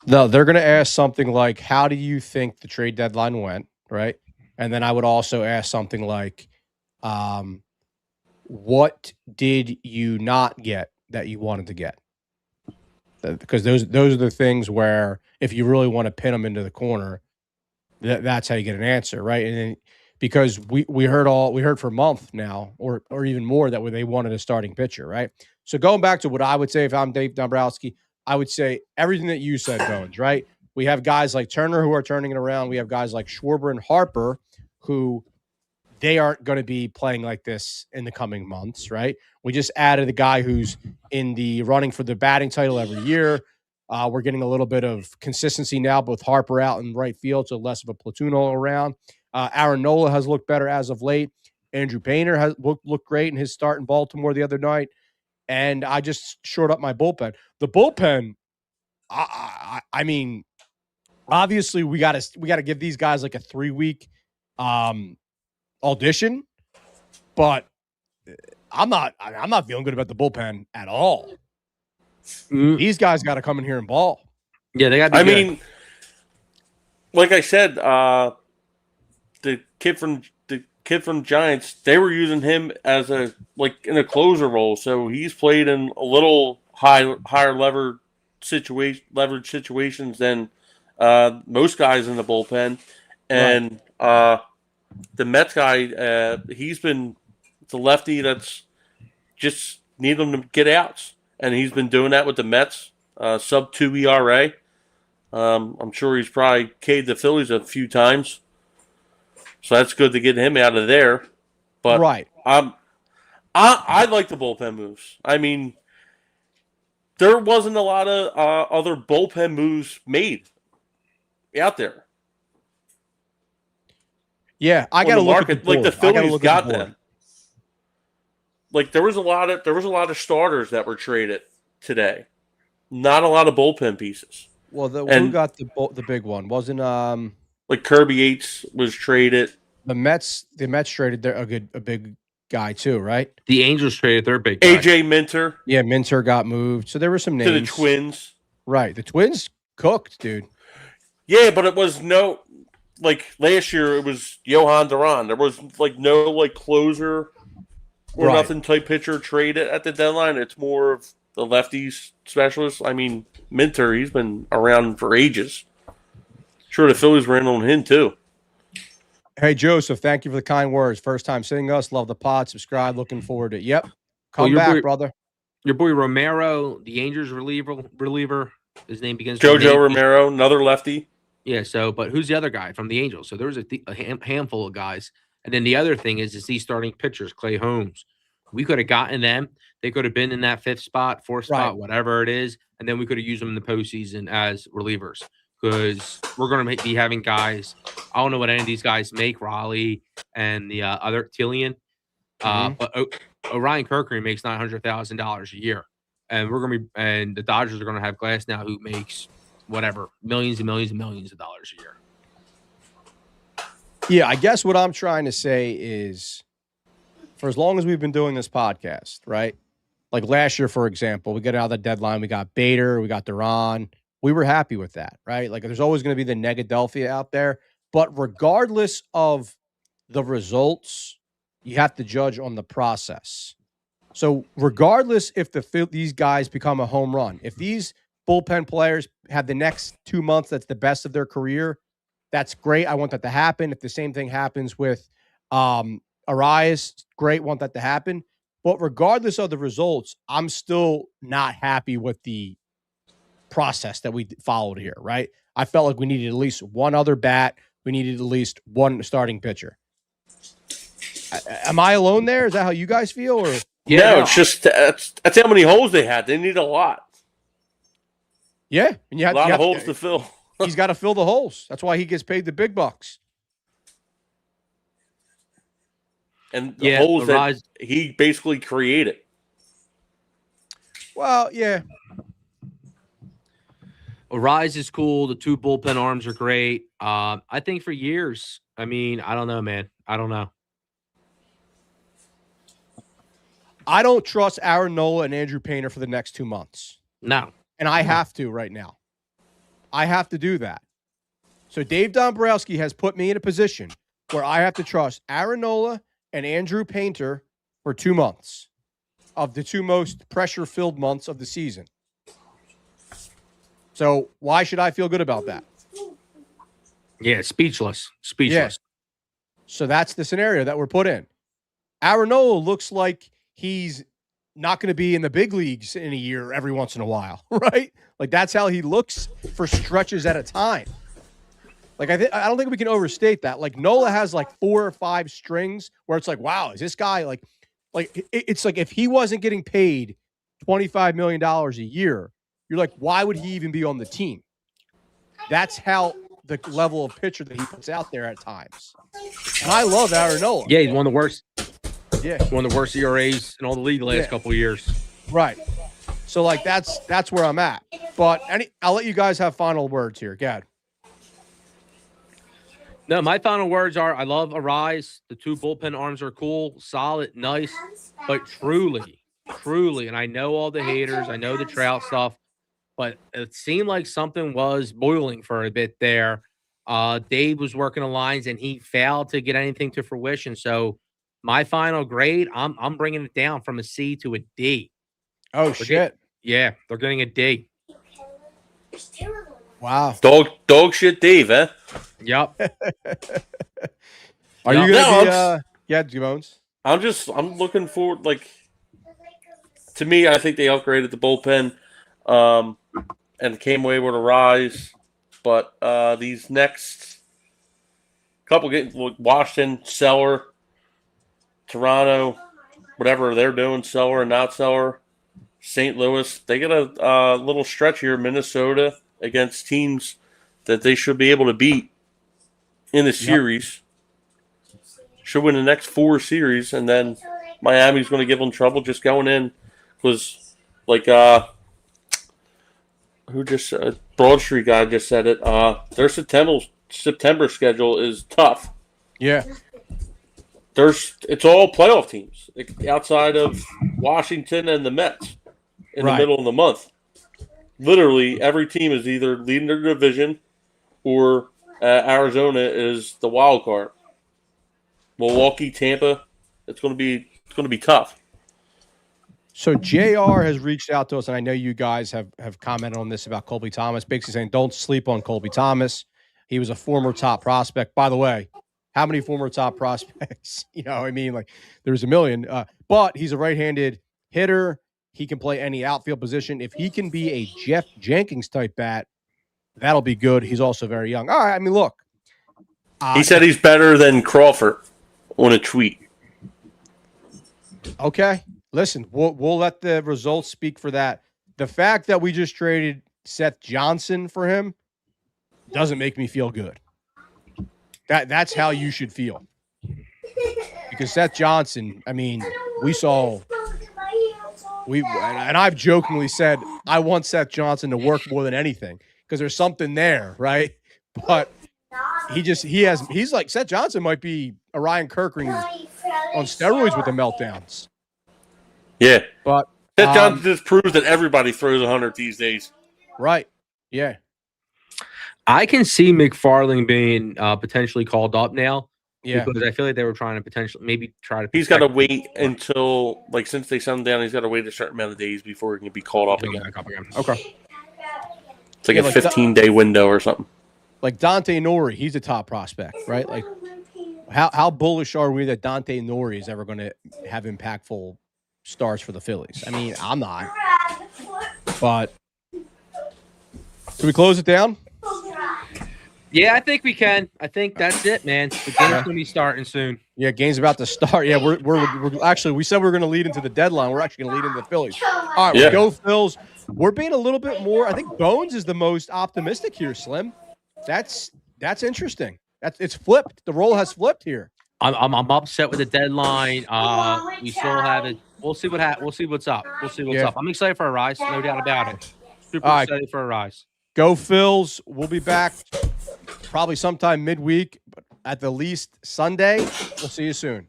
No, they're going to ask something like, how do you think the trade deadline went, right? And then I would also ask something like, what did you not get that you wanted to get? Because those are the things where if you really want to pin them into the corner, that's how you get an answer, right? And then, because we heard for a month now, or even more, that they wanted a starting pitcher, right? So going back to what I would say if I'm Dave Dombrowski, I would say everything that you said, Bones, right? We have guys like Turner who are turning it around. We have guys like Schwarber and Harper who they aren't going to be playing like this in the coming months, right? We just added a guy who's in the running for the batting title every year. We're getting a little bit of consistency now, both Harper out in right field, so less of a platoon all around. Aaron Nola has looked better as of late. Andrew Painter has looked great in his start in Baltimore the other night. And I just shored up my bullpen. The bullpen, I mean, obviously we got to give these guys like a 3-week audition, but I'm not feeling good about the bullpen at all. These guys got to come in here and ball. Yeah, they got. I mean, like I said, the kid from Giants, they were using him as in a closer role, so he's played in a little higher leverage situations than most guys in the bullpen. And The Mets guy, he's been the lefty that's just need him to get outs, and he's been doing that with the Mets. Sub 2 ERA. I'm sure he's probably K'd the Phillies a few times, so that's good to get him out of there. But right. I like the bullpen moves. I mean, there wasn't a lot of other bullpen moves made out there. Yeah, I got to look at the board. Like the Phillies got them. Like there was a lot of starters that were traded today. Not a lot of bullpen pieces. Well, who got the big one? Wasn't like Kirby Yates was traded. The Mets traded a big guy too, right? The Angels traded their big guy. AJ Minter. Yeah, Minter got moved. So there were some names. To the Twins. Right. The Twins cooked, dude. Yeah, but it was like last year it was Johan Duran. There was like no like closer or nothing type pitcher traded at the deadline. It's more of the lefties specialist. I mean, Minter, he's been around for ages. Sure, the Phillies ran on him too. Hey, Joseph, thank you for the kind words. First time seeing us. Love the pod. Subscribe. Looking forward to it. Yep. Come back, brother. Your boy Romero, the Angels reliever. His name begins with Jojo Romero, another lefty. Yeah, but who's the other guy from the Angels? So there was a handful of guys. And then the other thing is these starting pitchers, Clay Holmes. We could have gotten them. They could have been in that fifth spot, fourth spot, whatever it is. And then we could have used them in the postseason as relievers. Because we're going to be having guys. I don't know what any of these guys make, Raleigh and the other Kilian. But Orion Kirkering makes $900,000 a year, and the Dodgers are going to have Glass now, who makes whatever millions and millions and millions of dollars a year. Yeah, I guess what I'm trying to say is, for as long as we've been doing this podcast, right? Like last year, for example, we got out of the deadline. We got Bader, we got Duran. We were happy with that, right? Like there's always going to be the Negadelphia out there. But regardless of the results, you have to judge on the process. So regardless if these guys become a home run, if these bullpen players have the next 2 months that's the best of their career, that's great. I want that to happen. If the same thing happens with Arraez, great, want that to happen. But regardless of the results, I'm still not happy with the process that we followed here, right? I felt like we needed at least one other bat. We needed at least one starting pitcher. Am I alone there? Is that how you guys feel? Or no, it's just that's how many holes they had. They need a lot. Yeah, and a lot of holes to fill. He's got to fill the holes. That's why he gets paid the big bucks. And the holes that he basically created. Well, yeah. Arraez is cool. The two bullpen arms are great. I think for years, I mean, I don't know, man. I don't know. I don't trust Aaron Nola and Andrew Painter for the next 2 months. No. And I have to right now. I have to do that. So Dave Dombrowski has put me in a position where I have to trust Aaron Nola and Andrew Painter for 2 months of the two most pressure-filled months of the season. So why should I feel good about that? Yeah, speechless. Yeah. So that's the scenario that we're put in. Aaron Nola looks like he's not going to be in the big leagues in a year every once in a while, right? Like that's how he looks for stretches at a time. Like I don't think we can overstate that. Like Nola has like 4 or 5 strings where it's like, wow, is this guy like it's like if he wasn't getting paid $25 million a year, you're like, why would he even be on the team? That's how the level of pitcher that he puts out there at times. And I love Aaron Nola. Yeah, he's one of the worst. Yeah, one of the worst ERAs in all the league the last couple of years. Right. So like that's where I'm at. But I'll let you guys have final words here. Go ahead. No, my final words are: I love Arraez. The two bullpen arms are cool, solid, nice, but truly, and I know all the haters, I know the Trout stuff, but it seemed like something was boiling for a bit there. Dave was working the lines, and he failed to get anything to fruition. So my final grade, I'm bringing it down from a C to a D. Oh, shit. Yeah, they're getting a D. Wow. Dog shit Dave, eh? Yep. Are Yeah. you gonna No, be? Yeah, Bones. I'm looking forward. Like, to me, I think they upgraded the bullpen, and came away with a rise. But these next couple games, Washington, Seller, Toronto, whatever they're doing, Seller and not Seller, St. Louis, they get a little stretch here. Minnesota against teams that they should be able to beat in the series. Should win the next 4 series, and then Miami's going to give them trouble just going in. Because, like, who just Broad Street guy just said it. Their September schedule is tough. Yeah. It's all playoff teams outside of Washington and the Mets in the middle of the month. Literally, every team is either leading their division or Arizona is the wild card. Milwaukee, Tampa, it's going to be tough. So JR has reached out to us, and I know you guys have commented on this about Colby Thomas, basically saying don't sleep on Colby Thomas. He was a former top prospect. By the way, how many former top prospects? I mean, like there's a million. But he's a right-handed hitter. He can play any outfield position. If he can be a Jeff Jenkins type bat, that'll be good. He's also very young. All right, I mean, look. He said he's better than Crawford on a tweet. Okay. Listen, we'll let the results speak for that. The fact that we just traded Seth Johnson for him doesn't make me feel good. That's how you should feel. Because Seth Johnson, I mean, and I've jokingly said I want Seth Johnson to work more than anything because there's something there, right? But he's like Seth Johnson might be a Ryan Kirkring on steroids with the meltdowns. Yeah. But Seth Johnson just proves that everybody throws 100 these days. Right. Yeah. I can see McFarling being potentially called up now. Yeah. Because I feel like they were trying to potentially maybe try to. He's got to wait until, like, since they sent him down, he's got to wait a certain amount of days before he can be called up again. Okay. It's like a 15-day window or something. Like Dante Nori, he's a top prospect, right? Like, how bullish are we that Dante Nori is ever going to have impactful starts for the Phillies? I mean, I'm not. But can we close it down? Yeah, I think we can. I think that's it, man. The game's going to be starting soon. Yeah, game's about to start. Yeah, we're actually, we said we were going to lead into the deadline. We're actually going to lead into the Phillies. All right, we'll go Phils. We're being a little bit more. I think Bones is the most optimistic here, Slim. That's interesting. It's flipped. The role has flipped here. I'm upset with the deadline. We still have it. We'll see We'll see what's up. We'll see what's up. I'm excited for a rise, no doubt about it. Super excited for a rise. Go Phils. We'll be back probably sometime midweek, but at the least Sunday. We'll see you soon.